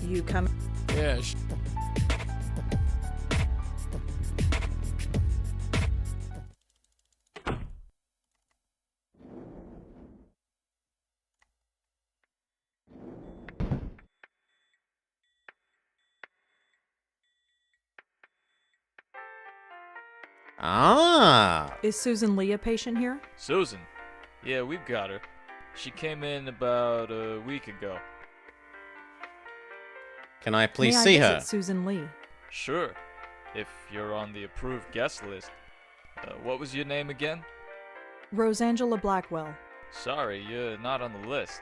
You come. Yeah, Ah! Is Susan Lee a patient here? Susan? Yeah, we've got her. She came in about a week ago. Can I please May I see visit her? Susan Lee. Sure, if you're on the approved guest list. What was your name again? Rosangela Blackwell. Sorry, you're not on the list.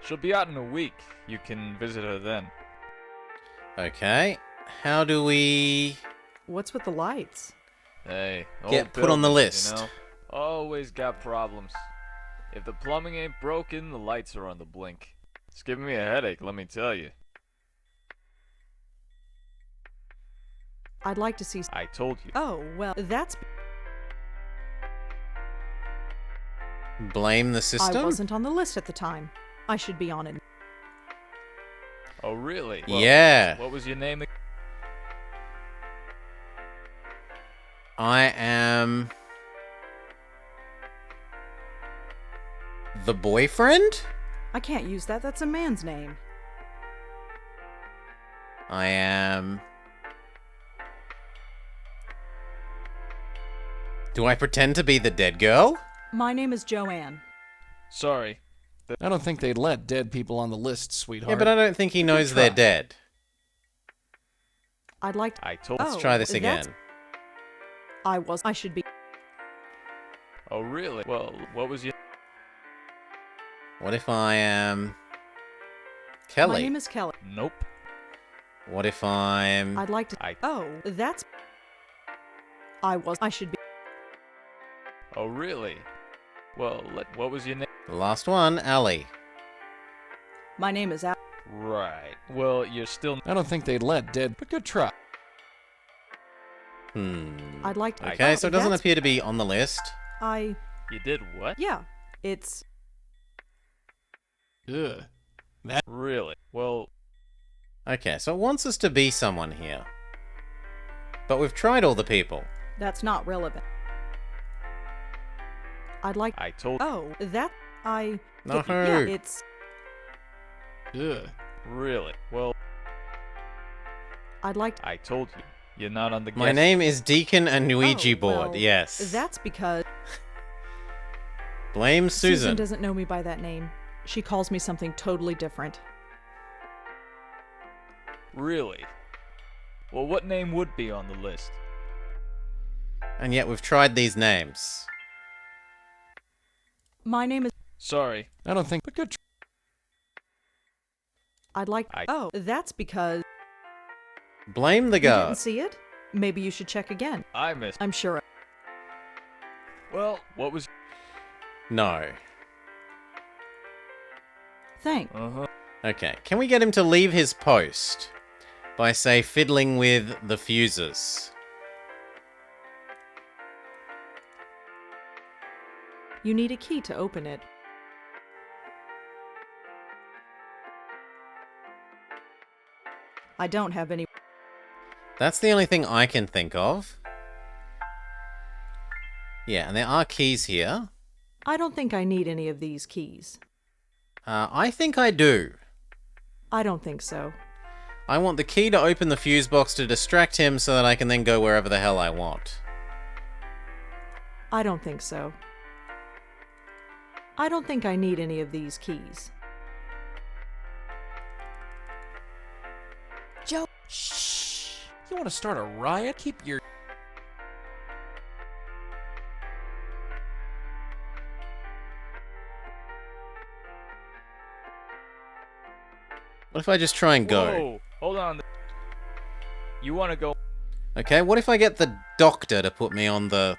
She'll be out in a week. You can visit her then. Okay. How do we... What's with the lights? Hey, Get old put on the buildings, list. You know? Always got problems. If the plumbing ain't broken, the lights are on the blink. It's giving me a headache, let me tell you. I'd like to see. I told you. Oh, well, that's. Blame the system? I wasn't on the list at the time. I should be on it. Oh, really? Yeah. What was your name? I am... the boyfriend? I can't use that. That's a man's name. I am... Do I pretend to be the dead girl? My name is Joanne. Sorry. I don't think they'd let dead people on the list, sweetheart. Yeah, but I don't think he knows they're try. dead. I'd like to. I told Let's Oh, try this that's- again. I should be. Oh, really? Well, what was your... What if I am... Kelly? My name is Kelly. Nope. What if I'm... I'd like to. Oh, that's. I should be. Oh, really? Well, what was your name? The last one, Allie. My name is Al. Right. Well, you're still... I don't think they'd let dead, but good try. I'd like to. Okay, Oh, so it doesn't that's- appear to be on the list. I. You did what? Yeah. It's. Ugh. Really? Well, Okay, so it wants us to be someone here. But we've tried all the people. That's not relevant. I'd like. I told... Oh, that. I. No. Yeah, it's. Ugh. Really? Well, I'd like to. I told you. You're not on the My guest... name is Deacon Anuiji Oh, Board, well, yes. That's because. Blame Susan. doesn't know me by that name. She calls me something totally different. Really? Well, what name would be on the list? And yet we've tried these names. My name is. Sorry. I don't think, but good try. I'd like. Oh, that's because. Blame the You girl. didn't see it? Maybe you should check again. I missed... I'm sure. Well, what was... No. Thanks. Uh-huh. Okay, can we get him to leave his post? by, say, fiddling with the fuses. You need a key to open it. I don't have any. That's the only thing I can think of. Yeah, and there are keys here. I don't think I need any of these keys. I think I do. I don't think so. I want the key to open the fuse box to distract him so that I can then go wherever the hell I want. I don't think so. I don't think I need any of these keys. Joe, shh. You want to start a riot? Keep your... What if I just try and go? Whoa, hold on. You want to go? Okay, what if I get the doctor to put me on the...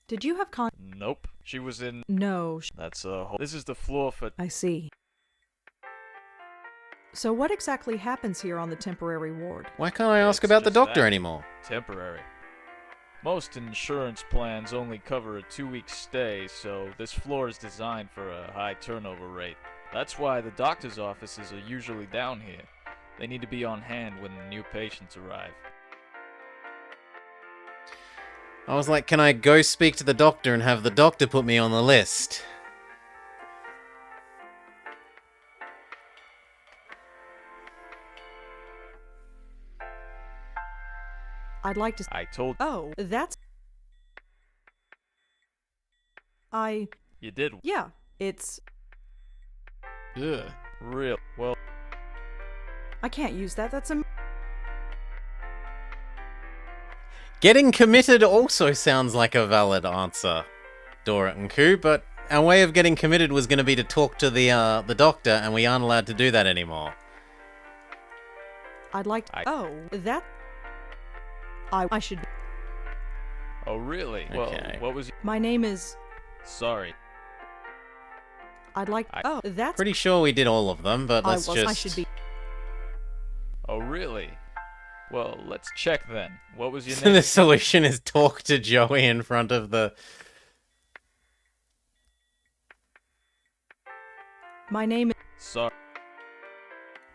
Did you have Nope. She was in... No. That's This is the floor for... I see. So what exactly happens here on the temporary ward? Why can't I ask It's about the just doctor that. anymore? Temporary. Most insurance plans only cover a 2-week stay, so this floor is designed for a high turnover rate. That's why the doctor's offices are usually down here. They need to be on hand when the new patients arrive. I was like, can I go speak to the doctor and have the doctor put me on the list? I'd like to... I told... Oh, that's... You did... Yeah, it's... Ugh. Real... Well... I can't use that, that's a... Getting committed also sounds like a valid answer, Dora and Ku, but our way of getting committed was going to be to talk to the doctor, and we aren't allowed to do that anymore. I'd like to... Oh, that... I should... Oh, really? Okay. Well, what was... My name is... Sorry. I'd like... Oh, that's... Pretty sure we did all of them, but let's just... I should be... Oh, really? Well, let's check then. What was your name? The solution is talk to Joey in front of the... My name is... Sorry.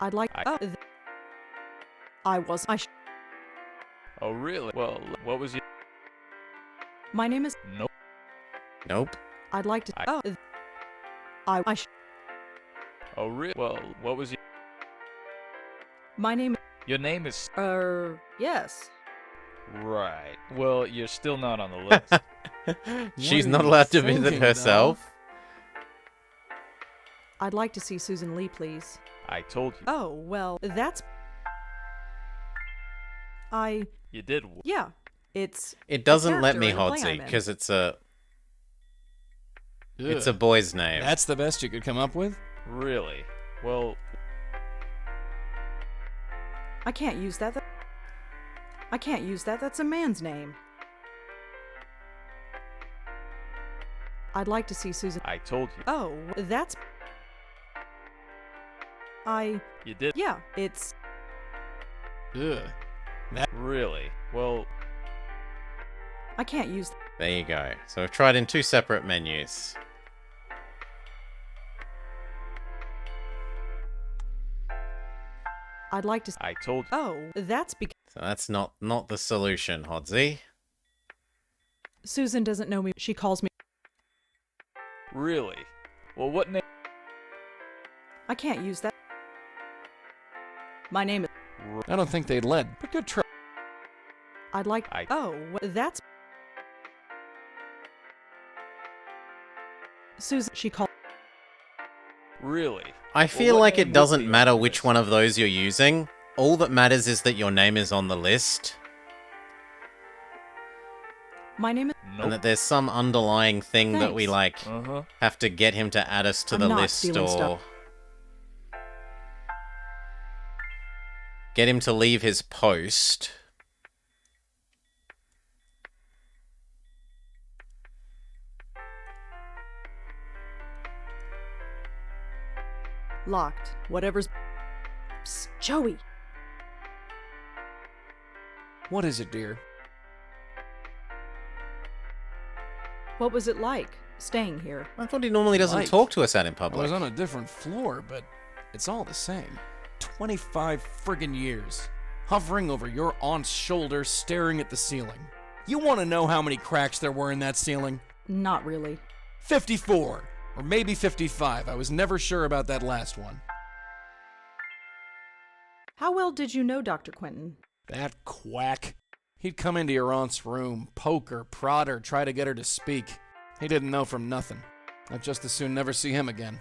I'd like... Oh, really? Well, what was your... My name is... Nope. Nope. I'd like to... Oh, really? Well, what was your... My name... Your name is... Yes. Right. Well, you're still not on the list. She's are not you allowed to visit thinking, herself. I'd like to see Susan Lee, please. I told you. Oh, well, that's... You did. Yeah, it's... It doesn't a let me, character in a play Hodsy, I'm in. because it's a Ugh. boy's name. That's the best you could come up with? Really? Well, I can't use that. I can't use that. That's a man's name. I'd like to see Susan... I told you. Oh, that's... You did. Yeah, it's... Ugh. Really? Well, I can't use... There you go. So I've tried in 2 separate menus. I'd like to... I told you. Oh, that's because... So that's not the solution, Hodsy. Susan doesn't know me. She calls me... Really? Well, what name? I can't use that. My name is... I don't think they'd let, but good try. I'd like... Oh, that's... Susan, she called... Really? I feel what like name it would doesn't be on matter the which list? one of those you're using. All that matters is that your name is on the list, My name is... and Nope. that there's some underlying thing that we, Thanks. Uh-huh. have to get him to add us to I'm the not list, stealing or... stuff. Get him to leave his post. Locked. Whatever's... Psst, Joey. What is it, dear? What was it like, staying here? I thought he normally doesn't Like, talk to us out in I public. was on a different floor, but it's all the same. 25 friggin' years. Hovering over your aunt's shoulder, staring at the ceiling. You want to know how many cracks there were in that ceiling? Not really. 54. Or maybe 55. I was never sure about that last one. How well did you know Dr. Quentin? That quack. He'd come into your aunt's room, poke her, prod her, try to get her to speak. He didn't know from nothing. I'd just as soon never see him again.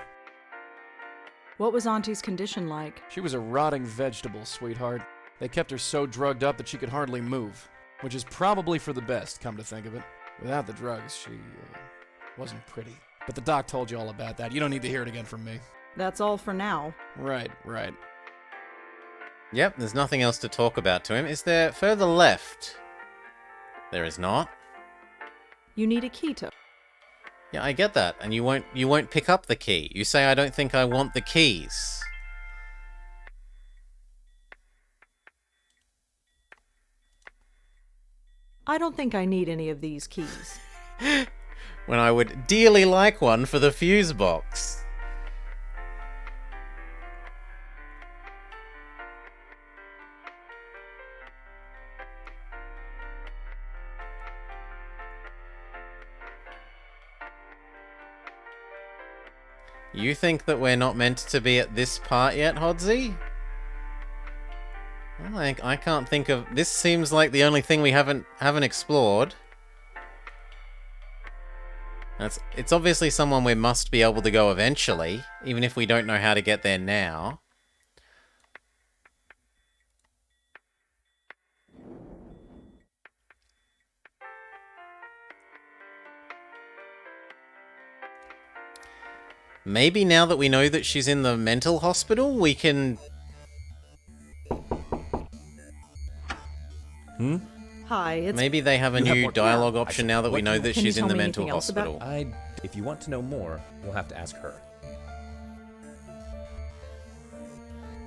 What was Auntie's condition like? She was a rotting vegetable, sweetheart. They kept her so drugged up that she could hardly move. Which is probably for the best, come to think of it. Without the drugs, she wasn't pretty. But the doc told you all about that. You don't need to hear it again from me. That's all for now. Right. Yep, there's nothing else to talk about to him. Is there further left? There is not. You need a key to... Yeah, I get that. And you won't pick up the key. You say I don't think I want the keys. I don't think I need any of these keys. When I would dearly like one for the fuse box. You think that we're not meant to be at this part yet, Hodsy? Well, I can't think of... This seems like the only thing we haven't explored. It's obviously someone we must be able to go eventually, even if we don't know how to get there now. Maybe now that we know that she's in the mental hospital, we can... Hi, it's... Maybe they have a You have new more- dialogue Yeah, option now that we what know you- that Can you she's in tell the me mental anything else about- hospital. If you want to know more, you'll have to ask her.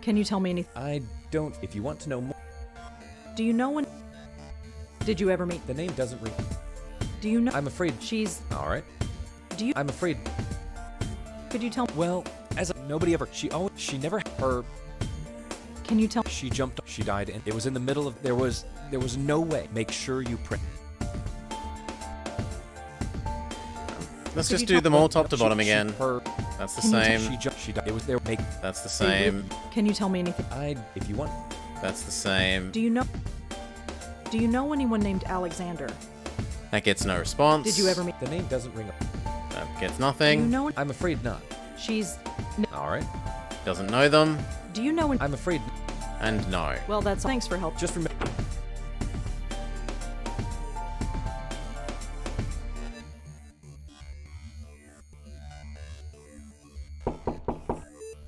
Can you tell me anything? I don't. If you want to know more, Do you know when... Did you ever meet... the name doesn't ring. Do you know... I'm afraid. She's... All right. Do you... I'm afraid. Could you tell... Well, nobody ever. She never. Her. Can you tell... She jumped. She died, and it was in the middle of. There was no way. Make sure you pray. Let's Could just you do tell- them all top to bottom again. Her. That's the Can you tell- same. She jumped. She died. It was there. That's the same. Can you tell me anything? If you want. That's the same. Do you know... Do you know anyone named Alexander? That gets no response. Did you ever meet... The name doesn't ring. That gets Do nothing. you know... I'm afraid not. She's... All right. Doesn't know them. Do you know when... I'm afraid. And no. Well, that's... Thanks for help. Just remember.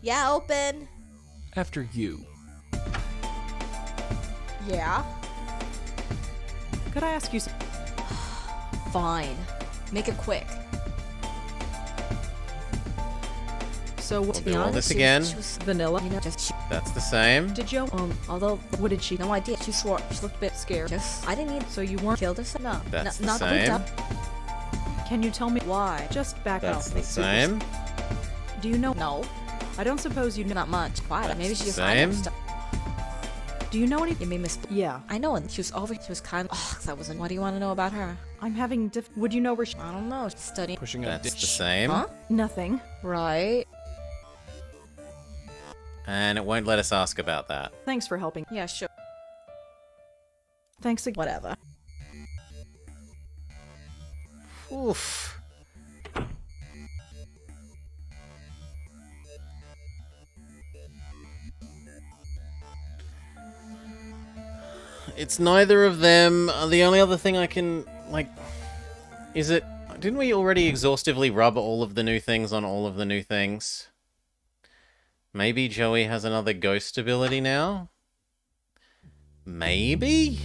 Yeah, open. After you. Yeah. Could I ask you... Fine. Make it quick. So, We'll to do be all honest... this again. She was, Vanilla? you know, just That's the same. Did you... although What did she... no idea. She swore. She looked a bit scared. Just I didn't need. So you weren't... Killed herself. No, That's the not same. up. Can you tell me... Why? Just back That's off. the same. Do you know... No, I don't suppose you know... not much. Why? That's Maybe she the just same. I stuff. Do you know You anything... made me. Yeah. I know, and she was over. She was kind of. Oh, that wasn't. What do you want to know about her? I'm having Would you know where she... I don't know. She's studying. Pushing a That's ditch. the same. Huh? Nothing. Right. And it won't let us ask about that. Thanks for helping. Yeah, sure. Thanks again. Whatever. Oof. It's neither of them. The only other thing I can, like... Is it... Didn't we already exhaustively rub all of the new things on all of the new things? Maybe Joey has another ghost ability now? Maybe?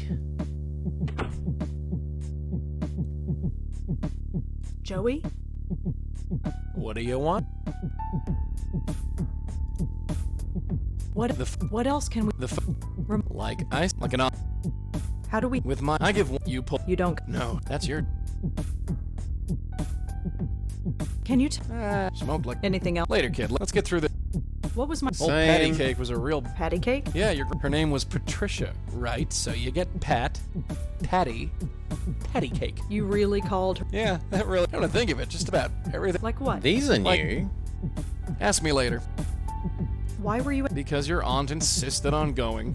Joey? What do you want? What... The f- What else can we... The f- Rem- like ice, like an. How do we... With my... I give one, you pull... You don't... No, that's your... Can you Smoked like... anything else? Later, kid. Let's get through the... What was my... Old patty cake was a real... Patty cake? Yeah, her name was Patricia, right? So you get Patty cake. You really called her... Yeah, that really... I don't think of it. Just about everything. Like what? These are Like- new. Ask me later. Why were you... Because your aunt insisted on going.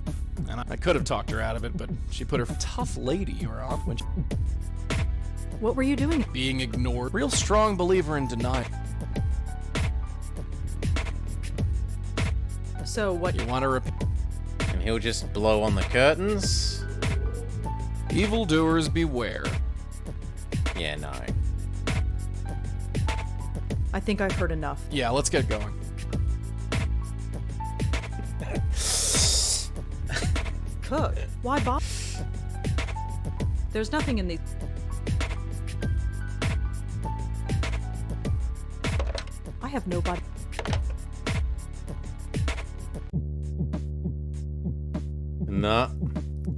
And I could have talked her out of it, but she put her tough lady, your aunt, when she... What were you doing? Being ignored. Real strong believer in denial. So what... You want to repeat? And he'll just blow on the curtains. Evildoers beware. Yeah, no. I think I've heard enough. Yeah, let's get going. Cook? Why bother? There's nothing in these... I have nobody... Nah.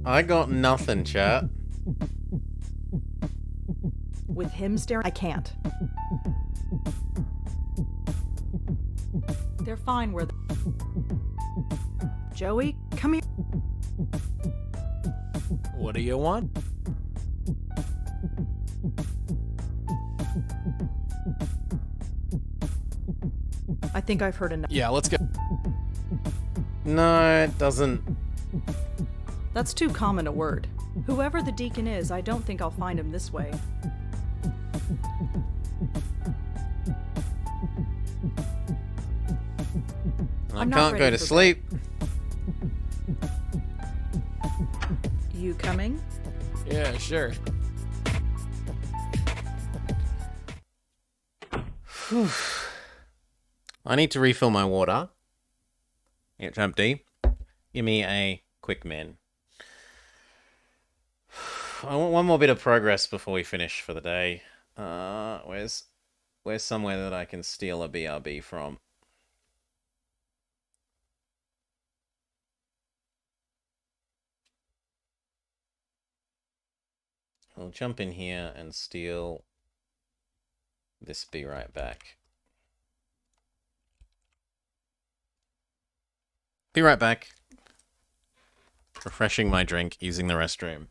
I got nothing, chat. With him staring... I can't. They're fine where... Joey, come here. What do you want? I think I've heard enough. Yeah, let's get... No, it doesn't. That's too common a word. Whoever the deacon is, I don't think I'll find him this way. I I'm not can't go ready to for sleep. You coming? Yeah, sure. I need to refill my water. It's empty. Give me a quick min. I want one more bit of progress before we finish for the day. Where's somewhere that I can steal a BRB from? I'll jump in here and steal this. Be right back. Be right back. Refreshing my drink using the restroom.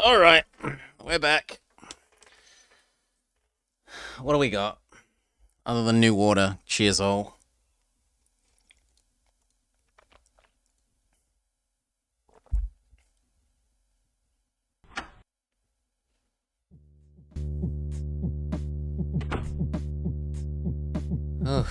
Alright, we're back. What do we got? Other than new water, cheers all. Ugh.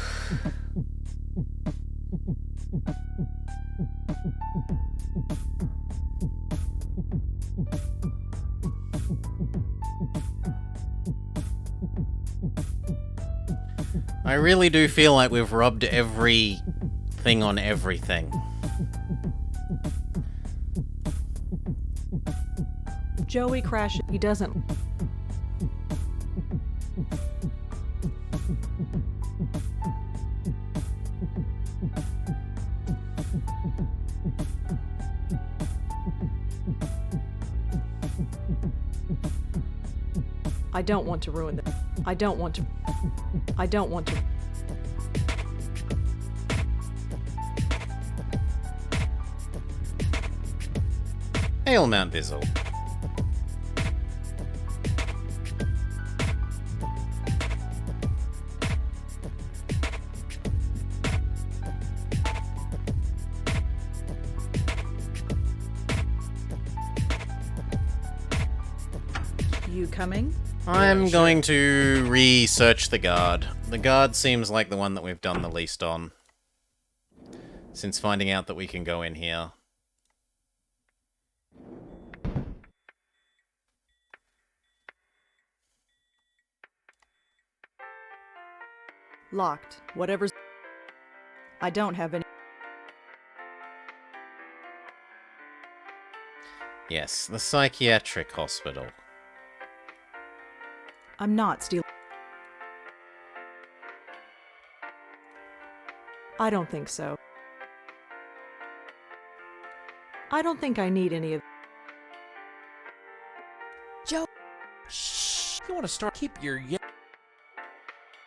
I really do feel like we've rubbed everything on everything. Joey crashes. He doesn't. I don't want to ruin this. I don't want to. Hail Mount Bizzle. You coming? I'm going to research the guard. The guard seems like the one that we've done the least on. Since finding out that we can go in here. Locked. Whatever's. I don't have any. Yes, the psychiatric hospital. I'm not stealing. I don't think so. I don't think I need any of. Joe, shh. You want to start? Keep your.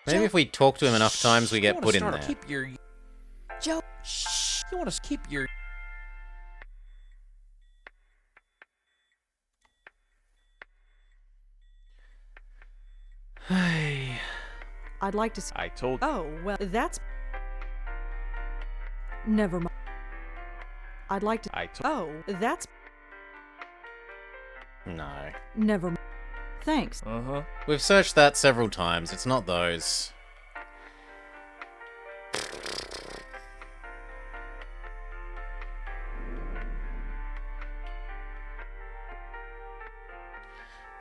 Maybe if we talk to him enough times, we get put in there. Keep your. Joe, shh. You want to keep your. Hey. I'd like to see. I told Oh, well, that's. Never mind. I'd like to. Oh, that's. No. Never mind. Thanks. Uh-huh. We've searched that several times. It's not those.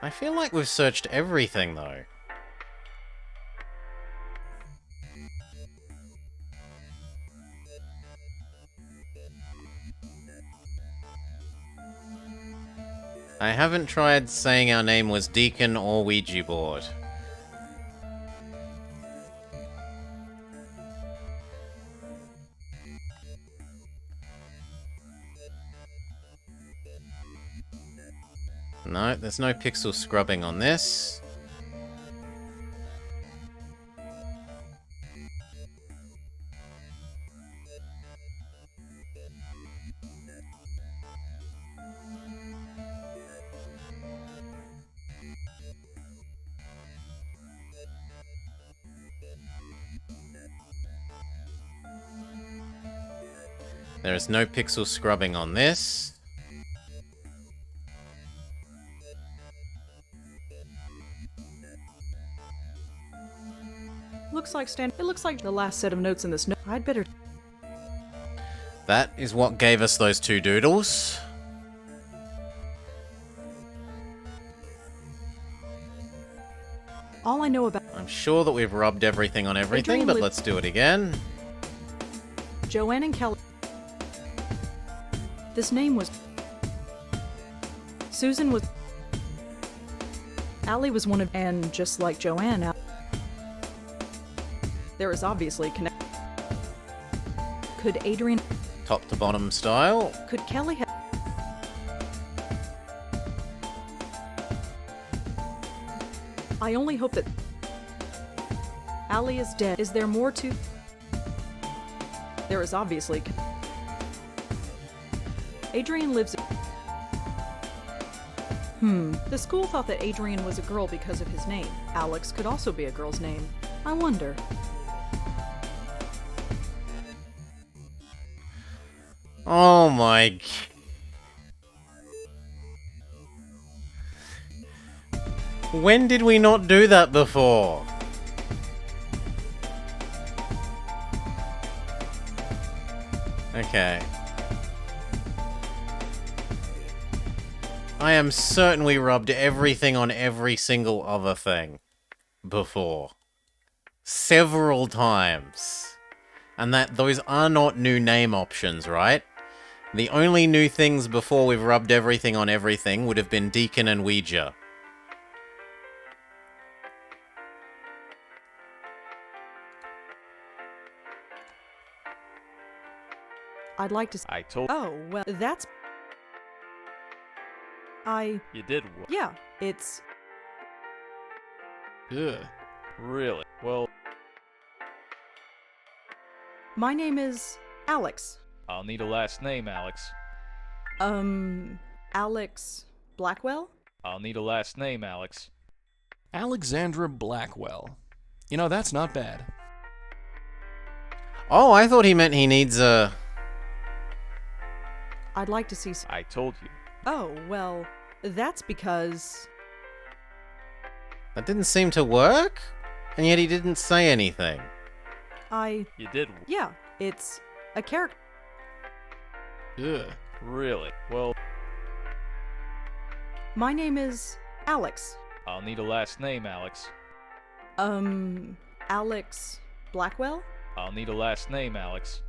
I feel like we've searched everything, though. I haven't tried saying our name was Deacon or Ouija board. No, there's no pixel scrubbing on this. There is no pixel scrubbing on this. It looks like the last set of notes in this note. I'd better. That is what gave us those two doodles. All I know about I'm sure that we've rubbed everything on everything, but let's do it again. Joanne and Kelly. This name was. Susan was. Allie was one of. And just like Joanne, there is obviously a connection. Could Adrian. Top to bottom style. Could Kelly have. I only hope that. Allie is dead. Is there more to. There is obviously. Adrian lives. The school thought that Adrian was a girl because of his name. Alex could also be a girl's name. I wonder. Oh my... When did we not do that before? Okay. I am certain we rubbed everything on every single other thing before. Several times. And that those are not new name options, right? The only new things before we've rubbed everything on everything would have been Deacon and Ouija. I'd like to. I told Oh, well, that's. you did what? Yeah, it's. Ugh. Really? Well, My name is Alex. I'll need a last name, Alex. Alex Blackwell? I'll need a last name, Alex. Alexandra Blackwell. You know, that's not bad. Oh, I thought he meant he needs a... I'd like to see. I told you. Oh, well, that's because. That didn't seem to work? And yet he didn't say anything. You did Yeah, it's a character. Ugh. Really? Well, My name is Alex. I'll need a last name, Alex. Alex Blackwell? I'll need a last name, Alex.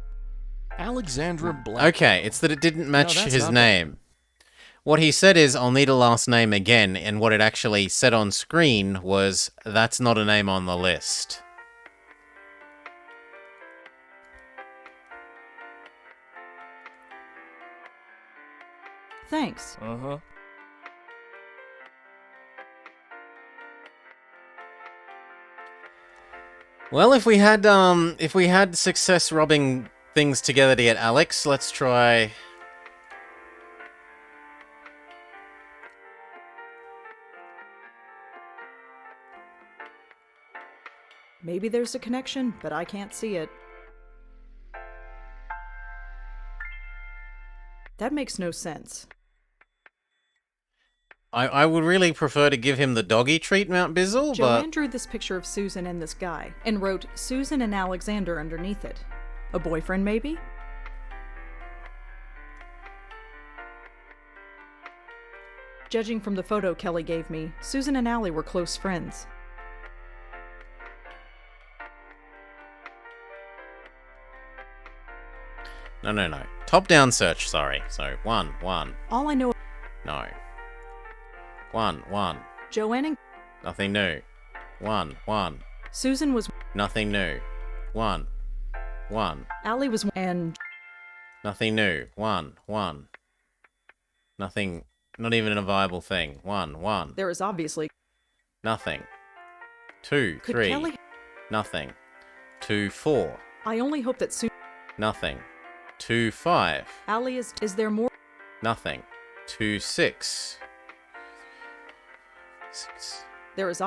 Alexandra Blackwell. Okay, it's that it didn't match that's his not name. What he said is, I'll need a last name again, and what it actually said on screen was, that's not a name on the list. Thanks. Uh-huh. Well, if we had success rubbing things together to get Alex, let's try... Maybe there's a connection, but I can't see it. That makes no sense. I would really prefer to give him the doggy treat, Mount Bizzle, Joanne but... drew this picture of Susan and this guy, and wrote Susan and Alexander underneath it. A boyfriend, maybe? Judging from the photo Kelly gave me, Susan and Allie were close friends. No. Top-down search, sorry. So, 1. All I know, No. 1. Joanne and Nothing new. 1. Susan was, Nothing new. 1. Allie was, and Nothing new. 1. Nothing. Not even a viable thing. 1. there is obviously. Nothing. 2, Could 3. Kelly? Nothing. 2, 4. I only hope that Nothing. 2, 5. Allie is there more? Nothing. 2, 6. There is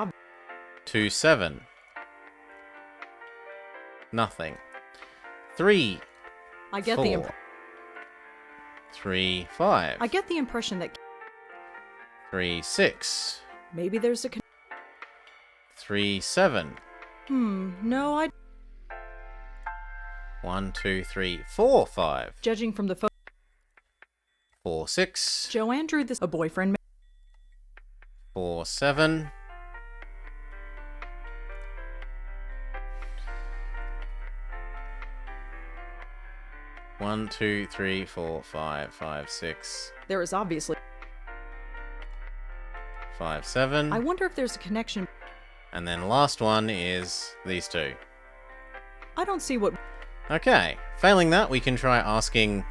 2, 7. Nothing. 3, I get 4. the 3, 5. I get the impression that 3, 6. maybe there's a 3, 7. no, I 1, 2, 3, 4, 5. judging from the photo 4, 6. Joanne drew this a boyfriend 4, 7. 1, 2, 3, 4, 5, 5, 6, there is obviously 5, 7. I wonder if there's a connection. And then last one is these two. I don't see what Okay, failing that, we can try asking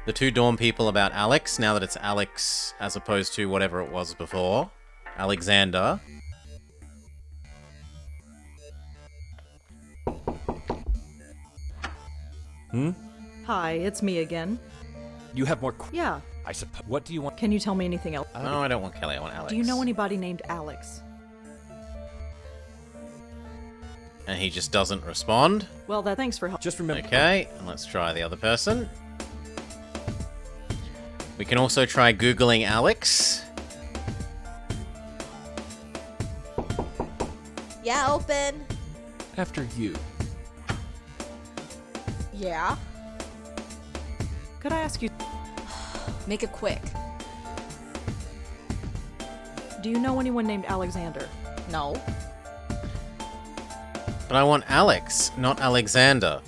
the two dorm people about Alex, now that it's Alex as opposed to whatever it was before. Alexander. Hi, it's me again. You have more. Yeah, I suppose. What do you want? can you tell me anything else? No, I don't want Kelly, I want Alex. Do you know anybody named Alex? And he just doesn't respond. Well, thanks for help. Just remember. Okay, and let's try the other person. We can also try Googling Alex. Yeah, open. After you. Yeah. Could I ask you, Make it quick. do you know anyone named Alexander? No. But I want Alex, not Alexander.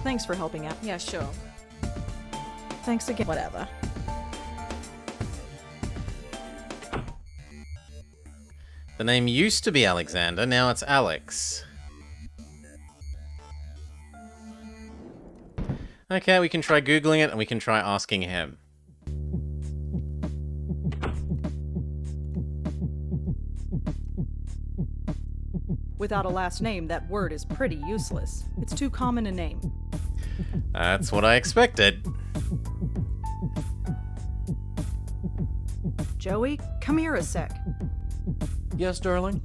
Thanks for helping out. Yeah, sure. Thanks again. Whatever. The name used to be Alexander, now it's Alex. Okay, we can try Googling it and we can try asking him. Without a last name, that word is pretty useless. It's too common a name. That's what I expected. Joey, come here a sec. Yes, darling?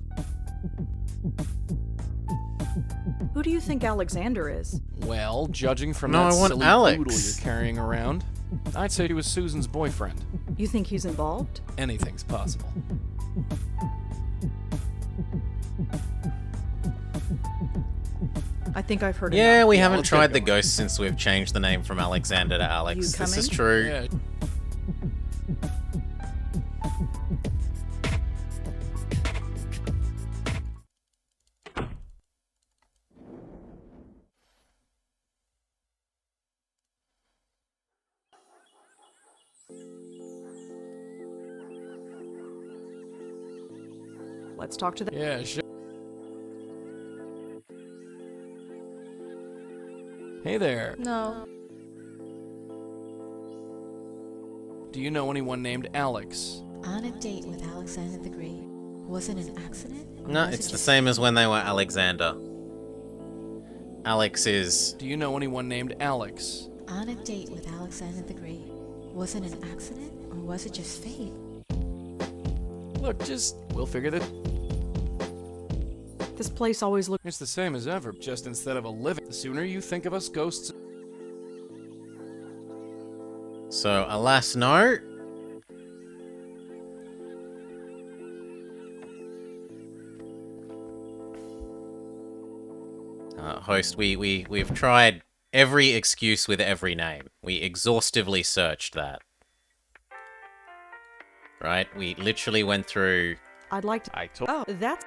Who do you think Alexander is? Well, judging from No, that I want silly Alex. poodle you're carrying around, I'd say he was Susan's boyfriend. You think he's involved? Anything's possible. I think I've heard Yeah, enough. we haven't let's get tried the going. ghost since we've changed the name from Alexander to Alex. You This is coming? true. Yeah. Let's talk to the. Yeah, sure. Hey there. No. Do you know anyone named Alex? On a date with Alexander the Great. Was it an accident? or No, was it it's the just same fate? as when they were Alexander. Alex is... Do you know anyone named Alex? On a date with Alexander the Great. Was it an accident or was it just fate? Look, we'll figure that. This place always looks. It's the same as ever, just instead of a living. The sooner you think of us ghosts. So, alas, no. Host, we've tried every excuse with every name. We exhaustively searched that. Right? We literally went through I'd like to. I told. Oh, that's.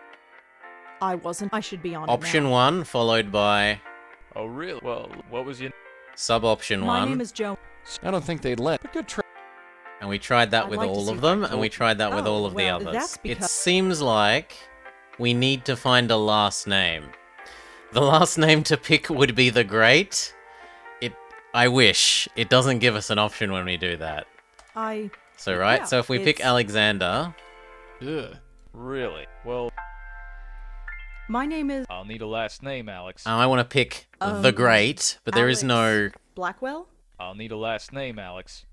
I wasn't. I should be on it option now. 1, followed by Oh, really? Well, what was your... sub-option My 1. name is Joe. I don't think they'd let. But good try. And we tried that I'd with like to all see of if them, I and we tried that with Oh, all of the well, others. that's It because- seems like we need to find a last name. The last name to pick would be the Great. I wish. It doesn't give us an option when we do that. So, right? Yeah, So if we pick it's- Alexander... Ugh. Really? Well, My name is I'll need a last name, Alex. I want to pick the Great, but there is no... Blackwell. I'll need a last name, Alex.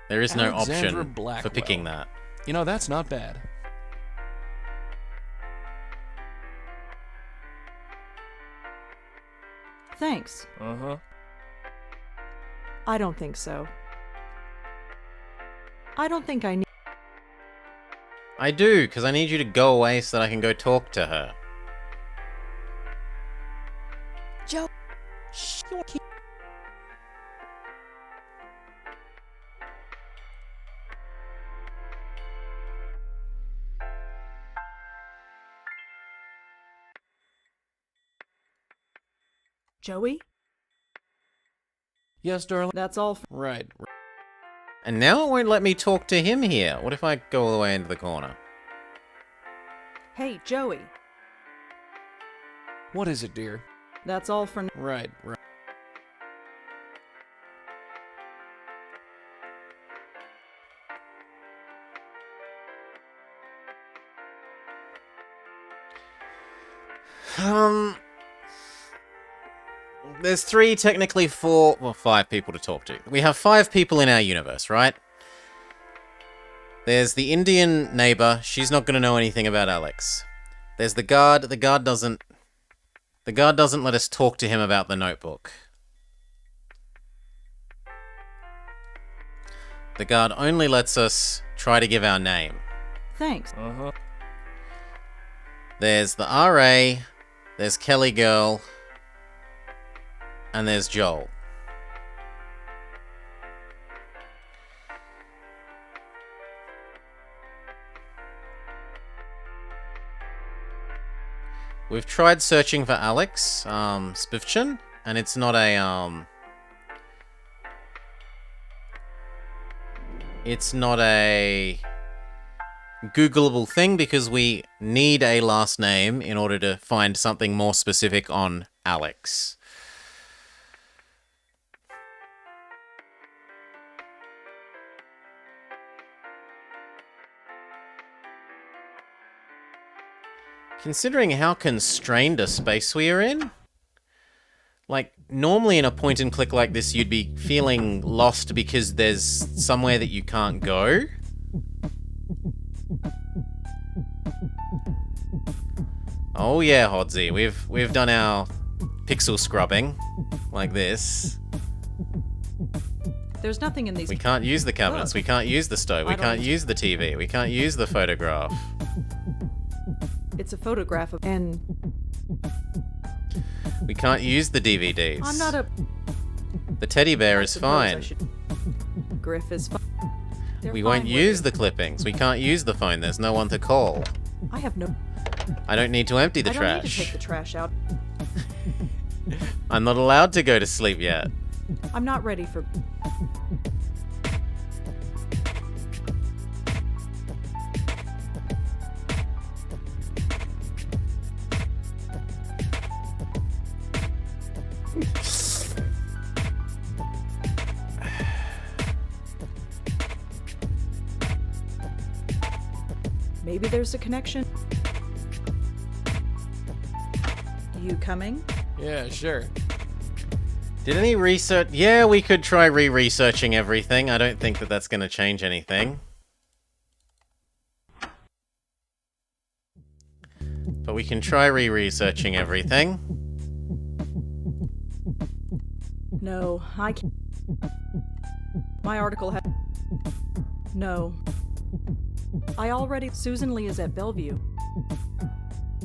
There is no Alexandra option for Blackwell. picking that. You know, that's not bad. Thanks. Uh-huh. I don't think so. I don't think I need. I do, because I need you to go away so that I can go talk to her. Joe. Shh. You keep. Joey. Yes, darling? That's all. Right. And now it won't let me talk to him here. What if I go all the way into the corner? Hey, Joey. What is it, dear? That's all for. Right. There's 3, technically 4, well, 5 people to talk to. We have 5 people in our universe, right? There's the Indian neighbor. She's not going to know anything about Alex. There's the guard. The guard doesn't let us talk to him about the notebook. The guard only lets us try to give our name. Thanks. Uh-huh. There's the RA, there's Kelly Girl, and there's Joel. We've tried searching for Alex Spivchin, and it's not a Googleable thing because we need a last name in order to find something more specific on Alex. Considering how constrained a space we are in, like, normally in a point and click like this, you'd be feeling lost because there's somewhere that you can't go. Oh yeah, Hodsy, we've done our pixel scrubbing like this. There's nothing in these. We can't use the cabinets, we can't use the stove, we can't use the TV, we can't use the photograph. It's a photograph of. And. We can't use the DVDs. I'm not a. The teddy bear I is suppose I fine. should- Griff is fine. They're We fine won't with use it. the clippings. We can't use the phone. There's no one to call. I have no. I don't need to empty the I don't need to trash. take the trash out. I'm not allowed to go to sleep yet. I'm not ready for. Maybe there's a connection. You coming? Yeah, sure. Did any research? Yeah, we could try re-researching everything. I don't think that that's going to change anything. But we can try re-researching everything. No, I can't. My article had. No. I already. Susan Lee is at Bellevue.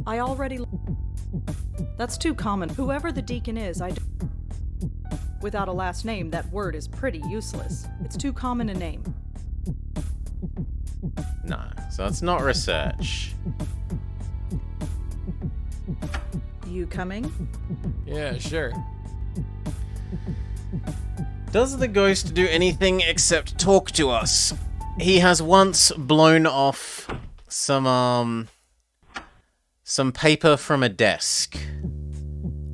I already. That's too common. Whoever the deacon is, without a last name, that word is pretty useless. It's too common a name. No, so it's not research. You coming? Yeah, sure. Does the ghost do anything except talk to us? He has once blown off some paper from a desk.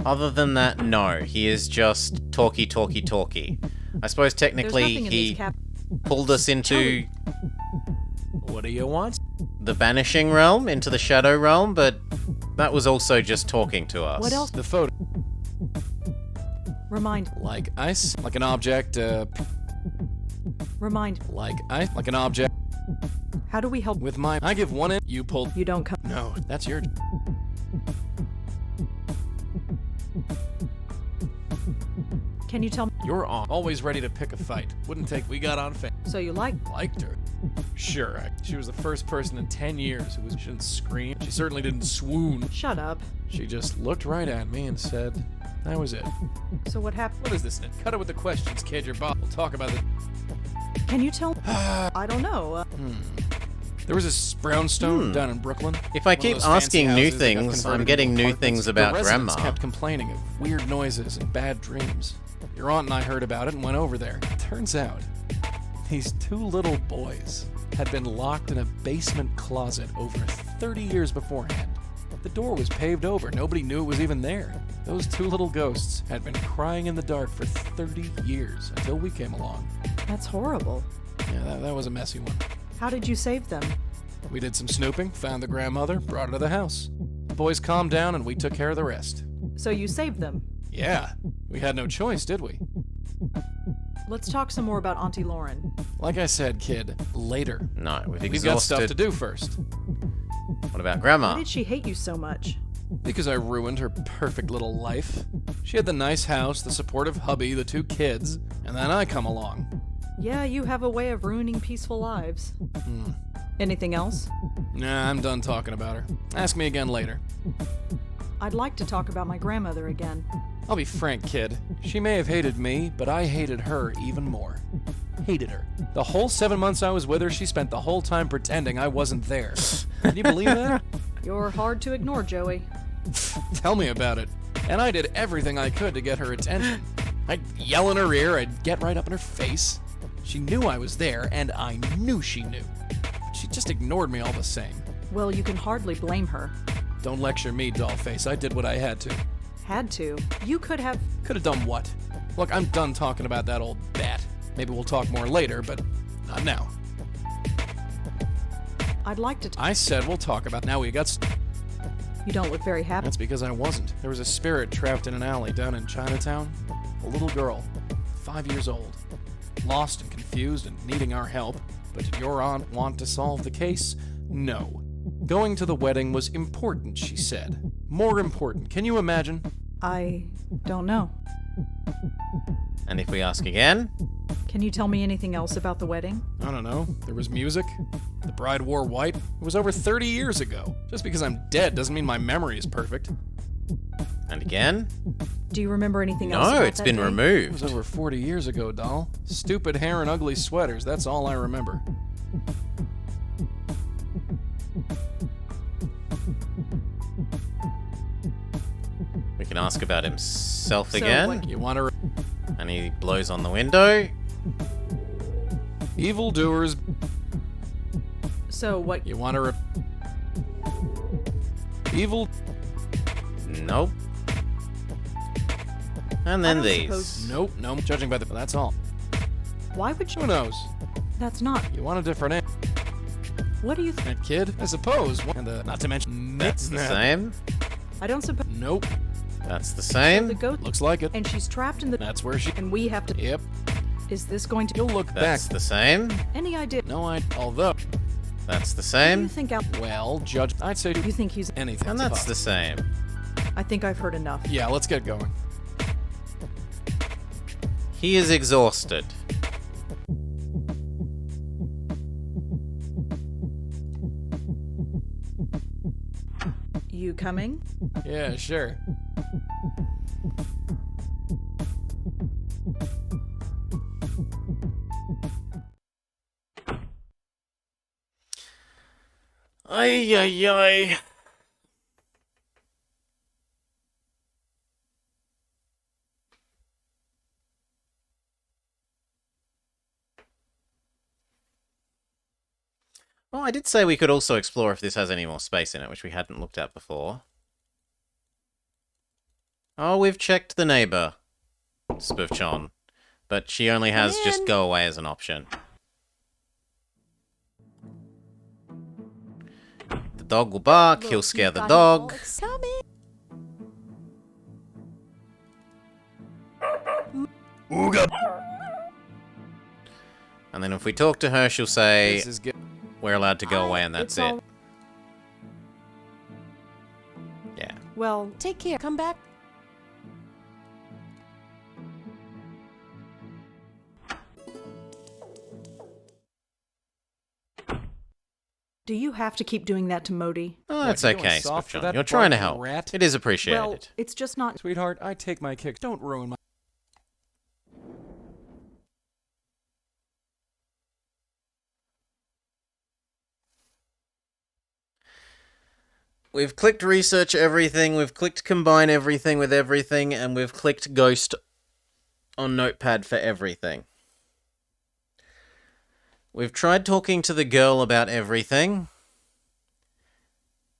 Other than that, no. He is just talky. I suppose technically There's nothing in he these pulled us into What do you want? the banishing realm, into the shadow realm, but that was also just talking to us. What else? The photo. Remind. Like ice? Like an object, Remind. like ice? Like an object How do we help? with mine. I give one in, you pull. You don't come. No, that's your. Can you tell me? You're on. Always ready to pick a fight. Wouldn't take. We got on fast. So you like? Liked her. Sure, she was the first person in 10 years who she didn't scream. She certainly didn't swoon. Shut up. She just looked right at me and said, that was it. So what happened? What is this, Ned? Cut it with the questions, kid. Your boss. We'll talk about it. Can you tell? I don't know. There was this brownstone down in Brooklyn. If I One of keep those fancy asking new houses that got things, I'm converted getting into new apartments. things about the residents Grandma. kept complaining of weird noises and bad dreams. Your aunt and I heard about it and went over there. Turns out, these two little boys had been locked in a basement closet over 30 years beforehand. The door was paved over. Nobody knew it was even there. Those two little ghosts had been crying in the dark for 30 years until we came along. That's horrible. Yeah, that was a messy one. How did you save them? We did some snooping, found the grandmother, brought her to the house. The boys calmed down and we took care of the rest. So you saved them. Yeah, we had no choice, did we? Let's talk some more about Auntie Lauren. Like I said, kid, later. No, we've We've got exhausted. stuff to do first. What about Why Grandma? did she hate you so much? Because I ruined her perfect little life. She had the nice house, the supportive hubby, the 2 kids, and then I come along. Yeah, you have a way of ruining peaceful lives. Anything else? Nah, I'm done talking about her. Ask me again later. I'd like to talk about my grandmother again. I'll be frank, kid. She may have hated me, but I hated her even more. Hated her. The whole 7 months I was with her, she spent the whole time pretending I wasn't there. Can you believe that? You're hard to ignore, Joey. Tell me about it. And I did everything I could to get her attention. I'd yell in her ear, I'd get right up in her face. She knew I was there, and I knew she knew. But she just ignored me all the same. Well, you can hardly blame her. Don't lecture me, dollface. I did what I had to. Had to. You could have. Could have done what? Look, I'm done talking about that old bat. Maybe we'll talk more later, but not now. I'd like to. I said we'll talk about. Now we got. You don't look very happy. That's because I wasn't. There was a spirit trapped in an alley down in Chinatown. A little girl, 5 years old. Lost and confused and needing our help. But did your aunt want to solve the case? No. Going to the wedding was important, she said. More important. Can you imagine? I don't know. And if we ask again? Can you tell me anything else about the wedding? I don't know. There was music. The bride wore white. It was over 30 years ago. Just because I'm dead doesn't mean my memory is perfect. And again? Do you remember anything else? No, about it's that been day? It removed. was over 40 years ago, doll. Stupid hair and ugly sweaters. That's all I remember. We can ask about himself So, again. what- You want to... And he blows on the window. Evildoers... So what? You want to... Evil... Nope. And then I don't these. suppose- Nope, no. Judging by the... That's all. Why would you? Who knows? That's not. You want a different answer, What do you think? kid? I suppose. And not to mention... That's the Nah. same. I don't suppose Nope. That's the the same. goat. Looks like it. And she's trapped in the. That's where she... And we have to. Yep. Is this going to? You'll look back. That's the same. Any idea? No, although... That's the Do you same. think out? Well, judge... I'd say You think he's? anything. And that's the same. I think I've heard enough. Yeah, let's get going. He is exhausted. You coming? Yeah, sure. Ay, ay, ay. Well, I did say we could also explore if this has any more space in it, which we hadn't looked at before. Oh, we've checked the neighbor, Spoofchon, but she only has just go away as an option. The dog will bark, he'll scare the dog. And then if we talk to her, she'll say, This is good. we're allowed to go away and that's It's it. all- Yeah. Well, Take care. Come back. do you have to keep doing that to Modi? Oh, that's What, you going okay, soft for Spoofchon. that You're trying to barking help. rat? It is appreciated. Well, it's just not. Sweetheart, I take my kicks. Don't ruin my... We've clicked research everything, we've clicked combine everything with everything, and we've clicked ghost on notepad for everything. We've tried talking to the girl about everything,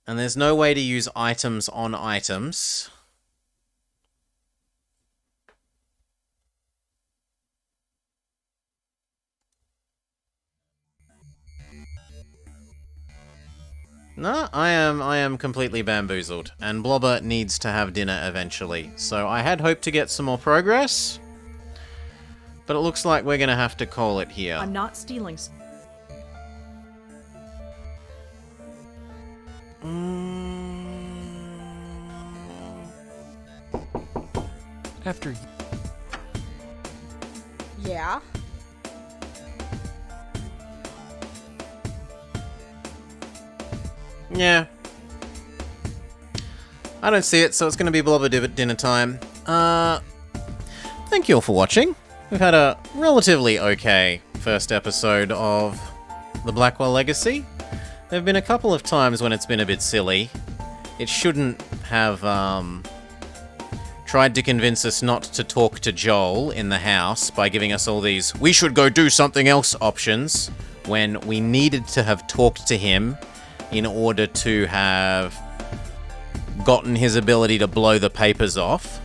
and there's no way to use items on items. No, I am completely bamboozled, and Blobber needs to have dinner eventually. So I had hoped to get some more progress, but it looks like we're gonna have to call it here. I'm not stealing. After Yeah? Yeah. I don't see it, so it's going to be blubber at dinner time. Thank you all for watching. We've had a relatively okay first episode of the Blackwell Legacy. There have been a couple of times when it's been a bit silly. It shouldn't have tried to convince us not to talk to Joel in the house by giving us all these "we should go do something else" options when we needed to have talked to him in order to have gotten his ability to blow the papers off.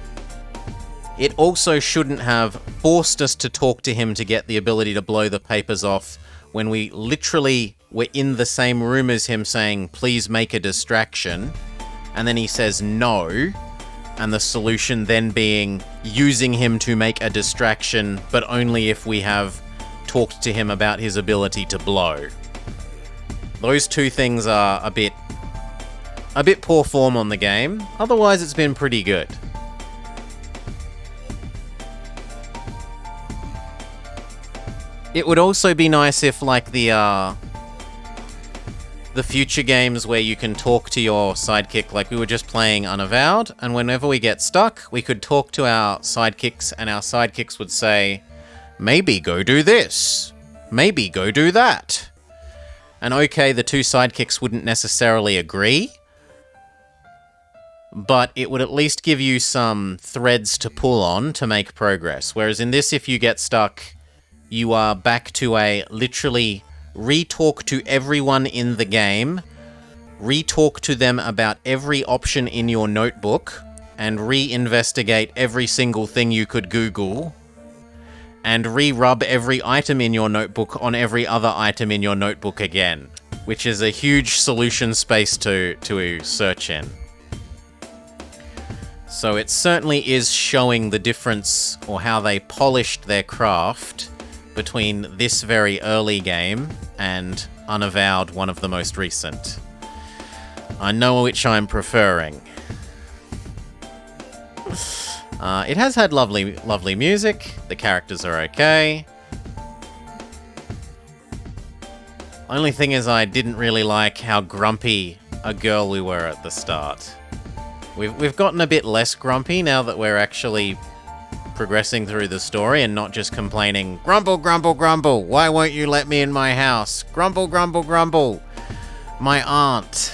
It also shouldn't have forced us to talk to him to get the ability to blow the papers off when we literally were in the same room as him saying, "Please make a distraction," and then he says no, and the solution then being using him to make a distraction, but only if we have talked to him about his ability to blow. Those two things are a bit poor form on the game. Otherwise, it's been pretty good. It would also be nice if, like, the future games where you can talk to your sidekick, like we were just playing Unavowed, and whenever we get stuck, we could talk to our sidekicks, and our sidekicks would say, "Maybe go do this. Maybe go do that." And okay, the two sidekicks wouldn't necessarily agree, but it would at least give you some threads to pull on to make progress. Whereas in this, if you get stuck, you are back to a literally re-talk to everyone in the game, re-talk to them about every option in your notebook, and re-investigate every single thing you could Google, and re-rub every item in your notebook on every other item in your notebook again, which is a huge solution space to search in. So it certainly is showing the difference, or how they polished their craft, between this very early game and Unavowed, one of the most recent. I know which I'm preferring. It has had lovely music. The characters are okay. Only thing is, I didn't really like how grumpy a girl we were at the start. We've gotten a bit less grumpy now that we're actually progressing through the story and not just complaining, "Grumble, grumble, grumble, why won't you let me in my house? Grumble, grumble, grumble, my aunt."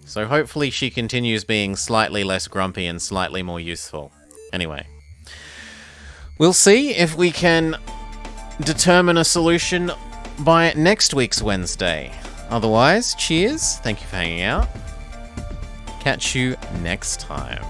So hopefully she continues being slightly less grumpy and slightly more useful. Anyway, we'll see if we can determine a solution by next week's Wednesday. Otherwise, cheers, thank you for hanging out. Catch you next time.